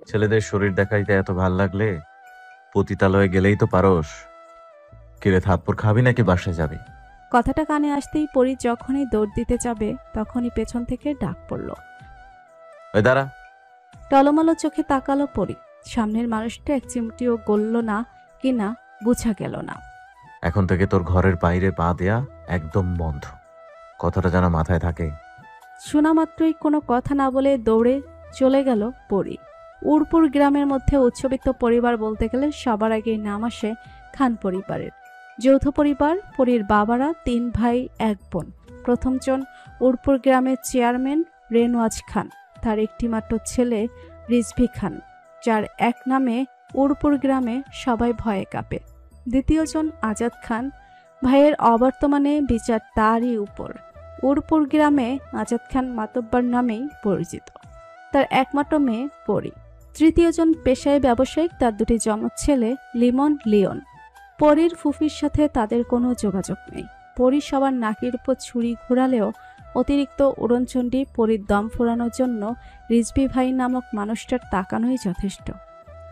ছেলেদের শরীর দেখাইতে এত ভাল লাগলে পতিতালয়ে গেলেই তো পারোস। কিরে, থাপ্পড় খাবি নাকি বাসায় যাবি? কথাটা কানে আসতেই পরি যখনই দৌড় দিতে যাবে তখনই পেছন থেকে ডাক পড়ল। ওই দাঁড়া। টলমলো চোখে তাকালো পরি। সামনের মানুষটা এক চিমটিও গলল না কিনা বোঝা গেল না। এখন থেকে তোর ঘরের বাইরে পা দেয়া একদম বন্ধ, কথাটা যেন মাথায় থাকে। শোনা মাত্রই কোনো কথা না বলে দৌড়ে চলে গেল পরি। উড়পুর গ্রামের মধ্যে উচ্চবিত্ত পরিবার বলতে গেলে সবার আগেই নাম আসে খান পরিবারের। যৌথ পরিবার, পরির বাবারা ৩ ভাই ১ বোন। প্রথমজন উড়পুর গ্রামের চেয়ারম্যান রেনওয়াজ খান, তার একটি মাত্র ছেলে রিজভি খান, যার এক নামে উড়পুর গ্রামে সবাই ভয়ে কাঁপে। দ্বিতীয়জন আজাদ খান, ভাইয়ের অবর্তমানে বিচার তারই উপর। উড়পুর গ্রামে আজাদ খান মাতব্বর নামেই পরিচিত, তার একমাত্র মেয়ে পরি। তৃতীয়জন পেশায় ব্যবসায়িক, তার 2টি যমজ ছেলে লিমন, লিওন। পরির ফুফির সাথে তাদের কোনো যোগাযোগ নেই। পরি সবার নাকের উপর ছুরি ঘোরালেও অতিরিক্ত উড়নচণ্ডী পরির দম ফোরানোর জন্য রিজভি ভাই নামক মানুষটার তাকানোই যথেষ্ট।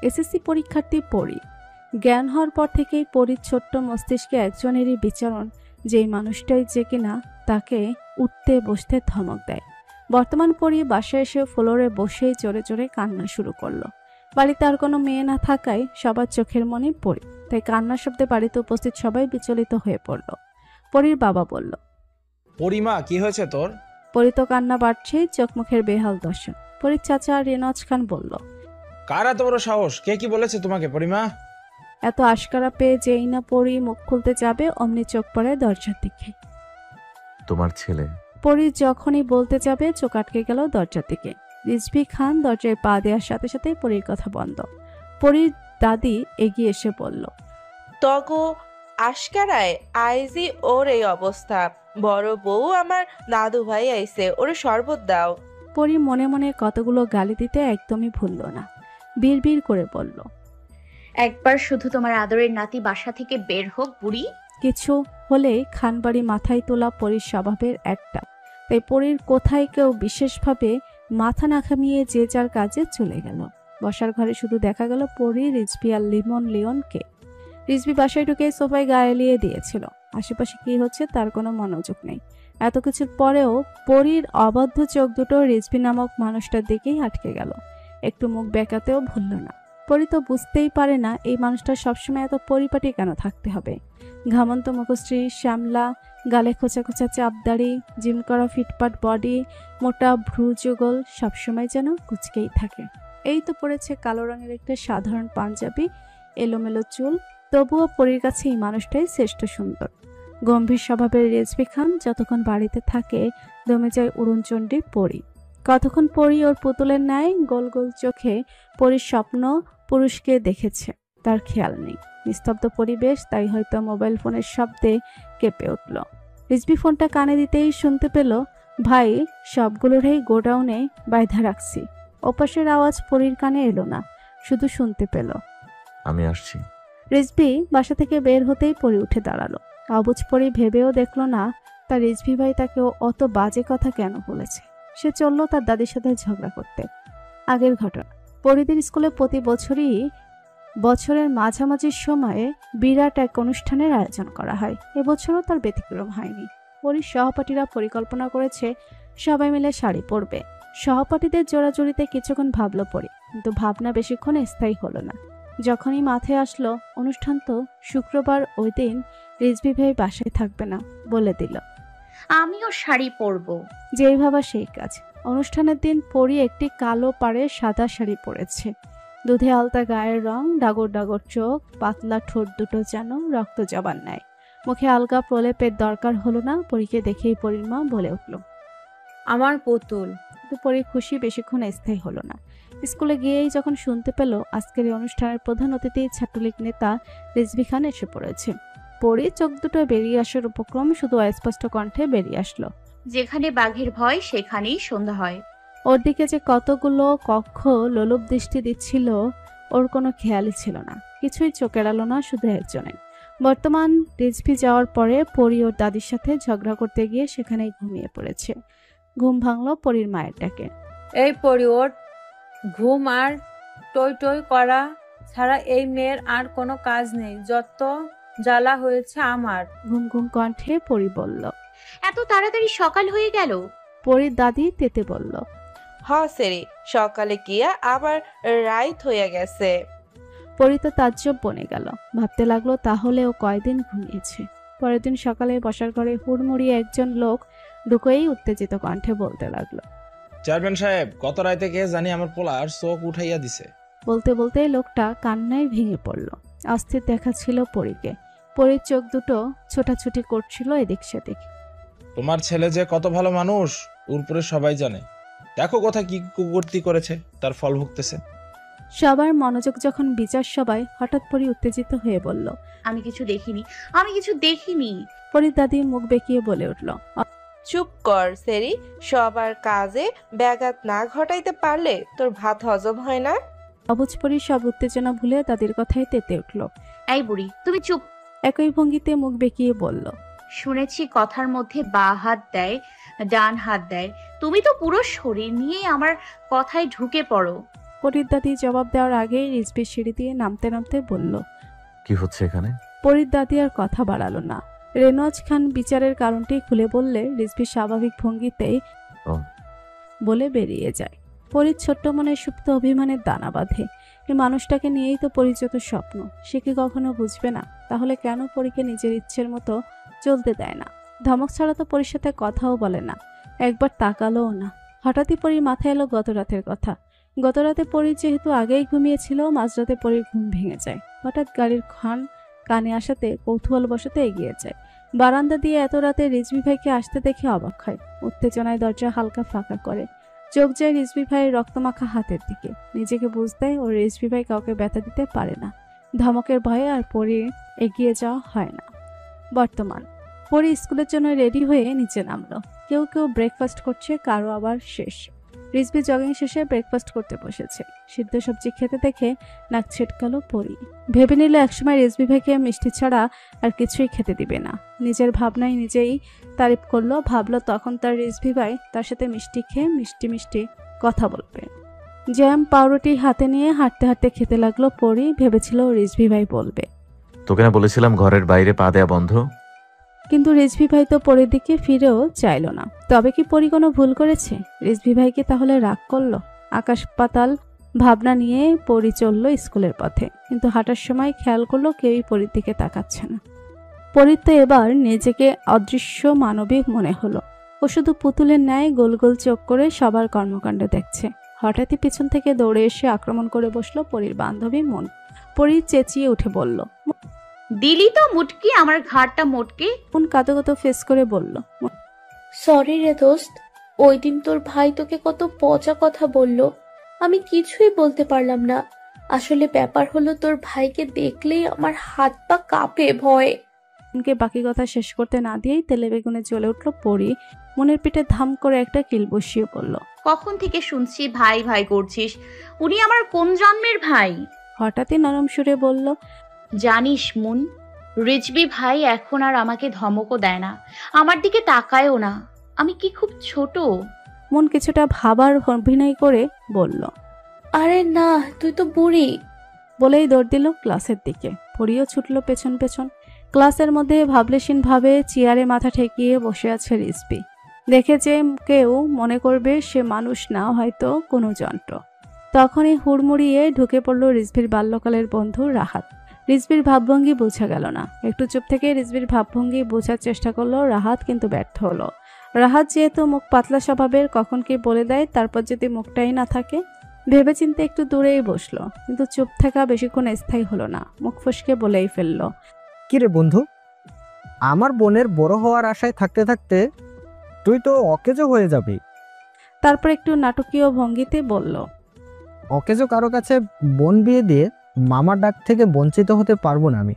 এসএসসি পরীক্ষার্থী পরি। জ্ঞান হওয়ার পর থেকেই পরির ছোট্ট মস্তিষ্কে একজনেরই বিচরণ, যেই মানুষটাই যে কিনা তাকে উঠতে বসতে ধমক দেয়। বর্তমান পরি বাসায় এসে ফ্লোরে বসেই জোরে জোরে কান্না শুরু করলো। বাড়িতে আর কোনো মেয়ে না থাকায় সবার চোখের মনে পরি, তাই কান্নার শব্দে বাড়িতে উপস্থিত সবাই বিচলিত হয়ে পড়ল। পরির বাবা বলল, পরিমা, কি হয়েছে তোর? পরি তো কান্না বাড়ছে, চোখ মুখের বেহাল দশা। পরির চাচা রেনজ খান বলল, কার এত বড় সাহস? কে কি বলেছে তোমাকে পরিমা? এত আশকারা পেয়ে যেই না পরি মুখ খুলতে যাবে অমনি চোখ পড়ে দরজার দিকে। তোমার ছেলে। পরি যখনই বলতে যাবে চোখ আটকে গেল দরজার দিকে। রিজভি খান দরজায় পা দেওয়ার সাথে সাথে পরির কথা বন্ধ। পরির দাদি এগিয়ে এসে বলল, তগো আশকারায় আইজি ওর এই অবস্থা। বড় বউ আমার দাদু ভাই আইছে, ওরে শরবত দাও। পরি মনে মনে কতগুলো গালি দিতে একদমই ভুলল না। বিড়বিড় করে বলল, একবার শুধু তোমার আদরের নাতি বাসা থেকে বের হোক বুড়ি। কিছু হলেই খানবাড়ি মাথায় তোলা পরির স্বভাবের একটা, তাই পরির কোথায় কেউ বিশেষভাবে মাথা না খামিয়ে যে যার কাজে চলে গেল। বসার ঘরে শুধু দেখা গেল পরি, রিজভি আর লিমন, লিওনকে। রিজভি বাসায় ঢুকে সোফায় গায়ে এলিয়ে দিয়েছিল। আশেপাশে কি হচ্ছে তার কোনো মনোযোগ নেই। এত কিছুর পরেও পরির অবদ্ধ চোখ দুটো রিজভি নামক মানুষটার দিকেই আটকে গেল। একটু মুখ বেঁকাতেও ভুলল না। পরি তো বুঝতেই পারে না এই মানুষটা সবসময় এত পরিপাটি কেন থাকতে হবে। ঘামন্ত মুখশ্রী, শ্যামলা, গালে খোঁচা খোঁচা চাপদাড়ি, জিম করা ফিটপাট বডি, মোটা ভ্রু যুগল সবসময় যেন কুচকেই থাকে। এই তো পড়েছে কালো রঙের একটা সাধারণ পাঞ্জাবি, এলোমেলো চুল। তবুও পরির কাছে এই মানুষটাই শ্রেষ্ঠ সুন্দর। গম্ভীর স্বভাবের রিজভি খান যতক্ষণ বাড়িতে থাকে দমে যায় উড়নচণ্ডী পরি। কতক্ষণ পরি ওর পুতুলের ন্যায় গোল গোল চোখে পরির স্বপ্ন পুরুষকে দেখেছে তার খেয়াল নেই। নিস্তব্ধ পরিবেশ, তাই হয়তো মোবাইল ফোনের শব্দে কেঁপে উঠল। রিজভি ফোনটা কানে দিতেই শুনতে পেল, ভাই সবগুলোরই গোডাউনে বাইধা রাখছি। ওপাশের আওয়াজ পরির কানে এলো না, শুধু শুনতে পেল, আমি আসছি। রিজভি বাসা থেকে বের হতেই পরি উঠে দাঁড়ালো। অবুঝ পরি ভেবেও দেখলো না তার রিজভি ভাই তাকে অত বাজে কথা কেন বলেছে। সে চলল তার দাদির সাথে ঝগড়া করতে। আগের ঘটনা, পরিদের স্কুলে প্রতি বছরই বছরের মাঝামাঝি সময়ে বিরাট এক অনুষ্ঠানের আয়োজন করা হয়। এবছরও তার ব্যতিক্রম হয়নি। পরির সহপাঠীরা পরিকল্পনা করেছে সবাই মিলে শাড়ি পরবে। সহপাঠীদের জোড়াজুড়িতে কিছুক্ষণ ভাবলো পরি, কিন্তু ভাবনা বেশিক্ষণ স্থায়ী হলো না। যখনই মাথায় আসলো অনুষ্ঠান তো শুক্রবার, ওই দিন রিজভি ভাই বাসায় থাকবে না, বলে দিল। আমিও শাড়ি পরবো। যেই ভাবা সেই কাজ। অনুষ্ঠানের দিন পরি একটি কালো পাড়ের সাদা শাড়ি পরেছে। দুধে আলতা গায়ের রং, ডাগর ডাগর চোখ, পাতলা ঠোঁট দুটো যেন রক্ত জবান নেয়। মুখে আলগা প্রলেপের দরকার হলো না। পরীকে দেখেই পরির মা বলে উঠল, আমার পুতুল। কিন্তু পরীর খুশি বেশিক্ষণ স্থায়ী হলো না। স্কুলে গিয়েই যখন শুনতে পেল আজকের এই অনুষ্ঠানের প্রধান অতিথি ছাত্রলীগ নেতা রিজভি খান এসে পড়েছে, পরি চোখ দুটো বেরিয়ে আসার উপক্রম শুধু অস্পষ্ট কণ্ঠে বেরিয়ে আসলো, যেখানে বাঘের ভয় সেখানেই সন্ধ্যা হয়। ওর দিকে যে কতগুলো কক্ষ লোলুপ দৃষ্টি দিচ্ছিল ওর কোনো খেয়ালই ছিল না। কিছুই চোখ এড়ালো না, শুধু একজনের। বর্তমান রিজভি যাওয়ার পরে পরি ওর দাদির সাথে ঝগড়া করতে গিয়ে সেখানেই ঘুমিয়ে পড়েছে। ঘুম ভাঙলো পরির মায়ের ডাকে। এই পরি ওঠ, ঘুম আর টই টই করা ছাড়া এই মেয়ের আর কোনো কাজ নেই। যত জ্বালা হয়েছে আমার। ঘুম ঘুম কণ্ঠে পরি বলল। এত তাড়াতাড়ি সকাল হয়ে গেল? পরির দাদি তেতে বলল। হ সেরি, সকালে গিয়া আবার রাইত হইয়া গেছে। পরি তো তাজ্জব বনে গেল, ভাবতে লাগলো তাহলে ও কয়দিন ঘুমিয়েছে। পরের দিন সকালে বসার ঘরে হুড়মুড়িয়ে একজন লোক ঢুকেই উত্তেজিত কণ্ঠে বলতে লাগলো। চেয়ারম্যান সাহেব, গত রাইতে কে জানি আমার পোলার চোখ উঠাইয়া দিছে। বলতে বলতে লোকটা কান্নায় ভেঙে পড়ল। অস্থির দেখাচ্ছিল পরীকে। পরীর চোখ দুটো ছোটাছুটি করছিল এদিক সেদিক। তোমার ছেলে যে কত ভালো মানুষ উরপুরে সবাই জানে। দেখো কোথায় কি কুকর্তি করেছে, তার ফল ভুগতেছে। সবার মনোযোগ যখন বিচার সবাই, হঠাৎ পরি উত্তেজিত হয়ে বলল। আমি কিছু দেখিনি। পরীর দাদি মুখ বেঁকিয়ে বলে উঠল। চুপ কর সেরি, সবার কাজে ব্যাঘাত না ঘটাইতে পারলে তোর ভাত হজম হয় না। অবুঝ পরি সব উত্তেজনা ভুলে দাদির কথায় তেতে উঠল। এই বুড়ি, তুমি চুপ। একই ভঙ্গিতে মুখ বেঁকিয়ে বলল। শুনেছি কথার মধ্যে বা হাত দেয়, ডান হাত দেয়। তুমি তো পুরো শরীর নিয়ে আমার কথায় ঢুকে পড়ো। পরীর দাদি জবাব দেওয়ার আগেই রিজভি সিঁড়ি দিয়ে নামতে নামতে বলল। কি হচ্ছে এখানে? পরীর দাদি আর কথা বাড়ালো না। রেনওয়াজ খান বিচারের কারণটি খুলে বললে রিজভি স্বাভাবিক ভঙ্গিতেই ও। বলে বেরিয়ে যায়। পরীর ছোট্ট মনে সুপ্ত অভিমানের দানা বাঁধে। এই মানুষটাকে নিয়েই তো পরীর যত স্বপ্ন, সে কি কখনো বুঝবে না? তাহলে কেন পরীকে নিজের ইচ্ছের মতো চলতে দেয় না? ধমক ছাড়া তো পরীর সাথে কথাও বলে না, একবার তাকালোও না। হঠাৎই পরীর মাথায় এলো গত রাতের কথা। গত রাতে পরীর যেহেতু আগেই ঘুমিয়েছিল, মাঝরাতে পরীর ঘুম ভেঙে যায়। হঠাৎ গাড়ির হর্ন কানে আসাতে কৌতূহল বশতে এগিয়ে যায়। বারান্দা দিয়ে এত রাতে রিজভি ভাইকে আসতে দেখে অবাক হয়। উত্তেজনায় দরজা হালকা ফাঁকা করে। চোখ যায় রিজভি ভাইয়ের রক্তমাখা হাতের দিকে। নিজেকে বুঝ দেয় ও রিজভি ভাই কাউকে ব্যথা দিতে পারে না। ধমকের ভয়ে আর পরীর এগিয়ে যাওয়া হয় না। বর্তমান পরী স্কুলের জন্য রেডি হয়ে নিচে নামলো। কেউ কেউ ব্রেকফাস্ট করছে, কারো আবার শেষ। রিজভি জগিং শেষে ব্রেকফাস্ট করতে বসেছে। সিদ্ধ সবজি খেতে দেখে নাক ছিটকালো পরী। ভেবে নিল একসময় রিজভি ভাইকে মিষ্টি ছাড়া আর কিছুই খেতে দিবে না। নিজের ভাবনায় নিজেই তারিফ করলো। ভাবলো তখন তার রিজভি ভাই তার সাথে মিষ্টি খেয়ে মিষ্টি মিষ্টি কথা বলবে। জ্যাম পাউরুটি হাতে নিয়ে হাঁটতে হাঁটতে খেতে লাগলো পরী। ভেবেছিল রিজভি ভাই বলবে, তোকে না বলেছিলাম ঘরের বাইরে পা দেয়া বন্ধ? কিন্তু রিজভি ভাই তো পরীর দিকে ফিরেও চাইল না। তবে কি পরী কোনো ভুল করেছে? রিজভি ভাইকে তাহলে রাগ করলো? আকাশ পাতাল ভাবনা নিয়ে পরী চলল স্কুলের পথে। কিন্তু হাঁটার সময় খেয়াল করলো কেউই পরীর দিকে তাকাচ্ছে না। পরীর তো এবার নিজেকে অদৃশ্য মানবিক মনে হলো। ও শুধু পুতুলের ন্যায় গোল গোল চোখ করে সবার কর্মকাণ্ড দেখছে। হঠাৎই পিছন থেকে দৌড়ে এসে আক্রমণ করে বসলো পরীর বান্ধবী মন। পরী চেঁচিয়ে উঠে বলল। দিলি তো মুটকি, আমার ঘাড়টা মোটকে। মন কাঁদো ফেস করে বলল। সরি রে দোস্ত, ওই দিন তোর ভাই তোকে কত পচা কথা বলল, আমি কিছুই বলতে পারলাম না। আসলে ব্যাপার হলো তোর ভাইকে দেখলেই আমার হাত পা কাঁপে ভয়ে। মনকে বাকি কথা শেষ করতে না দিয়েই তেলে বেগুনে জ্বলে উঠল পরী। মনের পিঠে ধাম করে একটা কিল বসিয়ে পড়ল। কখন থেকে শুনছি ভাই ভাই করছিস? উনি আমার কোন জন্মের ভাই? হঠাৎই নরম সুরে বলল। জানিস মুন, রিজবি ভাই এখন আর আমাকে ধমকও দেয় না, আমার দিকে তাকায়ও না। আমি কি খুব ছোট? মন কিছুটা ভাবার অভিনয় করে বলল। আরে না, তুই তো বুড়ি। বলেই দৌড় দিল ক্লাসের দিকে। পরীও ছুটল পেছন পেছন। ক্লাসের মধ্যে ভাবলেশীন ভাবে চেয়ারে মাথা ঠেকিয়ে বসে আছে রিজভি। দেখে যে কেউ মনে করবে সে মানুষ না, হয়তো কোনো যন্ত্র। তখনই হুড়মুড়িয়ে ঢুকে পড়ল রিজভির বাল্যকালের বন্ধু রাহাত। রিজভির ভাবভঙ্গি বোঝা গেল না। একটু চুপ থেকে রিজভির ভাবভঙ্গি বোঝার চেষ্টা করলো রাহাত, কিন্তু ব্যর্থ হলো। রাহাত যেহেতু মুখ পাতলা স্বভাবের, কখন কি বলে দেয়, তারপর যদি মুখটাই না থাকে। ভেবেচিন্তে একটু দূরেই বসলো, কিন্তু চুপ থাকা বেশিক্ষণ স্থায়ী হলো না। মুখ ফসকে বলেই ফেললো। কিরে বন্ধু, আমার বোনের বড় হওয়ার আশায় থাকতে থাকতে তুই তো অকেজো হয়ে যাবি। তারপর একটু নাটকীয় ভঙ্গিতে বলল। অকেজো কারো কাছে বোন বিয়ে দিয়ে মামার ডাক থেকে বঞ্চিত হতে পারবো না আমি।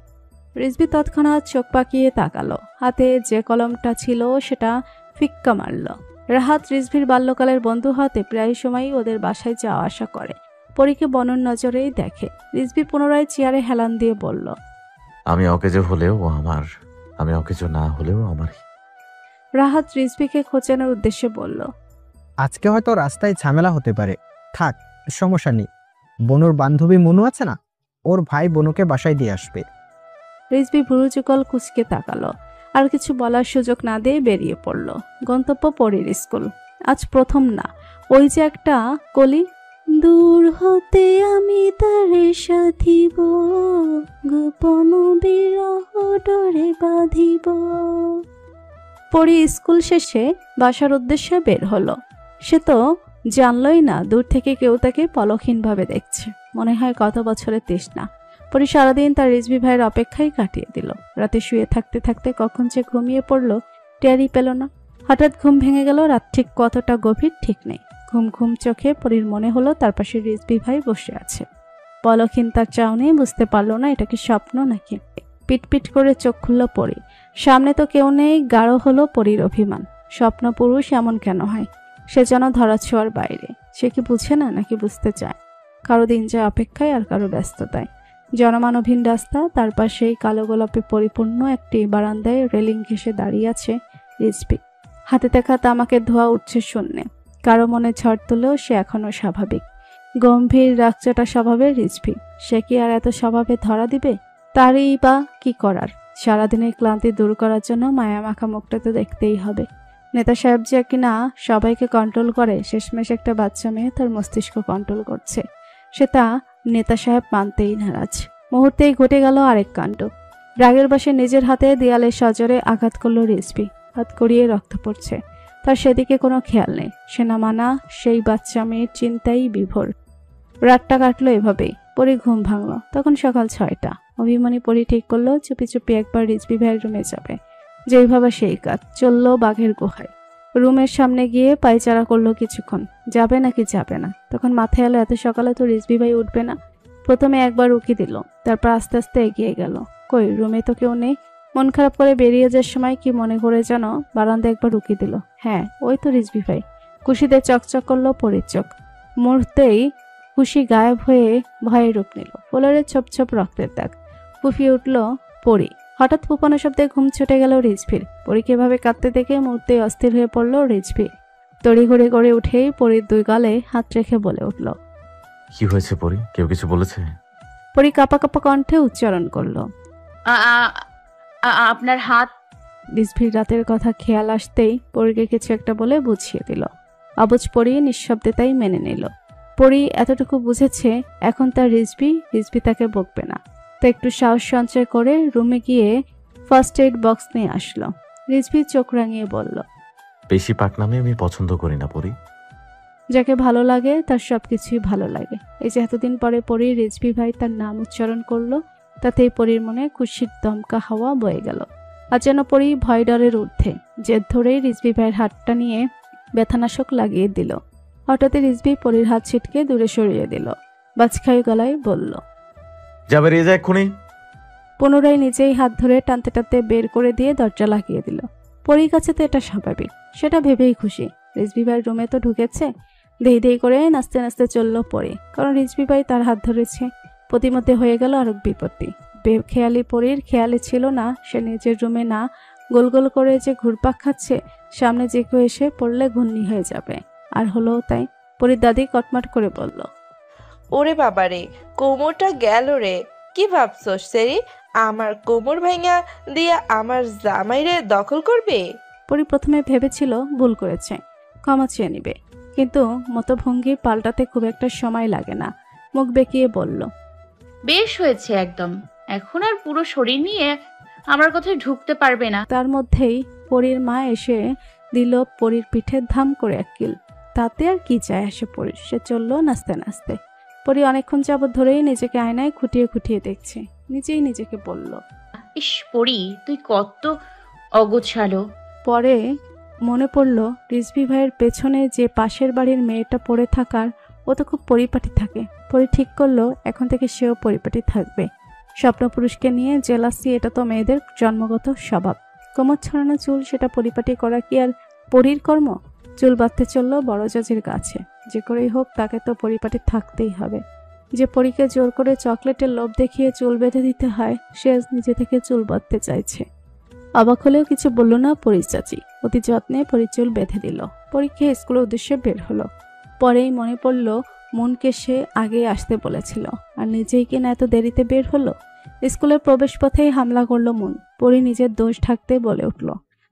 রিজভি তৎক্ষণাৎ চোখ পাকিয়ে তাকালো। হাতে যে কলমটা ছিল সেটা ফিক্কা মারল। রাহাত রিজভির বাল্যকালের বন্ধু হতে প্রায় সময়ই ওদের বাসায় যাওয়া আসা করে। পরীকে বনর নজরেই দেখে। রিজভি পুনরায় চেয়ারে হেলান দিয়ে বলল। আমি অকেজো হলেও ও আমার, আমি অকেজো না হলেও আমার। রাহাত রিজভিকে খোঁচানোর উদ্দেশ্যে বলল। আজকে হয়তো রাস্তায় ঝামেলা হতে পারে, থাক, সমস্যা নেই। বনুর বান্ধবী মনু আছে না, ওর ভাই বনুকে বাসায় দিয়ে আসবে। রিজভি ভুরুচুকল কুচকে তাকালো, আর কিছু বলার সুযোগ না দিয়ে বেরিয়ে পড়ল। গন্তব্য পরীর স্কুল। আজ প্রথম না, ওই যে একটা কলি, দূর হতে আমি তারে সাধিব, গোপন বিরহ ডরে বাঁধিব। পরী স্কুল শেষে বাসার উদ্দেশ্যে বের হলো। সে তো জানলই না দূর থেকে কেউ তাকে পলকহীনভাবে দেখছে। মনে হয় কত বছরের তৃষ্ণা। পরী সারাদিন তার রিজভি ভাইয়ের অপেক্ষায় কাটিয়ে দিল। রাতে শুয়ে থাকতে থাকতে কখন যে ঘুমিয়ে পড়ল টেরই পেল না। হঠাৎ ঘুম ভেঙে গেল। রাত ঠিক কতটা গভীর ঠিক নেই। ঘুম ঘুম চোখে পরীর মনে হলো তার পাশে রিজভি ভাই বসে আছে। পলকহীন তার চাউনি বুঝতে পারল না এটা কি স্বপ্ন নাকি। পিটপিট করে চোখ খুলল পরী। সামনে তো কেউ নেই। গাঢ় হলো পরীর অভিমান। স্বপ্ন পুরুষ এমন কেন হয়? সে যেন ধরাছোঁয়ার বাইরে। সে কি বুঝে না নাকি বুঝতে চায়? কারো দিন যায় অপেক্ষায় আর কারো ব্যস্ততায়। জনমানবহীন রাস্তা, তার পাশেই কালো গোলাপে পরিপূর্ণ একটি বারান্দায় রেলিং ঘেঁষে দাঁড়িয়ে আছে রিজভি। হাতে দেখা তামাকের ধোঁয়া উঠছে শূন্যে। কারো মনে ঝড় তুলেও সে এখনো স্বাভাবিক। গম্ভীর রাগচাটা স্বভাবের রিজভি। সে কি আর এত স্বভাবে ধরা দিবে? তারই বা কি করার? সারাদিনের ক্লান্তি দূর করার জন্য মায়ামাখা মুখটা তো দেখতেই হবে। নেতা সাহেব যে কিনা সবাইকে কন্ট্রোল করে, শেষমেশ একটা বাচ্চা মেয়ে তার মস্তিষ্ক কন্ট্রোল করছে, সেটা নেতা সাহেব মানতেই নারাজ। মুহূর্তেই ঘটে গেল আরেক কাণ্ড। রাগের বশে নিজের হাতে দেয়ালে সজোরে আঘাত করল রিজভি। হাত করিয়ে রক্ত পড়ছে। তার সেদিকে কোনো খেয়াল নেই। সে না মানা সেই বাচ্চা মেয়ের চিন্তাই বিভোর। রাতটা কাটলো এভাবেই। পরী ঘুম ভাঙল। তখন সকাল 6টা। অভিমানী পরী ঠিক করলো চুপি চুপি একবার রিজভি ভাইয়ের রুমে যাবে। যেইভাবে সেই কাজ চললো বাঘের গুহায়। রুমের সামনে গিয়ে পায়চারা করলো কিছুক্ষণ। যাবে নাকি যাবে না। তখন মাথায় এলো এত সকালে তো রিজভি ভাই উঠবে না। প্রথমে একবার উকি দিল, তারপর আস্তে আস্তে এগিয়ে গেল। কই, রুমে তো কেউ নেই। মন খারাপ করে বেরিয়ে যাওয়ার সময় কি মনে করে যেন বারান্দায় একবার উকি দিল। হ্যাঁ, ওই তো রিজভি ভাই। খুশিতে চকচক করলো পরীর চোখ। মুহূর্তেই খুশি গায়েব হয়ে ভয়ে রূপ নিল। ফোলারে ছোপ ছোপ রক্তের দাগ। ফুফিয়ে উঠল পরী। হঠাৎ ফুপানো শব্দে ঘুম ছুটে গেল রিজভির। পরীকে এভাবে কাঁদতে দেখে মুহূর্তে অস্থির হয়ে পড়ল রিজভি। তড়িঘড়ি করে উঠেই পরীর দুই গালে হাত রেখে বলে উঠল, কি হয়েছে পরি? কেউ কিছু বলেছে? পরী কাঁপা কাঁপা কণ্ঠে উচ্চারণ করলো, আপনার হাত। রিজভির রাতের কথা খেয়াল আসতেই পরীকে কিছু একটা বলে বুঝিয়ে দিল। অবুঝ পরী নিঃশব্দে তাই মেনে নিল। পরী এতটুকু বুঝেছে এখন তার রিজভি তাকে বকবে না। তা একটু সাহস সঞ্চয় করে রুমে গিয়ে ফার্স্ট এইড বক্স নিয়ে আসলো। রিজভি চোখ রাঙিয়ে বলল, বেশি পাকনামে আমি পছন্দ করি না পরি। যাকে ভালো লাগে তার সবকিছুই ভালো লাগে। এই যে এতদিন পরে পরী রিজভি ভাই তার নাম উচ্চারণ করলো, তাতেই পরীর মনে খুশির দমকা হাওয়া বয়ে গেল। আর যেন পরী ভয় ডরের ঊর্ধ্বে। জেদ ধরেই রিজভি ভাইয়ের হাতটা নিয়ে ব্যথানাশক লাগিয়ে দিল। হঠাৎই রিজভি পরীর হাত ছিটকে দূরে সরিয়ে দিল। বাজখাই গলায় বলল, যা বেরিয়ে যায় এক্ষুনি। পুনরায় নিজেই হাত ধরে টানতে টানতে বের করে দিয়ে দরজা লাগিয়ে দিল। পরীর কাছে তো এটা স্বাভাবিক, সেটা ভেবেই খুশি। রিজভি ভাইয়ের রুমে তো ঢুকেছে। দেই দেই করে নাচতে নাচতে চলল পরী, কারণ রিজভি ভাই তার হাত ধরেছে। প্রতিমধ্যে হয়ে গেল আরেক বিপত্তি। বেখেয়ালি পরীর খেয়ালে ছিল না সে নিজের রুমে না, গোল গোল করে যে ঘুরপাক খাচ্ছে, সামনে যে কেউ এসে পড়লে ঘূর্ণি হয়ে যাবে। আর হলো তাই। পরীর দাদি কটমট করে বলল, ওরে বাবারে, কোমরটা গেল রে। কি ভাবছস সেরি, আমার কোমর ভাঙা দিয়া আমার জামাইরে দখল করবে? পরী প্রথমে ভেবেছিল ভুল করেছে, ক্ষমা চেয়ে নিবে, কিন্তু মতভঙ্গি পাল্টাতে খুব একটা সময় লাগে না। মুখ বেঁকিয়ে বলল, বেশ হয়েছে একদম। এখন আর পুরো শরীর নিয়ে আমার কথায় ঢুকতে পারবে না। তার মধ্যেই পরীর মা এসে দিল পরীর পিঠে ধাম করে এক কিল। তাতে আর কি যায় আসে পরীর। সে চলল নাচতে নাচতে। পরী অনেকক্ষণ যাবৎ ধরেই নিজেকে আয়নায় খুঁটিয়ে খুঁটিয়ে দেখছে। নিজেই নিজেকে বলল, ইস পড়ি, তুই কত অগোছালো। পরে মনে পড়ল রিজভি ভাইয়ের পেছনে যে পাশের বাড়ির মেয়েটা পড়ে থাকার, ও তো খুব পরিপাটি থাকে। পরী ঠিক করলো এখন থেকে সেও পরিপাটি থাকবে। স্বপ্নপুরুষকে নিয়ে জেলাসি, এটা তো মেয়েদের জন্মগত স্বভাব। কোমর ছড়ানো চুল, সেটা পরিপাটি করা কি আর পরীর কর্ম? চুল বাঁধতে চলল বড় জজের কাছে। যে করেই হোক তাকে তো পরিপাটি থাকতেই হবে। যে পরীকে জোর করে চকলেটের লোভ দেখিয়ে চুল বেঁধে দিতে হয়, সে আজ নিজে থেকে চুল বাঁধতে চাইছে। অবাক হলেও কিছু বলল না পরীর চাচি। অতি যত্নে পরীর চুল বেঁধে দিল। পরীক্ষা স্কুলের উদ্দেশ্যে বের হলো। পরেই মনে পড়ল মনকে সে আগেই আসতে বলেছিল, আর নিজেই কিনা এত দেরিতে বের হলো। স্কুলের প্রবেশপথেই হামলা করলো মন। পরি নিজের দোষ ঢাকতে বলে উঠল,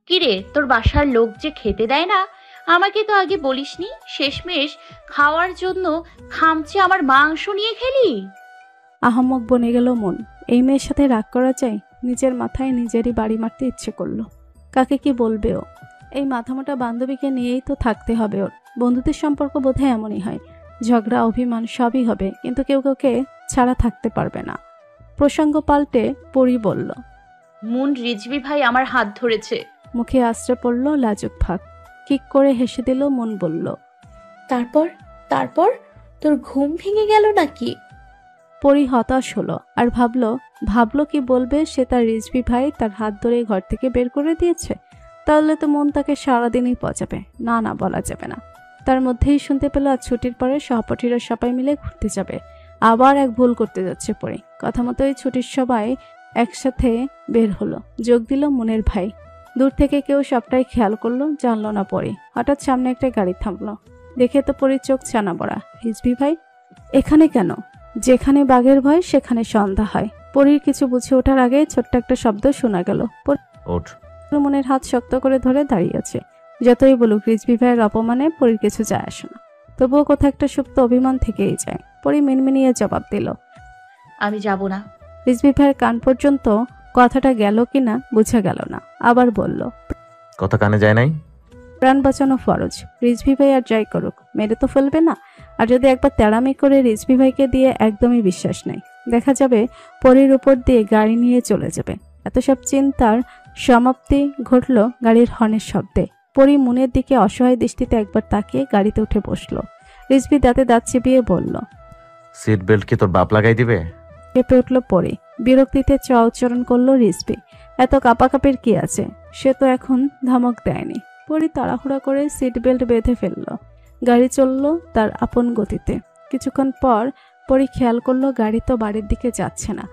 কিরে, তোর বাসার লোক যে খেতে দেয় না, আমাকে তো আগে বলিসনি। শেষমেশ খাওয়ার জন্য খামচে আমার মাংস নিয়ে খেলি। আহাম্মক বনে গেল মন। এই মেয়ের সাথে রাগ করা যায়? নিজের মাথায় নিজেরই বাড়ি মারতে ইচ্ছে করলো। কাকে কি বলবে ও? এই মাথামোটা বান্ধবীকে নিয়েই তো থাকতে হবে ওর। বন্ধুদের সম্পর্ক বোধহয় এমনই হয়, ঝগড়া অভিমান সবই হবে, কিন্তু কেউ কাউকে ছাড়া থাকতে পারবে না। প্রসঙ্গ পাল্টে পরি বলল, মুন, রিজভি ভাই আমার হাত ধরেছে। মুখে আশ্রে পড়ল লাজুক ভাগ। কিক করে হেসে দিল মন বলল, তারপর তারপর তোর ঘুম ভেঙে গেল নাকি? পরি হতাশ হলো আর ভাবলো কি বলবে সে তার রিজভি ভাই তার হাত ধরে ঘর থেকে বের করে দিয়েছে। তাহলে তো মন তাকে সারাদিনই পচাবে। না বলা যাবে না। তার মধ্যেই শুনতে পেল আজ ছুটির পরে সহপাঠীরা সবাই মিলে ঘুরতে যাবে। আবার এক ভুল করতে যাচ্ছে পরি। কথা মতোই ছুটির সবাই একসাথে বের হলো। যোগ দিল মনের ভাই। দূর থেকে কেউ সবটাই খেয়াল করলো, জানলো না পরি। হঠাৎ সামনে একটা গাড়ি থামলো। দেখে তো পরির চোখ ছানা বড়া। রিজভি ভাই এখানে কেন? যেখানে বাঘের ভয় সেখানে সন্ধ্যা হয়। পরির কিছু বুঝে ওঠার আগে ছোট্ট একটা শব্দ শোনা গেল। ওঠ। মনের হাত শক্ত করে ধরে দাঁড়িয়ে আছে। যতই বলুক রিজভি ভাইয়ের অপমানে পরির কিছু যায় আসে না, তবুও কোথাও একটা সুপ্ত অভিমান থেকেই যায়। পরি মিনমিনিয়ে জবাব দিল, আমি যাব না। রিজভি ভাইয়ের কান পর্যন্ত কথাটা গেল কিনা বোঝা গেল না। আবার বলল, কথা কানে যায় নাই? প্রাণ বাঁচানো ফরজ। রিজভি ভাই আর যাই করুক, মেরে তো ফেলবে না। আর যদি একবার তেড়ামি করে রিজভি ভাইকে দিয়ে একদমই বিশ্বাস নেই, দেখা যাবে পরির উপর দিয়ে গাড়ি নিয়ে চলে যাবে। এত সব চিন্তার সমাপ্তি ঘটল গাড়ির হর্নের শব্দে। পরি মনের দিকে অসহায় দৃষ্টিতে একবার তাকিয়ে গাড়িতে উঠে বসলো। রিজভি দাঁতে দাঁত চিবিয়ে বলল, সিট বেল্ট কি তোর বাপ লাগাই দিবে? কেঁপে উঠল পরি। বিরক্তিতে চ উচ্চারণ করলো রিজভি। এত কাপাকাপির কি আছে? সে তো এখন ধমক দেয়নি। পরি তাড়াহুড়া করে সিট বেল্ট বেঁধে ফেলল। গাড়ি চলল তার আপন গতিতে। কিছুক্ষণ পর পরি খেয়াল করলো গাড়ি তো বাড়ির দিকে যাচ্ছে না।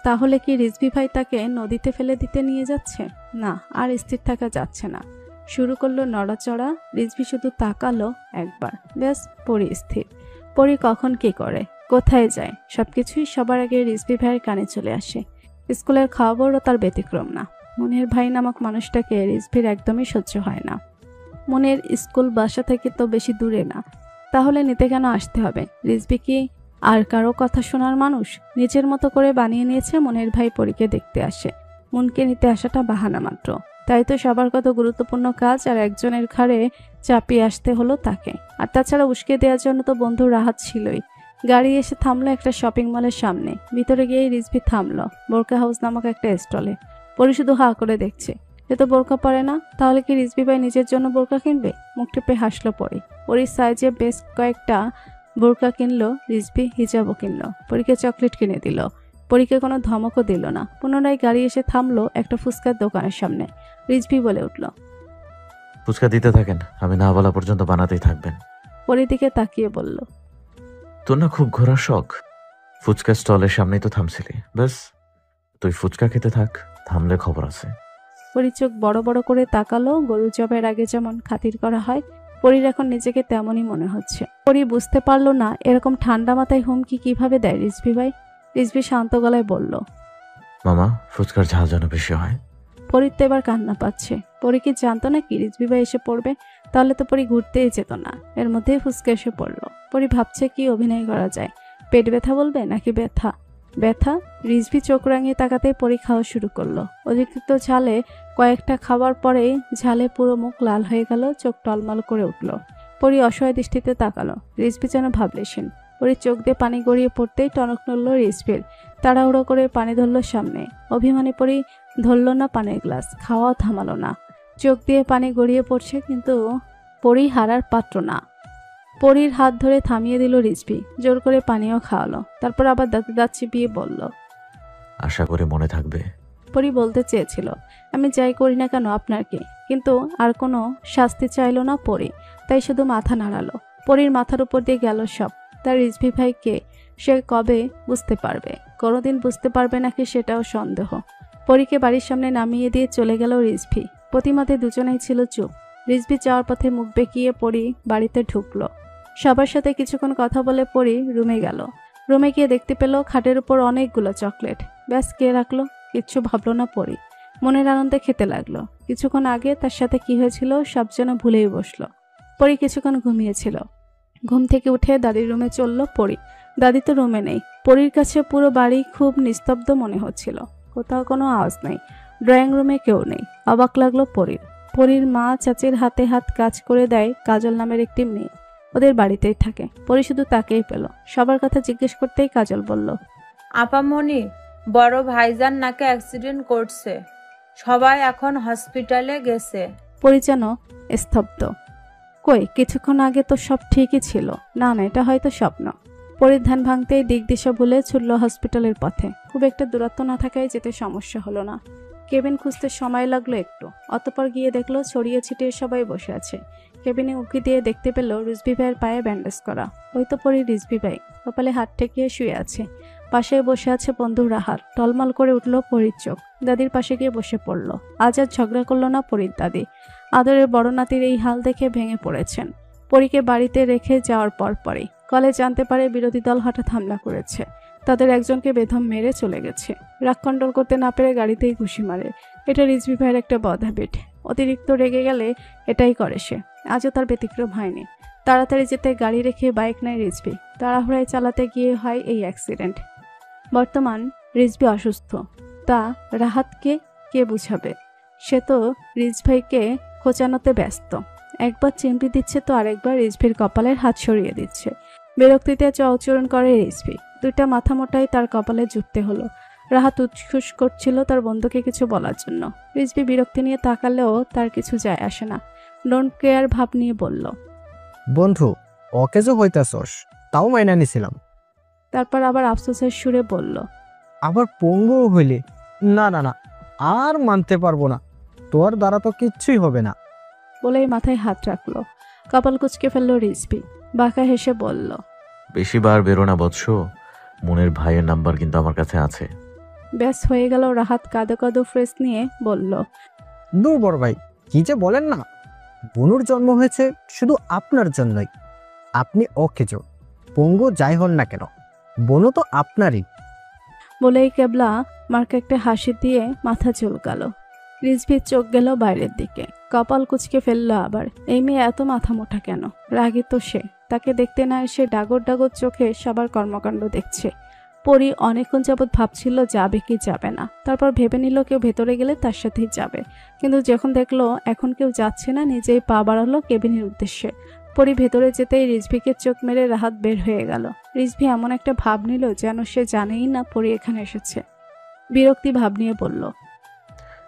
তাহলে কি রিজভি ভাই তাকে নদীতে ফেলে দিতে নিয়ে যাচ্ছে? না, আর স্থির থাকা যাচ্ছে না। শুরু করলো নড়াচড়া। রিজভি শুধু তাকালো একবার, ব্যাস পরি স্থির। পরি কখন কি করে, কোথায় যায়, সবকিছুই সবার আগে রিজভি ভাইয়ের কানে চলে আসে। স্কুলের খবরও তার ব্যতিক্রম না। মনের ভাই নামক মানুষটাকে রিজভির একদমই সহ্য হয় না। মনের স্কুল বাসা থেকে তো বেশি দূরে না, তাহলে নিতে কেন আসতে হবে? রিজভি কি আর কারো কথা শোনার মানুষ? নিজের মতো করে বানিয়ে নিয়েছে মনের ভাই পরীকে দেখতে আসে। মনকে নিতে আসাটা বাহানা মাত্র। তাই তো সবার কত গুরুত্বপূর্ণ কাজ আর একজনের ঘাড়ে চাপিয়ে আসতে হলো তাকে। আর তাছাড়া উস্কে দেওয়ার জন্য তো বন্ধু রাহাত ছিলই। গাড়ি এসে থামলো একটা শপিং মলের সামনে। ভিতরে গিয়ে রিজভি থামলো বোরকা হাউস নামক একটা স্টলে। পরি শুধু হা করে দেখছে। সে তো বোরকা পরে না, তাহলে কি রিজভি ভাই নিজের জন্য বোরকা কিনবে? মুখ টিপে হাসলো পরি। পরির সাইজে বেশ কয়েকটা বোরকা কিনলো রিজভি, হিজাবও কিনলো। পরীকে চকলেট কিনে দিল। পরীকে কোনো ধমকও দিল না। পুনরায় গাড়ি এসে থামলো একটা ফুচকার দোকানের সামনে। রিজভি বলে উঠল, ফুচকা দিতে থাকেন, আমি না বলা পর্যন্ত বানাতেই থাকবেন। পরির দিকে তাকিয়ে বলল, তোর না খুব ঘোরার শখ। ফুচকা স্টলের সামনেই তো থামছিলি, ব্যাস তুই ফুচকা খেতে থাক, থামলে খবর আছে। পরি চোখ বড় বড় করে তাকালো। গরু জবের আগে যেমন খাতির করা হয়, পরির এখন নিজেকে তেমনই মনে হচ্ছে। পরি বুঝতে পারলো না এরকম ঠান্ডা মাথায় হুমকি কিভাবে দেয় রিজভি ভাই। রিজভি শান্ত গলায় বলল, মামা ফুচকার ঝাল যেন বেশি হয়। পরির তো এবার কান্না পাচ্ছে। পরি কি জানতো না কি রিজভি ভাই এসে পড়বে? তাহলে তো পরি ঘুরতেই যেত না। এর মধ্যেই ফুচকা এসে পড়লো। পরি ভাবছে কি অভিনয় করা যায়। পেট ব্যথা বলবে নাকি ব্যথা? ব্যথা। রিজভি চোখ রাঙিয়ে তাকাতেই পরি খাওয়া শুরু করলো। অধিকৃত ঝালে কয়েকটা খাওয়ার পরেই ঝালে পুরো মুখ লাল হয়ে গেল, চোখ টলমল করে উঠল। পরি অসহায় দৃষ্টিতে তাকালো। রিজভি যেন ভাবলেশীন। পরি চোখ দিয়ে পানি গড়িয়ে পড়তেই টনক নড়ল রিজভির। তাড়াহুড়ো করে পানি ধরল সামনে। অভিমানী পরি ধরল না পানির গ্লাস, খাওয়াও থামালো না। চোখ দিয়ে পানি গড়িয়ে পড়ছে, কিন্তু পরি হারার পাত্র না। পরির হাত ধরে থামিয়ে দিল রিজভি। জোর করে পানিও খাওয়ালো। তারপর আবার দাঁতে দাঁত চিপিয়ে বলল, আশা করি মনে থাকবে। পরি বলতে চেয়েছিল, আমি যাই করি না কেন আপনার কি, কিন্তু আর কোনো শাস্তি চাইল না পরি। তাই শুধু মাথা নাড়ালো। পরির মাথার উপর দিয়ে গেল সব। তার রিজভি ভাইকে সে কবে বুঝতে পারবে? কোনোদিন বুঝতে পারবে নাকি সেটাও সন্দেহ। পরীকে বাড়ির সামনে নামিয়ে দিয়ে চলে গেল রিজভি। প্রতিমাতে দুজনেই ছিল চুপ। রিজভি যাওয়ার পথে মুখ বেঁকিয়ে পরি বাড়িতে ঢুকলো। সবার সাথে কিছুক্ষণ কথা বলে পরি রুমে গেল। রুমে গিয়ে দেখতে পেল খাটের উপর অনেকগুলো চকলেট। ব্যাস, কে রাখলো? কিচ্ছু ভাবলো না পরি। মনের আনন্দে খেতে লাগলো। কিছুক্ষণ আগে তার সাথে কি হয়েছিল সব যেন ভুলেই বসলো। পরি কিছুক্ষণ ঘুমিয়েছিল। ঘুম থেকে উঠে দাদির রুমে চলল পরি। দাদি তো রুমে নেই। পরির কাছে পুরো বাড়ি খুব নিস্তব্ধ মনে হচ্ছিল। কোথাও কোনো আওয়াজ নেই। ড্রয়িং রুমে কেউ নেই। অবাক লাগলো পরির। পরির মা চাচির হাতে হাত কাজ করে দেয় কাজল নামের একটি মেয়ে। ওদের বাড়িতেই থাকে। পরি শুধু তাকেই পেল। সবার কথা জিজ্ঞেস করতেই কাজল বলল, আপামনি, বড় ভাইজান নাকি অ্যাক্সিডেন্ট করছে, সবাই এখন হসপিটালে গেছে। পরি যেন স্তব্ধ। কই, কিছুক্ষণ আগে তো সব ঠিকই ছিল। না না, এটা হয়তো স্বপ্ন। পরির ধ্যান ভাঙতেই দিক দিশা ভুলে ছুটল হসপিটালের পথে। খুব একটা দূরত্ব না থাকায় যেতে সমস্যা হলো না। কেবিন খুঁজতে সময় লাগলো একটু। অতঃপর গিয়ে দেখলো ছড়িয়ে ছিটিয়ে সবাই বসে আছে। কেবিনে উঁকি দিয়ে দেখতে পেল রিজভি ভাইয়ের পায়ে ব্যান্ডেজ করা। ওই তো পরি রিজভি ভাই, কপালে হাত ঠেকিয়ে শুয়ে আছে। পাশে বসে আছে বন্ধু রাহাত। টলমল করে উঠল পরির চোখ। দাদির পাশে গিয়ে বসে পড়ল। আজ আর ঝগড়া করলো না পরির দাদি। আদরের বড় নাতির এই হাল দেখে ভেঙে পড়েছেন। পরীকে বাড়িতে রেখে যাওয়ার পরই কলেজ জানতে পারে বিরোধী দল হঠাৎ হামলা করেছে। তাদের একজনকে বেদম মেরে চলে গেছে। রাগ কন্ট্রোল করতে না পেরে গাড়িতেই ঘুষি মারে। এটা রিজভি ভাইয়ের একটা বদ হ্যাবিট। অতিরিক্ত রেগে গেলে এটাই করে সে। আজও তার ব্যতিক্রম হয়নি। তাড়াতাড়ি যেতে গাড়ি রেখে বাইক নেয় রিজভি। তাড়াহুড়ায় চালাতে গিয়ে হয় এই অ্যাক্সিডেন্ট। বর্তমান রিজভি অসুস্থ। তা রাহাতকে কে বুঝাবে? সে তো রিজ ভাইকে খোঁচানোতে ব্যস্ত। একবার চিমটি দিচ্ছে তো আরেকবার রিজভির কপালের হাত সরিয়ে দিচ্ছে। বিরক্তিতে চৌচরণ করে রিজভি। দুইটা মাথা মোটাই তার কপালে জুটতে হলো। রাহাত উৎসুস করছিল তার বন্ধুকে কিছু বলার জন্য। রিজভি বিরক্তি নিয়ে তাকালেও তার কিছু যায় আসে না। ডোন্ট কেয়ার ভাব নিয়ে বলল, বন্ধু, অকেজো হইতাছস, তাও মাইনা নিছিলাম। তারপর আবার আফসোসের সুরে বলল, আবার পঙ্গু হইলে না না না, আর মানতে পারবো না। তোর দ্বারা তো কিচ্ছুই হবে না। বলেই মাথায় হাত রাখলো। কপাল কুঁচকে ফেললো রিজভি। বাঁকা হেসে বলল, বেশি বার বেরো না বৎস, মনের ভাইয়ের নাম্বার কিন্তু আমার কাছে আছে। ব্যাস হয়ে গেল। রাহাত কাঁদো কাঁদো ফ্রেস নিয়ে বলল, দূর বড় ভাই, কি যে বলেন না। বনুর জন্ম হয়েছে শুধু আপনার জন্যই। আপনি অকেজো, পঙ্গু যাই হন না কেন, বনু তো আপনারই। বলেই কেবলা মার্কে একটা হাসি দিয়ে মাথা চুলকালো। রিজভির চোখ গেল বাইরের দিকে। কপাল কুঁচকে ফেললো আবার। এই মেয়ে এত মাথা মোটা কেন? রাগী তো সে। তাকে দেখতে না এসে ডাগর ডাগর চোখে সবার কর্মকাণ্ড দেখছে। পরি অনেকক্ষণ যাবৎ ভাবছিল যাবে কি যাবে না। তারপর ভেবে নিল কেউ ভেতরে গেলে তার সাথেই যাবে। কিন্তু যখন দেখলো এখন কেউ যাচ্ছে না, নিজেই পা বাড়ালো কেবিনের উদ্দেশ্যে। পরি ভেতরে যেতেই রিজভিকে চোখ মেরে রাহাত বের হয়ে গেল। রিজভি এমন একটা ভাব নিল যেন সে জানেই না পরি এখানে এসেছে। বিরক্তি ভাব নিয়ে বলল,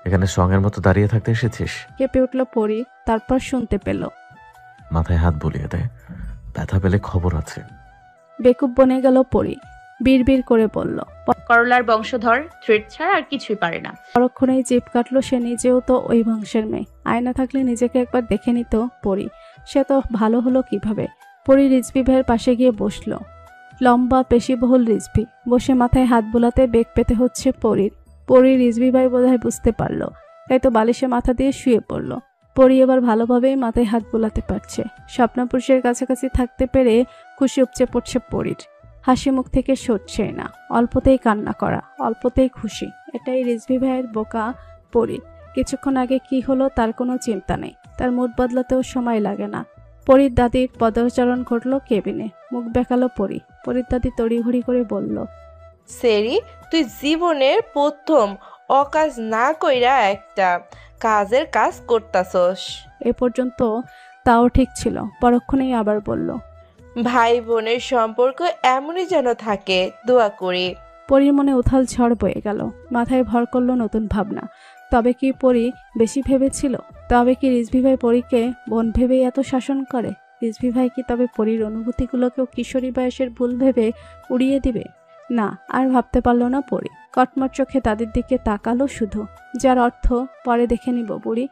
এখানে সঙ্গের মতো দাঁড়িয়ে থাকতে এসেছিস? কেঁপে উঠল পরি। তারপর শুনতে পেল, মাথায় হাত বুলিয়ে দেয়, ব্যথা পেলে খবর আছে। বেকুব বনে গেল পরি। বিড়বিড় করে বলল, করলার বংশধর থ্রেড ছাড়া আর কিছুই পারে না। পরক্ষণেই জিভ কাটলো। সে নিজেও তো ওই বংশের মেয়ে। আয়না থাকলে নিজেকে একবার দেখে নিত পরি। সে তো ভালো হলো কিভাবে? পরি রিজভি ভাইয়ের পাশে গিয়ে বসলো। লম্বা পেশিবহুল রিজভি বসে মাথায় হাত বোলাতে বেগ পেতে হচ্ছে পরির। পরি রিজভি ভাই বোধহয় বুঝতে পারলো, তাই তো বালিশে মাথা দিয়ে শুয়ে পড়লো। পরি এবার ভালোভাবেই মাথায় হাত বোলাতে পারছে। স্বপ্নপুরুষের কাছাকাছি থাকতে পেরে খুশি উপচে পড়ছে পরির। হাসি মুখ থেকে সরছে না। অল্পতেই কান্না করা, অল্পতেই খুশি। এটাই রিজভি ভাইয়ের বোকা পরি। কিছুক্ষণ আগে কি হলো তার কোনো চিন্তা নেই। তার মুড বদলাতেও সময় লাগে না। পরির দাদির পদচারণ ঘটলো কেবিনে। মুখ বেঁকালো পরি। পরির দাদি তড়িঘড়ি করে বলল, সেরি, তুই জীবনের প্রথম অকাজ না কইরা একটা কাজের কাজ করতাছস। এ পর্যন্ত তাও ঠিক ছিল। পরক্ষণেই আবার বলল, ভাই বোনের সম্পর্ক এমনই যেন থাকে, দোয়া করি। পরির মনে উথাল ঝড় বয়ে গেল। মাথায় ভর করলো নতুন ভাবনা। তবে কি পরি বেশি ভেবেছিল? তবে কি রিজভি ভাই পরীকে বোন ভেবেই এত শাসন করে? রিজভি ভাই কি তবে পরির অনুভূতিগুলোকেও কিশোরী বয়সের ভুল ভেবে উড়িয়ে দিবে? না, আর ভাবতে পারলো না পরি। কটমট চোখে তাদের দিকে তাকালো শুধু, যার অর্থ পরে দেখে নিব বুড়ি।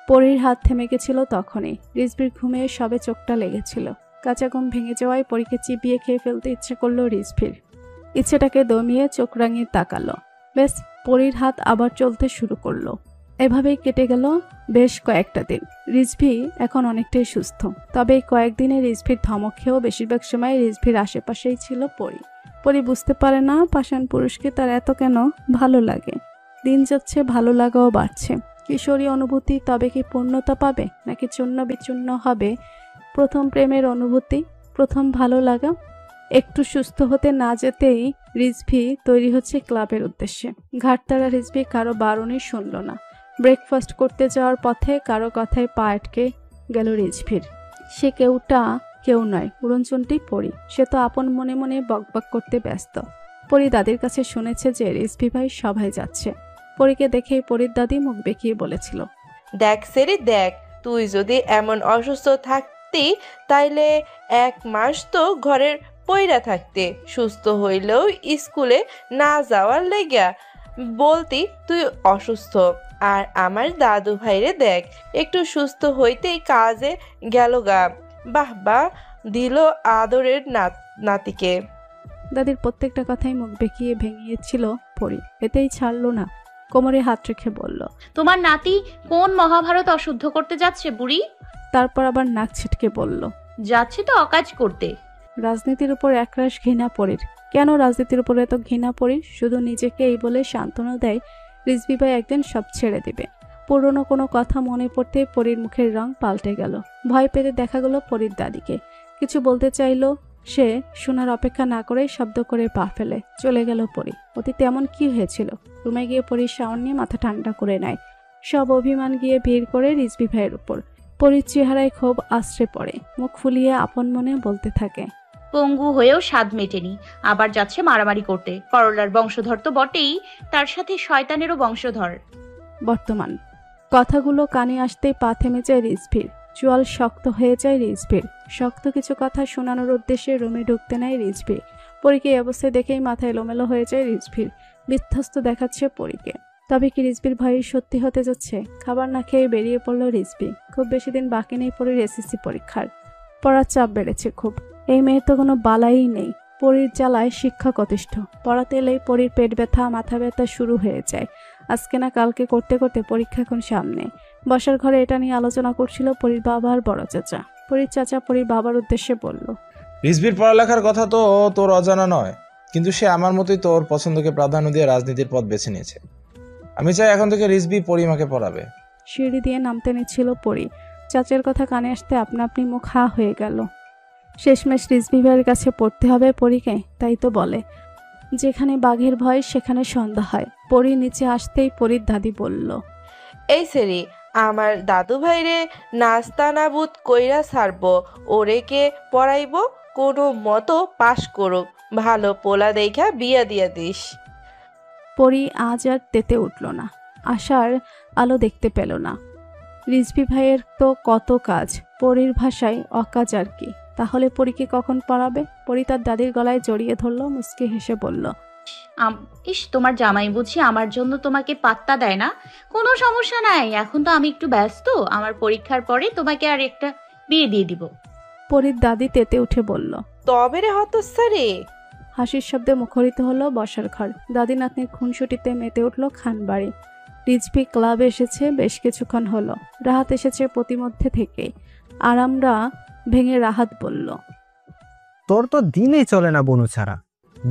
পরির হাত থেমে গেছিল তখনই। রিজভির ঘুমে সবে চোখটা লেগেছিল। কাঁচা ঘুম ভেঙে যাওয়ায় পরীকে চিবিয়ে খেয়ে ফেলতে ইচ্ছে করলো রিজভির। ইচ্ছেটাকে দমিয়ে চোখ রাঙিয়ে তাকালো। বেশ, পরির হাত আবার চলতে শুরু করলো। এভাবেই কেটে গেল বেশ কয়েকটা দিন। রিজভি এখন অনেকটাই সুস্থ, তবে এই কয়েকদিনে রিজভির ধমক খেয়েও বেশিরভাগ সময় রিজভির আশেপাশেই ছিল পরি। পরি বুঝতে পারে না পাষাণ পুরুষকে তার এত কেন ভালো লাগে। দিন যাচ্ছে, ভালো লাগাও বাড়ছে। কিশোরী অনুভূতি তবে কি পূর্ণতা পাবে, নাকি চূর্ণ বিচূর্ণ হবে প্রথম প্রেমের অনুভূতি, প্রথম ভালো লাগা? একটু সুস্থ হতে না যেতেই রিজভি তৈরি হচ্ছে ক্লাবের উদ্দেশ্যে। ঘাটতারা রিজভি কারো বারণই শুনল না। ব্রেকফাস্ট করতে যাওয়ার পথে কারো কথায় পা আটকে গেল রিজভির। সে কেউ নয়, উড়নচণ্ডী পরি। সে তো আপন মনে মনে বকবক করতে ব্যস্ত। পরি দাদির কাছে শুনেছে যে রিজভি ভাই সভায় যাচ্ছে। পরীকে দেখেই পরীর দাদি মুখ বেঁকিয়ে বলেছিল, দেখ সেরি দেখ, তুই যদি এমন অসুস্থ থাকতি তাইলে 1 মাস তো ঘরের পইরা থাকতে, সুস্থ হইলেও স্কুলে না যাওয়ার লেগা বলতি তুই অসুস্থ। আর আমার দাদু ভাইরে দেখ, একটু সুস্থ হইতেই কাজে গেল গা। বাহ বাহ দিল আদরের নাতিকে। দাদির প্রত্যেকটা কথাই মুখ বেঁকিয়ে ভেঙিয়েছিল পরি। এতেই ছাড়লো না, কোমরে হাত রেখে বলল, তোমার নাতি কোন মহাভারত অশুদ্ধ করতে যাচ্ছে বুড়ি? তারপর আবার নাক ছিটকে বলল, যাচ্ছে তো অকাজ করতে। রাজনীতির উপর একরাশ ঘৃণা পরির। কেন রাজনীতির উপর এত ঘৃণা পরির? শুধু নিজেকে এই বলে সান্ত্বনা দেয় রিজভি ভাই একদিন সব ছেড়ে দিবে। পুরনো কোনো কথা মনে পড়তে পরির মুখের রং পাল্টে গেল। ভয় পেতে দেখা গেল পরির দাদিকে। কিছু বলতে চাইলো সে, শোনার অপেক্ষা না করে শব্দ করে পা ফেলে চলে গেল পরি। অতীতে এমন কি হয়েছিল? রুমে গিয়ে পরির শাওন নিয়ে মাথা ঠান্ডা করে নেয়। সব অভিমান গিয়ে ভিড় করে রিজভি ভাইয়ের উপর। পরির চেহারায় ক্ষোভ আশ্রে পড়ে। মুখ ফুলিয়ে আপন মনে বলতে থাকে, পঙ্গু হয়েও স্বাদ মেটেনি, আবার যাচ্ছে মারামারি করতে। করলার বংশধর তো বটেই, তার সাথে শয়তানেরও বংশধর। বর্তমান কথাগুলো কানে আসতেই পা থেমে যায় রিজভির। চোয়াল শক্ত হয়ে যায় রিজভির। শক্ত কিছু কথা শোনানোর উদ্দেশ্যে রুমে ঢুকতে নেয় রিজভি। পরীকে এই অবস্থায় দেখেই মাথা এলোমেলো হয়ে যায় রিজভির। বিধ্বস্ত দেখাচ্ছে পরীকে। তবে কি রিজভির ভয় সত্যি হতে যাচ্ছে? খাবার না খেয়ে বেরিয়ে পড়ল রিজভি। খুব বেশি দিন বাকি নেই পরীর এসএসসি পরীক্ষার। পড়ার চাপ বেড়েছে খুব। এই মেয়ের তো কোনো বালাই নেই। পরীর জ্বালায় শিক্ষক অতিষ্ঠ। পড়াতে এলেই পরীর পেট ব্যথা, মাথা ব্যথা শুরু হয়ে যায়। আজকে না কালকে করতে করতে পরীক্ষা এখন সামনে। বসার ঘরে এটা নিয়ে আলোচনা করছিল পরীর বাবা আর বড় চাচা। পরীর চাচা পরীর বাবার উদ্দেশ্যে বলল, রিজভির পড়ালেখার কথা তো তোর অজানা নয়, কিন্তু সে আমার মতোই তোর পছন্দকে প্রাধান্য দিয়ে রাজনীতির পথ বেছে নিয়েছে। আমি চাই এখন থেকে রিজভি পরিমাকে পড়াবে। সিঁড়ি দিয়ে নামতে নিচ্ছিল পরী। চাচার কথা কানে আসতে আপনা আপনি মুখ হা হয়ে গেল। শেষমেশ রিজভি ভাইয়ের কাছে পড়তে হবে পরীকে, তাই তো বলে, যেখানে বাঘের ভয় সেখানে সন্ধ্যা হয়। পরী নিচে আসতেই পরীর দাদি বলল, এই সেরি, আমার দাদু ভাইরে নাস্তা নাবুদ কইরা ছাড়বো, ওরে কে পড়াইবো, কোনো মতো পাশ করুক, ভালো পোলা দেখা বিয়া দিয়া দিস। পরী আজ আর তেতে উঠল না। আশার আলো দেখতে পেল না। রিজভি ভাইয়ের তো কত কাজ, পরীর ভাষায় অকাজ আর কি। তাহলে পরীকে কখন পড়াবে? পরী তার দাদির গলায় জড়িয়ে ধরল, মুচকি হেসে বলল, ইস, তোমার জামাই বুঝি আমার জন্য তোমাকে পাত্তা দেয় না? কোনো সমস্যা নাই, এখন তো আমি একটু ব্যস্ত। আমার পরীক্ষার পরে তোমাকে আর একটা বিয়ে দিয়ে দিব। পরীর দাদি তেতে উঠে বলল। তবে রে হতসারে। হাসির শব্দে মুখরিত হলো বসার ঘর। দাদি নাতনির খুনসুটিতে মেতে উঠল খানবাড়ি। রিজভি ক্লাবে এসেছে বেশ কিছুক্ষণ হলো। রাহাত এসেছে প্রতিমধ্যে থেকেই। আরামরা ভেঙে রাহাত বলল, তোর তো দিনেই চলে না বনু ছাড়া।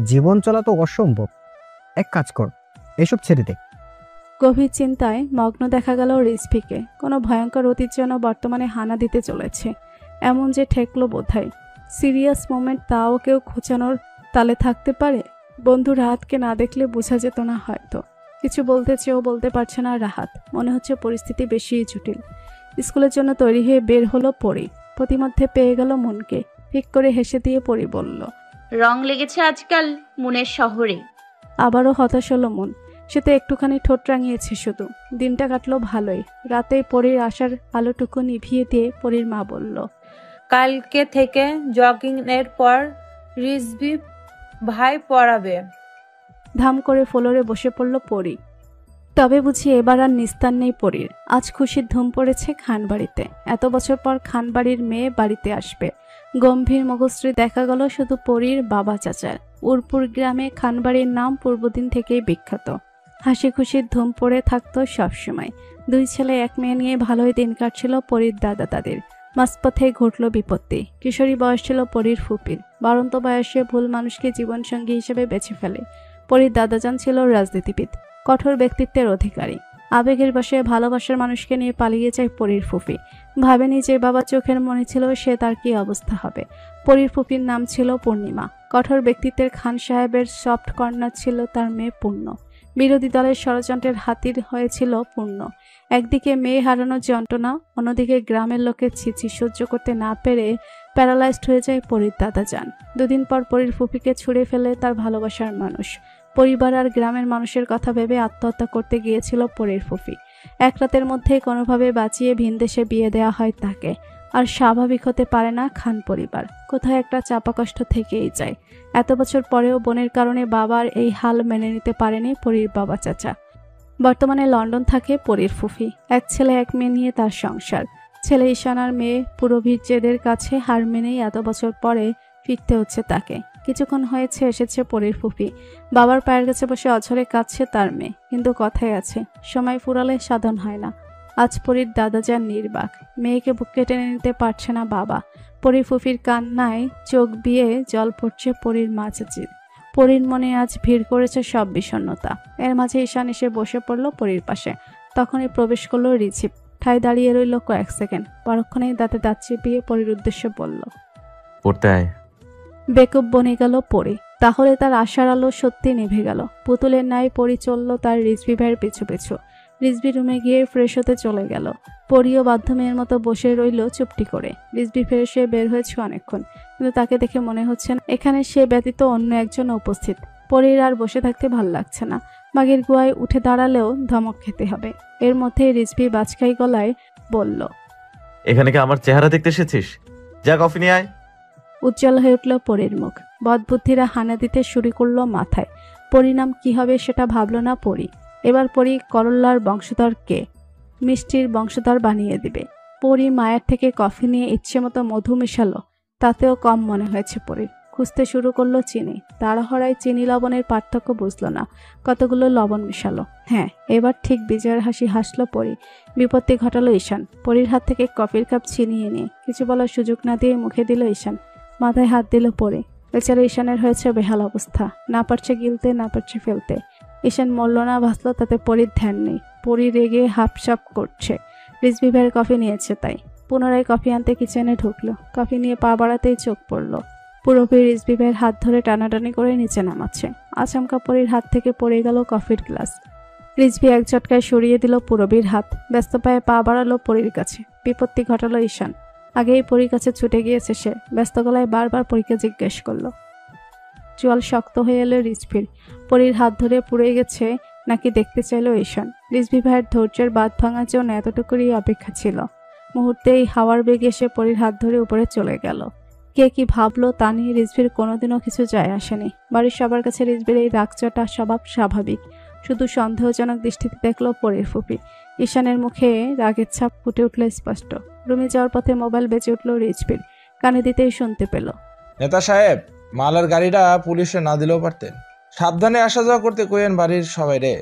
জীবন চলা তো অসম্ভব। এক কাজ কর, এসব ছেড়ে দে। গভীর চিন্তায় মগ্ন দেখা গেল রিজভিকে। কোনো ভয়ঙ্কর অতীত যেন বর্তমানে হানা দিতে চলেছে। এমন যে ঠেকলো বোধহয়। সিরিয়াস মোমেন্ট, তাও কেউ খোঁচানোর তালে থাকতে পারে? বন্ধু রাহাতকে না দেখলে বোঝা যেত না হয়তো। কিছু বলতে চেয়েও বলতে পারছে না রাহাত। মনে হচ্ছে পরিস্থিতি বেশি জটিল। স্কুলের জন্য তৈরি হয়ে বের হলো পরী। প্রতিমধ্যে পেয়ে গেল মনকে। ঠিক করে হেসে দিয়ে পরী বলল, রং লেগেছে আজকাল মনের শহরে। আবারও হতাশ হলো মন। সে তো একটুখানি ঠোঁট রাঙিয়েছে শুধু। দিনটা কাটলো ভালোই। রাতেই পরীর আসার আলোটুকু নিভিয়ে দিয়ে পরীর মা বলল, কালকে থেকে জগিং এর পর রিজভি ভাই পড়াবে। ধাম করে ফ্লোরে বসে পড়ল পরী। তবে বুঝি এবার আর নিস্তার নেই পরীর। আজ খুশির ধুম পড়েছে খানবাড়িতে। এত বছর পর খানবাড়ির মেয়ে বাড়িতে আসবে। গম্ভীর মুখশ্রী দেখা গেল শুধু পরীর বাবা চাচার। উরপুর গ্রামে খানবাড়ির নাম পূর্বদিন থেকেই বিখ্যাত। হাসি খুশির ধুম পড়ে থাকতো সবসময়। 2 ছেলে 1 মেয়ে নিয়ে ভালোই দিন কাটছিল পরীর দাদা দাদির। মাঝপথে ঘটল বিপত্তি। কিশোরী বয়স ছিল পরীর ফুপির। বাড়ন্ত বয়সে ভুল মানুষকে জীবনসঙ্গী হিসেবে বেছে ফেলে। পরীর দাদাজান ছিল রাজনীতিবিদ, কঠোর ব্যক্তিত্বের অধিকারী। আবেগের বশে ভালোবাসার মানুষকে নিয়ে পালিয়ে যায় পরীর ফুপি। ভাবেনি যে বাবা চোখের মনে ছিল সে তার কি অবস্থা হবে। পরীর ফুপির নাম ছিল পূর্ণিমা। কঠোর ব্যক্তিত্বের খান সাহেবের সফট কর্নার ছিল তার মেয়ে পূর্ণ। বিরোধী দলের ষড়যন্ত্রের হাতির হয়েছিল পূর্ণ। একদিকে মেয়ে হারানোর যন্ত্রণা, অন্যদিকে গ্রামের লোকের ছিছি সহ্য করতে না পেরে প্যারালাইজড হয়ে যায় পরীর দাদাজান। 2 দিন পর পরীর ফুপিকে ছুঁড়ে ফেলে তার ভালোবাসার মানুষ। পরিবার আর গ্রামের মানুষের কথা ভেবে আত্মহত্যা করতে গিয়েছিল পরীর ফুপি। 1 রাতের মধ্যেই কোনোভাবে বাঁচিয়ে ভিনদেশে বিয়ে দেওয়া হয় তাকে। আর স্বাভাবিক হতে পারে না খান পরিবার। কোথায় একটা চাপা কষ্ট থেকেই যায়। এত বছর পরেও বোনের কারণে বাবার এই হাল মেনে নিতে পারেনি পরীর বাবা চাচা। বর্তমানে লন্ডন থাকে পরীর ফুফি। 1 ছেলে 1 মেয়ে নিয়ে তার সংসার। ছেলে ঈশান আর মেয়ে পুরোভির জেদের কাছে হার মেনেই এত বছর পরে ফিরতে হচ্ছে তাকে। কিছুক্ষণ হয়েছে এসেছে পরীর ফুফি। বাবার পায়ের কাছে বসে অঝরে কাঁদছে তার মেয়ে। কিন্তু কথায় আছে, সময় ফুরালে সাধন হয় না। আজ পরীর দাদাজান নির্বাক। মেয়েকে বুকে টেনে নিতে পারছে না বাবা। পরীর ফুফির কান্নায় চোখ বিয়ে জল পড়ছে পরীর মা চাচির। পরীর মনে আজ ভিড় করেছে সব বিষণ্ণতা। এর মাঝে ঈশান এসে বসে পড়ল পরীর পাশে। তখনই প্রবেশ করলো রিঝিপ। ঠায় দাঁড়িয়ে রইল কয়েক সেকেন্ড। পরক্ষণেই দাঁতে দাঁত চিপিয়ে পরীর উদ্দেশ্যে বলল, পড়তে আয়। বেকুব বনে গেল পরী। তাহলে তার আশার আলো সত্যি নিভে গেল। পুতুলের ন্যায় পরী চলল তার রিজভি ভাইয়ের পিছু পিছু। রিজভি রুমে গিয়ে ফ্রেশ হতে চলে গেল। পরীও বাধ্য মেয়ের মতো বসে রইল চুপটি করে। রিজভি ফ্রেশ হয়ে বের হয়েছে অনেকক্ষণ, কিন্তু তাকে দেখে মনে হচ্ছে না এখানে সে ব্যতীত অন্য একজন উপস্থিত। পরীর আর বসে থাকতে ভাল লাগছে না। বাঘের গুহায় উঠে দাঁড়ালেও ধমক খেতে হবে। এর মধ্যে রিজভি বাজখাই গলায় বলল, এখানে কি আমার চেহারা দেখতে এসেছিস? যা কফি নিয়ে আয়। উজ্জ্বল হয়ে উঠল পরীর মুখ। বদবুদ্ধিরা হানা দিতে শুরু করলো মাথায়। পরিণাম কি হবে সেটা ভাবল না পরী। এবার পরী করল্লার বংশধর কে? মিষ্টির বংশধর বানিয়ে দিবে। পরী মায়ের থেকে কফি নিয়ে ইচ্ছে মতো মধু মেশালো। তাতেও কম মনে হয়েছে পরীর। খুঁজতে শুরু করলো চিনি। তাড়াহড়ায় চিনি লবণের পার্থক্য বুঝলো না। কতগুলো লবণ মেশালো। হ্যাঁ, এবার ঠিক বিজয়ের হাসি হাসলো পরী। বিপত্তি ঘটালো ঈশান। পরীর হাত থেকে কফির কাপ ছিনিয়ে নিয়ে কিছু বলার সুযোগ না দিয়ে মুখে দিল ঈশান। মাথায় হাত দিল পরী। বেচারা ঈশানের হয়েছে বেহাল অবস্থা। না পারছে গিলতে, না পারছে ফেলতে। ঈশান মরল না ভাসলো তাতে পরীর ধ্যান নেই। পরী রেগে হাপসাপ করছে। রিজভি ভাইয়ের কফি নিয়েছে তাই। পুনরায় কফি আনতে কিচেনে ঢুকলো। কফি নিয়ে পা বাড়াতেই চোখ পড়ল। পুরোপুরি রিজভি ভাইয়ের হাত ধরে টানাটানি করে নিচে নামাচ্ছে। আচমকা পরীর হাত থেকে পড়ে গেল কফির গ্লাস। রিজভি এক ঝটকায় সরিয়ে দিল পুরবীর হাত। ব্যস্ত পায়ে পা বাড়ালো পরীর কাছে। বিপত্তি ঘটালো ঈশান। আগেই পরীর কাছে ছুটে গিয়েছে সে। ব্যস্ত গলায় বারবার পরীকে জিজ্ঞেস করলো। চোয়াল শক্ত হয়ে এলো রিজভির। পরীর হাত ধরে পুড়ে গেছে নাকি দেখতে চাইল ঈশান। রিজভি ভাইয়ের ধৈর্যের বাঁধ ভাঙার জন্য এতটুকুরই অপেক্ষা ছিল। মুহূর্তেই হাওয়ার বেগে এসে পরীর হাত ধরে উপরে চলে গেল। কে কি ভাবলো তা নিয়ে রিজভির কোনোদিনও কিছু যায় আসেনি। বাড়ির সবার কাছে রিজভির এই রাগচটা স্বভাব স্বাভাবিক। শুধু সন্দেহজনক দৃষ্টিতে দেখলো পরীর ফুপি। ঈশানের মুখে রাগের ছাপ ফুটে উঠল স্পষ্ট। রুমে যাওয়ার পথে মোবাইল বেজে উঠল রিজভির। কানে দিতেই শুনতে পেল, নেতা সাহেব, মালার গাড়িটা পুলিশে না দিলেও পারতেন। সাবধানে আসা যাওয়া করতে কইেন বাড়ির সবাই রে।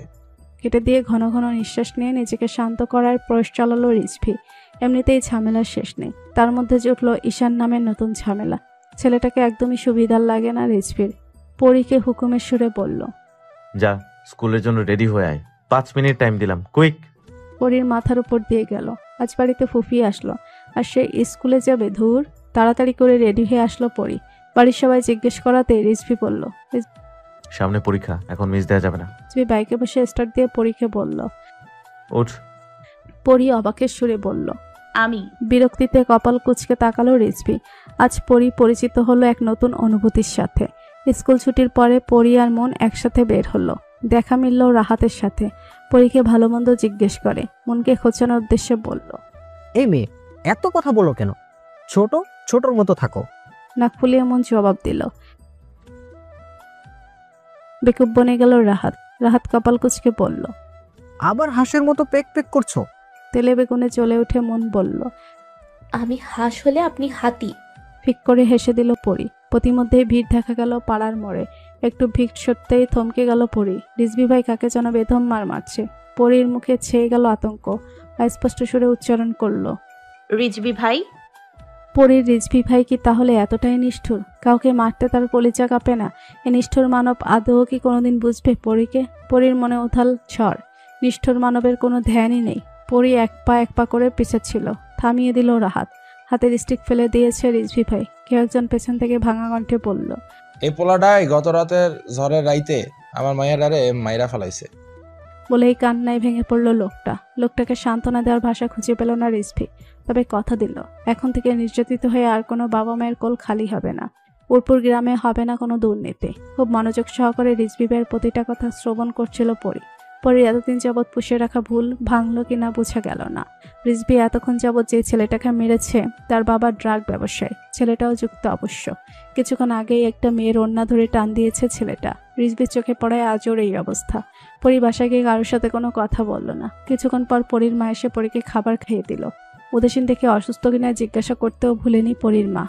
কেটে দিয়ে ঘন ঘন নিঃশ্বাস নিয়ে নিজেকে শান্ত করার প্রয়াস চালালো রিজভি। এমনিতেই ঝামেলার শেষ নেই। তার মধ্যে জুটল ঈশান নামের নতুন ঝামেলা। ছেলেটাকে একদমই সুবিধার লাগে না রিজভির। পরীকে হুকুমের সুরে বলল, যা স্কুলের জন্য রেডি হয়ে আয়। 5 মিনিট টাইম দিলাম, কুইক। পরীর মাথার উপর দিয়ে গেল। আজ বাড়িতে ফুফি আসলো আর সে স্কুলে যাবে। ধুর, তাড়াতাড়ি করে রেডি হয়ে আসলো পরী। বাড়ির সবাই জিজ্ঞেস করাতে রিজভি বলল, সামনে পরীক্ষা, এখন মিস দেওয়া যাবে না। রিজভি বাইকে বসে স্টার্ট দিয়ে পরীকে বলল। উঠ। পরী অবাকের সুরে বলল, আমি। বিরক্তিতে কপাল কুঁচকে তাকালো রিজভি। আজ পরী পরিচিত হলো এক নতুন অনুভূতির সাথে। স্কুল ছুটির পরে পরী আর মন একসাথে বের হলো। দেখা মিলল রাহাতের সাথে। পরীকে ভালো মন্দ জিজ্ঞেস করে মনকে খোঁচানোর উদ্দেশ্যে বলল, এই মেয়ে এত কথা বলো কেন? ছোট ছোটর মতো থাকো। নাক ফুলিয়ে মন জবাব দিল। বেকুব বনে গেল রাহাত। রাহাত কপাল কুঁচকে বলল, আবার হাঁসের মতো পেক পেক করছো। তেলে বেগুনে চলে উঠে মন বলল, আমি হাঁস হলে আপনি হাতি। ফিক করে হেসে দিল পরী। প্রতিমধ্যেই ভিড় দেখা গেল পাড়ার মোড়ে। একটু ভিক সত্যিই থমকে গেল পরি। রিজভি ভাই কাকে যেন বেদম মার মারছে। পরির মুখে ছেয়ে গেল আতঙ্ক। স্পষ্ট সুরে উচ্চারণ করলো, রিজবি ভাই। পরির রিজভি ভাই কি তাহলে এতটাই নিষ্ঠুর? কাউকে মারতে তার কলিজা কাঁপে না? এ নিষ্ঠুর মানব আদৌ কি কোনোদিন বুঝবে পরীকে? পরির মনে উথাল ঝড়। নিষ্ঠুর মানবের কোনো ধ্যানই নেই। পরি এক পা করে পিছাচ্ছিল। থামিয়ে দিল রাহাত। হাতের স্টিক ফেলে দিয়েছে রিজভি ভাই। কেউ একজন পেছন থেকে ভাঙা কণ্ঠে বলল, এই পোলাটাই গত রাতের ঝড়ের রাইতে আমার মায়েরারে মাইরা ফেলাইছে। বলেই কান্নায় ভেঙে পড়ল লোকটা। লোকটাকে সান্ত্বনা দেওয়ার ভাষা খুঁজে পেল না রিজভি। তবে কথা দিল, এখন থেকে নির্যাতিত হয়ে আর কোনো বাবা মায়ের কোল খালি হবে না। উরপুর গ্রামে হবে না কোনো দুর্নীতি। খুব মনোযোগ সহকারে রিজভি ভাইয়ের প্রতিটা কথা শ্রবণ করছিল পরি। পরির এতদিন যাবৎ পুষে রাখা ভুল ভাঙল কিনা বোঝা গেল না। রিজভি এতক্ষণ যাবৎ যে ছেলেটাকে মেরেছে তার বাবা ড্রাগ ব্যবসায়ী। ছেলেটাও যুক্ত অবশ্য। কিছুক্ষণ আগেই একটা মেয়ের ওড়না ধরে টান দিয়েছে ছেলেটা। রিজভির চোখে পড়ায় আজও এই অবস্থা। পরি বাসায় গিয়ে কারোর সাথে কোনো কথা বলল না। কিছুক্ষণ পর পরির মা এসে পরীকে খাবার খাইয়ে দিল। উদাসীন দেখে অসুস্থ কিনা জিজ্ঞাসা করতেও ভুলেনি পরির মা।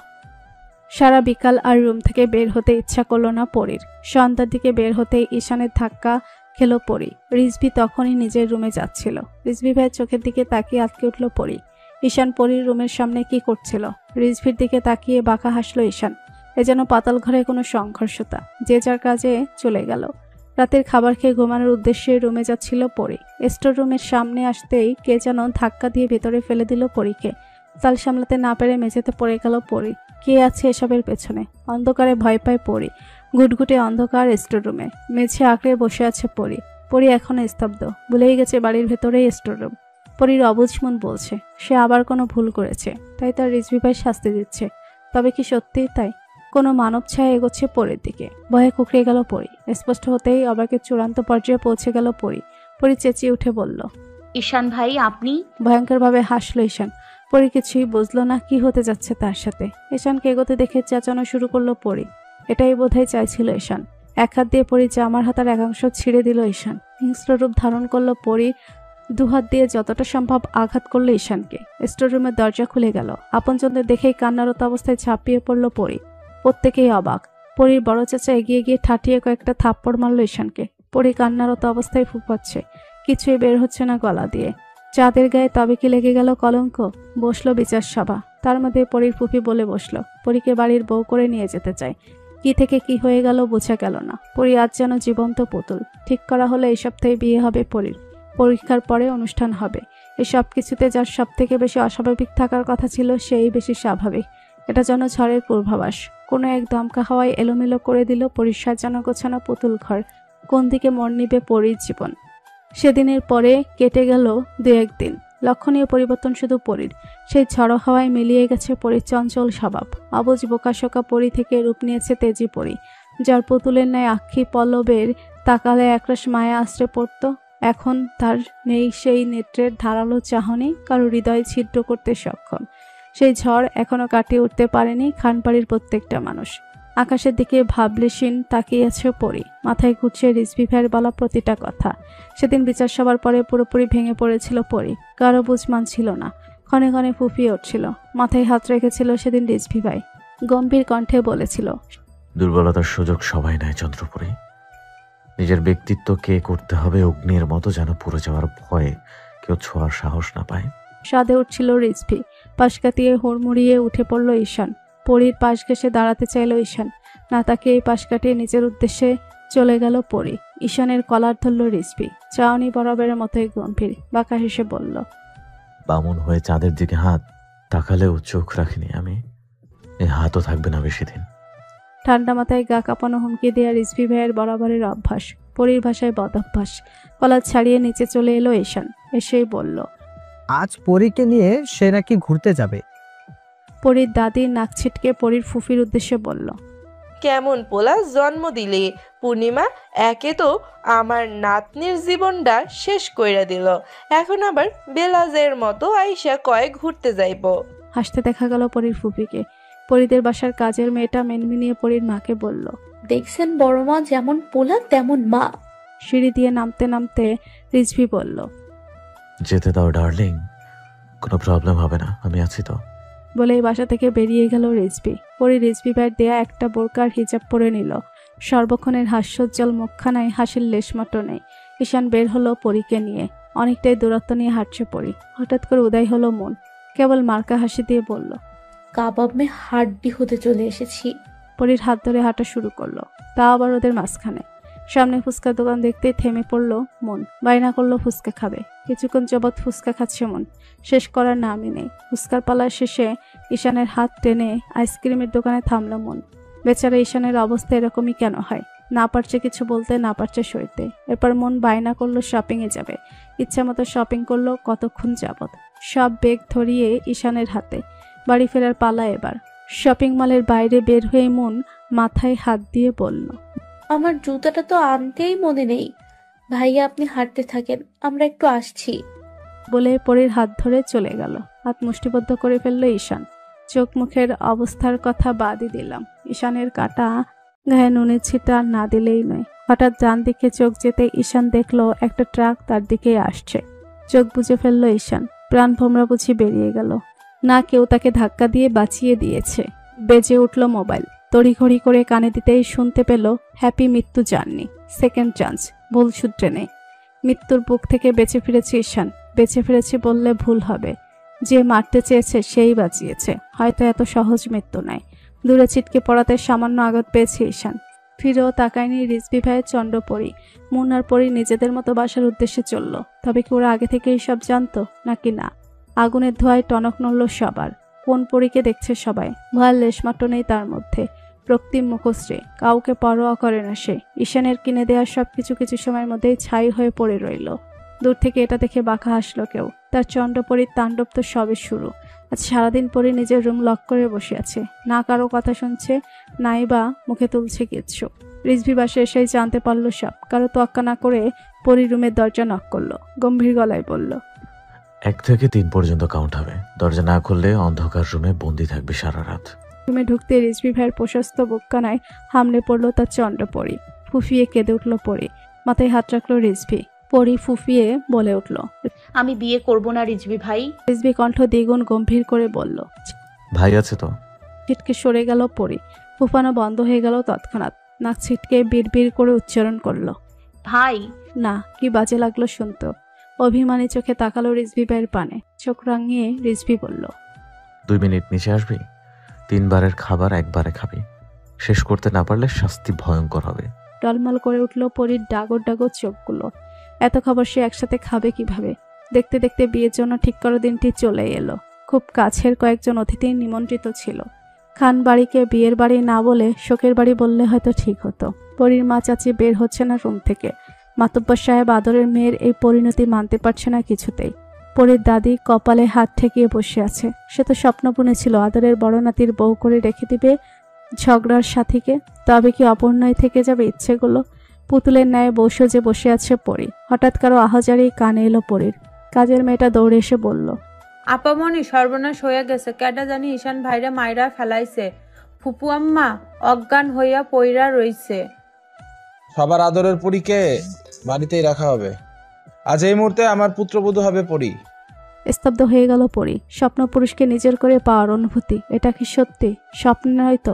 সারা বিকাল আর রুম থেকে বের হতে ইচ্ছা করলো না পরির। সন্ধ্যার দিকে বের হতেই ঈশানের ধাক্কা খেলো পরি। রিজভি তখনই নিজের রুমে যাচ্ছিল। রিজভি ভাইয়ের চোখের দিকে তাকিয়ে আটকে উঠল পরি। ঈশান পরির রুমের সামনে কি করছিল? রিজভির দিকে তাকিয়ে বাঁকা হাসলো ঈশান। এ যেন পাতাল ঘরে কোনো সংঘর্ষতা। যে যার কাজে চলে গেল। রাতের খাবার খেয়ে ঘুমানোর উদ্দেশ্যে রুমে যাচ্ছিল পরি। স্টোর রুমের সামনে আসতেই কে যেন ধাক্কা দিয়ে ভেতরে ফেলে দিল পরিকে। তাল সামলাতে না পেরে মেঝেতে পড়ে গেল পরি। কে আছে এসবের পেছনে? অন্ধকারে ভয় পায় পরি। ঘুটঘুটে অন্ধকার স্টোর রুমে মেঝে আঁকড়ে বসে আছে পরি। পরি এখনো স্তব্ধ। ভুলেই গেছে বাড়ির ভেতরেই স্টোর রুম। পরির অবুঝ মন বলছে সে আবার কোনো ভুল করেছে, তাই তার রিজভি ভাই শাস্তি দিচ্ছে। তবে কি সত্যিই তাই? কোনো মানব ছায়া এগোচ্ছে পরির দিকে। ভয়ে কুকড়ে গেল পরি। স্পষ্ট হতেই অবাকের চূড়ান্ত পর্যায়ে পৌঁছে গেল পরি। পরি চেঁচিয়ে উঠে বলল, ঈশান ভাই আপনি? ভয়ঙ্করভাবে হাসল ঈশান। পরি কিছুই বুঝলো না কি হতে যাচ্ছে তার সাথে। ঈশানকে এগোতে দেখে চেঁচানো শুরু করলো পরি। এটাই বোধহয় চাইছিল ঈশান। এক হাত দিয়ে পরি জামার হাতার একাংশ ছিঁড়ে দিল ঈশান। হিংস্র রূপ ধারণ করলো পরি। দুহাত দিয়ে যতটা সম্ভব আঘাত করলো ঈশানকে। স্টোর রুমের দরজা খুলে গেল। আপনজনদের দেখেই কান্নারত অবস্থায় ঝাঁপিয়ে পড়ল পরি। প্রত্যেকেই অবাক। পরির বড় চাচা এগিয়ে গিয়ে ঠাটিয়ে কয়েকটা থাপ্পড় মারল ঈশানকে। পরি কান্নারত অবস্থায় ফুঁপাচ্ছে। কিছুই বের হচ্ছে না গলা দিয়ে। চাঁদের গায়ে তবে কি লেগে গেল কলঙ্ক? বসলো বিচার সভা। তার মধ্যে পরির ফুফি বলে বসলো পরীকে বাড়ির বউ করে নিয়ে যেতে চায়। কি থেকে কি হয়ে গেল বোঝা গেল না। পরি আজ যেন জীবন্ত পুতুল। ঠিক করা হলে এই সপ্তাহে বিয়ে হবে পরির। পরীক্ষার পরে অনুষ্ঠান হবে। এই সব কিছুতে যার সব থেকে বেশি অস্বাভাবিক থাকার কথা ছিল সেই বেশি স্বাভাবিক। এটা যেন ঝড়ের পূর্বাভাস। কোনো এক দমকা হাওয়ায় এলোমেলো করে দিল পরির সাজানো গোছানো পুতুল ঘর। কোন দিকে মোড় নিবে পরির জীবন? সেদিনের পরে কেটে গেল 2-1 দিন। লক্ষণীয় পরিবর্তন শুধু পরির। সেই ঝড়ো হাওয়ায় মিলিয়ে গেছে পরির চঞ্চল স্বভাব। অবুঝ বোকাশোকা পরি থেকে রূপ নিয়েছে তেজি পরি, যার পুতুলের ন্যায় আক্ষি পল্লবের তাকালে একরাশ মায়া আশ্রে পড়ত। এখন তার নেই সেই নেত্রের ধারালো চাহনি কারো হৃদয় ছিদ্র করতে সক্ষম। সেই ঝড় এখনো কাটিয়ে উঠতে পারেনি খানপাড়ির প্রত্যেকটা মানুষ। আকাশের দিকে ভাবলেশীন তাকিয়ে আছে পরি। মাথায় ঘুরছে রিজভি ভাইয়ের বলা প্রতিটা কথা। সেদিন বিচার সবার পরে পুরোপুরি ভেঙে পড়েছিল পরি। কারো বুঝ মানছিল না। ক্ষণে ক্ষণে ফুঁপিয়ে উঠছিল। মাথায় হাত রেখেছিল সেদিন রিজভি ভাই। গম্ভীর কণ্ঠে বলেছিল, দুর্বলতার সুযোগ সবাই নেয় চন্দ্রপুরে। নিজের ব্যক্তিত্ব কে করতে হবে অগ্নির মতো যেন পুড়ে যাওয়ার ভয়ে কেউ ছোঁয়ার সাহস না পায়। সাদে উঠছিল রিজভি। পাশ কাটিয়ে হুড়মুড়িয়ে উঠে পড়ল ঈশান। পরির পাশ ঘেঁষে দাঁড়াতে চাইল ঈশান। না তাকে এই পাশ কাটিয়ে নিজের উদ্দেশ্যে চলে গেল পরি। ঈশানের কলার ধরল রিজভি। চাউনি বরাবরের মতোই গম্ভীর। বাঁকা হেসে বলল, বামুন হয়ে চাঁদের দিকে হাত তাকালেও চোখ রাখিনি আমি। এই হাতও থাকবে না বেশি দিন। ঠান্ডা মাথায় গা কাঁপানো হুমকি দেয়া রিজভি ভাইয়ের বরাবরের অভ্যাস। পরির ভাষায় বদভ্যাস। কলার ছাড়িয়ে নিচে চলে এলো ঈশান। এসেই বলল, আজ পরীকে নিয়ে সে নাকি ঘুরতে যাবে। পরির দাদির নাক ছিটকে পরির ফুফির উদ্দেশ্যে বলল, কেমন পোলা জন্ম দিলে পূর্ণিমা। একে তো আমার নাতনির জীবনটা শেষ কইরা দিল, এখন আবার বেলাজের মতো আইসা কয় ঘুরতে যাইব। হাসতে দেখা গেল পরির ফুফিকে। পরিদের বাসার কাজের মেয়েটা মেনমিনিয়ে পরির মাকে বলল, দেখছেন বড় মা, যেমন পোলা তেমন মা। সিঁড়ি দিয়ে নামতে নামতে রিজভি বলল, যেতে দাও ডার্লিং, কোনো প্রবলেম হবে না, আমি আছি তো। বলেই বাসা থেকে বেরিয়ে গেল রিজভি। পরি রিজভি ভাইয়ের দেয়া একটা বোরকার হিজাব পরে নিল। সর্বক্ষণের হাস্যোজ্জ্বল মুখখানায় হাসির লেশমাত্র নেই। ঈশান বের হলো পরীকে নিয়ে। অনেকটাই দূরত্ব নিয়ে হাঁটছে পরী। হঠাৎ করে উদয় হলো মন। কেবল মার্কা হাসি দিয়ে বলল, কাবাব মে হাড্ডি হতে চলে এসেছি। পরীর হাত ধরে হাঁটা শুরু করলো, তা আবার ওদের মাঝখানে। সামনে ফুচকার দোকান দেখতেই থেমে পড়লো মন। বায়না করলো ফুচকা খাবে। কিছুক্ষণ যাবৎ ফুচকা খাচ্ছে মন, শেষ করার নামই নেই। ফুচকার পালার শেষে ঈশানের হাত টেনে আইসক্রিমের দোকানে থামলো মন। বেচারা ঈশানের অবস্থা এরকমই কেন হয়? না পারছে কিছু বলতে, না পারছে সইতে। এরপর মন বায়না করলো শপিংয়ে যাবে। ইচ্ছা মতো শপিং করলো কতক্ষণ যাবৎ। সব বেগ ধরিয়ে ঈশানের হাতে। বাড়ি ফেরার পালা এবার। শপিং মলের বাইরে বের হয়ে মন মাথায় হাত দিয়ে বলল, আমার জুতাটা তো আনতেই মনে নেই। ভাইয়া আপনি হাঁটতে থাকেন, আমরা একটু আসছি। বলে পরীর হাত ধরে চলে গেল। হাত মুষ্টিবদ্ধ করে ফেললো ঈশান। চোখ মুখের অবস্থার কথা বাদই দিলাম, ঈশানের কাটা গায়ে নুনের ছিটা না দিলেই নয়। হঠাৎ ডান দিকে চোখ যেতে ঈশান দেখলো একটা ট্রাক তার দিকেই আসছে। চোখ বুজে ফেললো ঈশান। প্রাণ ভোমরা বুঝি বেরিয়ে গেল। না কেউ তাকে ধাক্কা দিয়ে বাঁচিয়ে দিয়েছে। বেজে উঠল মোবাইল। তড়িঘড়ি করে কানে দিতেই শুনতে পেল, হ্যাপি মৃত্যু জার্নি, সেকেন্ড চান্স, ভুল সূত্রে নেই। মৃত্যুর বুক থেকে বেঁচে ফিরেছে ঈশান। বেঁচে ফিরেছে বললে ভুল হবে। যে মারতে চেয়েছে সেই বাঁচিয়েছে। হয়তো এত সহজ মৃত্যু নয়। দূরে ছিটকে পড়াতে সামান্য আঘাত পেয়েছে ঈশান। ফিরেও তাকায়নি রিজভি ভাইয়ের চন্দ্রপরী। মুন আর পরী নিজেদের মতো বাসার উদ্দেশ্যে চলল। তবে কি ওরা আগে থেকে এইসব জানতো নাকি না? আগুনের ধোঁয়ায় টনক নড়ল সবার। কোন পরীকে দেখছে সবাই? ভয়ের লেশমাত্র নেই তার মধ্যে। রক্তিম মুখশ্রী, কাউকে পরোয়া করে না সে। ঈশানের কিনে দেওয়া সবকিছু কিছু সময়ের মধ্যেই ছাই হয়ে পড়ে রইল। দূর থেকে এটা দেখে বাঁকা হাসলো কেউ। তার চন্দ্রপরীর তাণ্ডব তো সবে শুরু। আজ সারাদিন পরে নিজের রুম লক করে বসে আছে। না কারো কথা শুনছে, নাই বা মুখে তুলছে কিচ্ছু। রিজভি বাসে এসেই জানতে পারলো সব। কারো তোয়াক্কা না করে পরী রুমের দরজা নক করলো। গম্ভীর গলায় বলল, 1 থেকে 3 পর্যন্ত কাউন্ট হবে। দরজা না খুললে অন্ধকার রুমে বন্দি থাকবে সারা রাত। রুমে ঢুকতে রিজভি ভাইয়ের প্রশস্ত বুকখানায় হামলে পড়লো তার চন্দ্রপরী। ফুফিয়ে কেঁদে উঠলো পরী। মাথায় হাত রাখলো রিজভি। পরী ফুফিয়ে বলে উঠল, আমি বিয়ে করব না রিজভি ভাই। রিজভি কণ্ঠ দ্বিগুণ গম্ভীর করে বলল। ভাই আছে তো? ছিটকে সরে গেল পরী। ফুফানো বন্ধ হয়ে গেল তৎক্ষণাৎ। নাক ছিটকে বিড়বিড় করে উচ্চারণ করলো, ভাই। না, কি বাজে লাগলো শুনতো। অভিমানী চোখে তাকালো রিজভি ভাইয়ের পানে। চোখ রাঙিয়ে রিজভি বলল, 2 মিনিট নিচে আসবি? 3 বারের খাবার 1 বারে খাবি। শেষ করতে না পারলে শাস্তি ভয়ঙ্কর হবে। টলমল করে উঠল পরীর ডাগর ডাগর চোখগুলো। এত খাবার সে একসাথে খাবে কিভাবে? দেখতে দেখতে বিয়ের জন্য ঠিক করা দিনটি চলে এলো। খুব কাছের কয়েকজন অতিথি নিমন্ত্রিত ছিল। খান বাড়িকে বিয়ের বাড়ি না বলে শোকের বাড়ি বললে হয়তো ঠিক হতো। পরীর মা চাচি বের হচ্ছে না রুম থেকে। মাতব্বর সাহেব আদরের মেয়ের এই পরিণতি মানতে পারছে না কিছুতেই। পরীর দাদি কপালে হাত ঠেকিয়ে বসে আছে। সে তো স্বপ্ন বুনেছিল আদরের বড় নাতির বউ করে রেখে দিবে ঝগড়ার সাথীকে। তবে কি অপর্ণয় থেকে যাবে ইচ্ছেগুলো? পুতুলের ন্যায় যে বসে আছে পরী। হঠাৎ কারো আহাজারি কানে এলো পরীর। কাজের মেয়েটা দৌড়ে এসে বলল, আপামনি সর্বনাশ হয়ে গেছে। কেডা জানি ঈশান ভাইরা মাইরা ফেলাইছে। ফুপু আম্মা অজ্ঞান হইয়া পইরা রইছে। সবার আদরের পরীকে বাড়িতেই রাখা হবে। আজ এই মুহূর্তে আমার পুত্রবধূ হবে পরী। স্তব্ধ হয়ে গেল পরী। স্বপ্ন পুরুষকে নিজের করে পাওয়ার অনুভূতি, এটা কি সত্যি? স্বপ্ন নয়তো।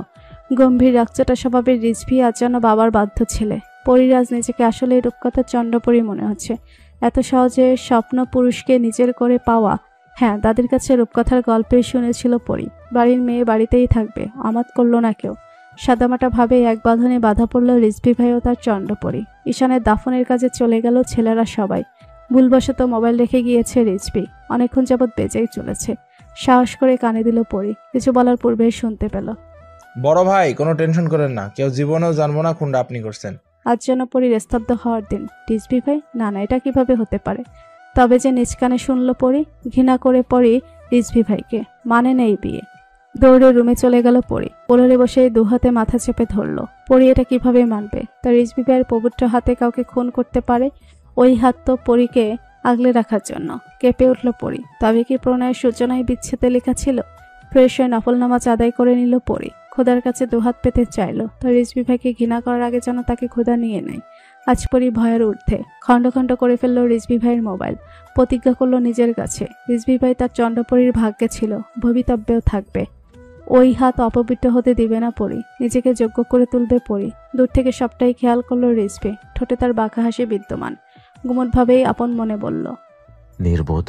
গম্ভীর রাগচটা স্বভাবের রিজভি আজ যেন বাবার বাধ্য ছেলে। পরীর আজ নিজেকে আসলে রূপকথা চন্দ্রপরী মনে হচ্ছে। এত সহজে স্বপ্ন পুরুষকে নিজের করে পাওয়া। হ্যাঁ, দাদির কাছে রূপকথার গল্পেই শুনেছিল পরী। বাড়ির মেয়ে বাড়িতেই থাকবে, আমাদ করল না কেউ। সাদামাটা ভাবে এক বাঁধনে বাধা পড়ল রিজভি ভাই ও তার চন্দ্রপরী। ঈশানের দাফনের কাজে চলে গেল ছেলেরা সবাই। ভুলবশত মোবাইল রেখে গিয়েছে রিজভি। অনেকক্ষণ যাবৎ বেজেই চলেছে। সাহস করে কানে দিল পরী। কিছু বলার পূর্বেই শুনতে পেল, বড় ভাই কোনো টেনশন করেন না, কেউ জীবনেও জানবো না খুনটা আপনি করছেন। আজ যেন পরীর স্তব্ধ হওয়ার দিন। রিজভি ভাই? না না, এটা কিভাবে হতে পারে? তবে যে নিজ কানে শুনল পরী। ঘৃণা করে পরী রিজভি ভাইকে। মানে নেই বিয়ে। দৌড়ে রুমে চলে গেল পরী। কোলরে বসে 2 হাতে মাথা চেপে ধরল। পরী এটা কিভাবে মানবে? তার রিজভি ভাইয়ের পবিত্র হাতে কাউকে খুন করতে পারে? ওই হাত তো পরীকে আগলে রাখার জন্য। কেঁপে উঠল পরী। তবে কি প্রণয়ের সূচনায় বিচ্ছেদে লেখা ছিল? ফ্রেশ হয়ে নফল নামাজ আদায় করে নিল পরী। খোদার কাছে 2 হাত পেতে চাইল। তার রিজভি ভাইকে ঘৃণা করার আগে যেন তাকে খোদা নিয়ে নেয়। আজ পরী ভয়ের ঊর্ধ্বে। খণ্ড খণ্ড করে ফেলল রিজভি ভাইয়ের মোবাইল। প্রতিজ্ঞা করল নিজের কাছে, রিজভি ভাই তার চন্দ্রপরীর ভাগ্যে ছিল, ভবিতব্যেও থাকবে। ওই হাত অপবিত্র হতে দিবে না পরি, নিজেকে যোগ্য করে তুলবে পরি। দূর থেকে সবটাই খেয়াল করলো রিজভি, ঠোঁটে তার বাঁকা হাসি বিদ্যমান। গুমটভাবেই আপন মনে বলল, নির্বোধ,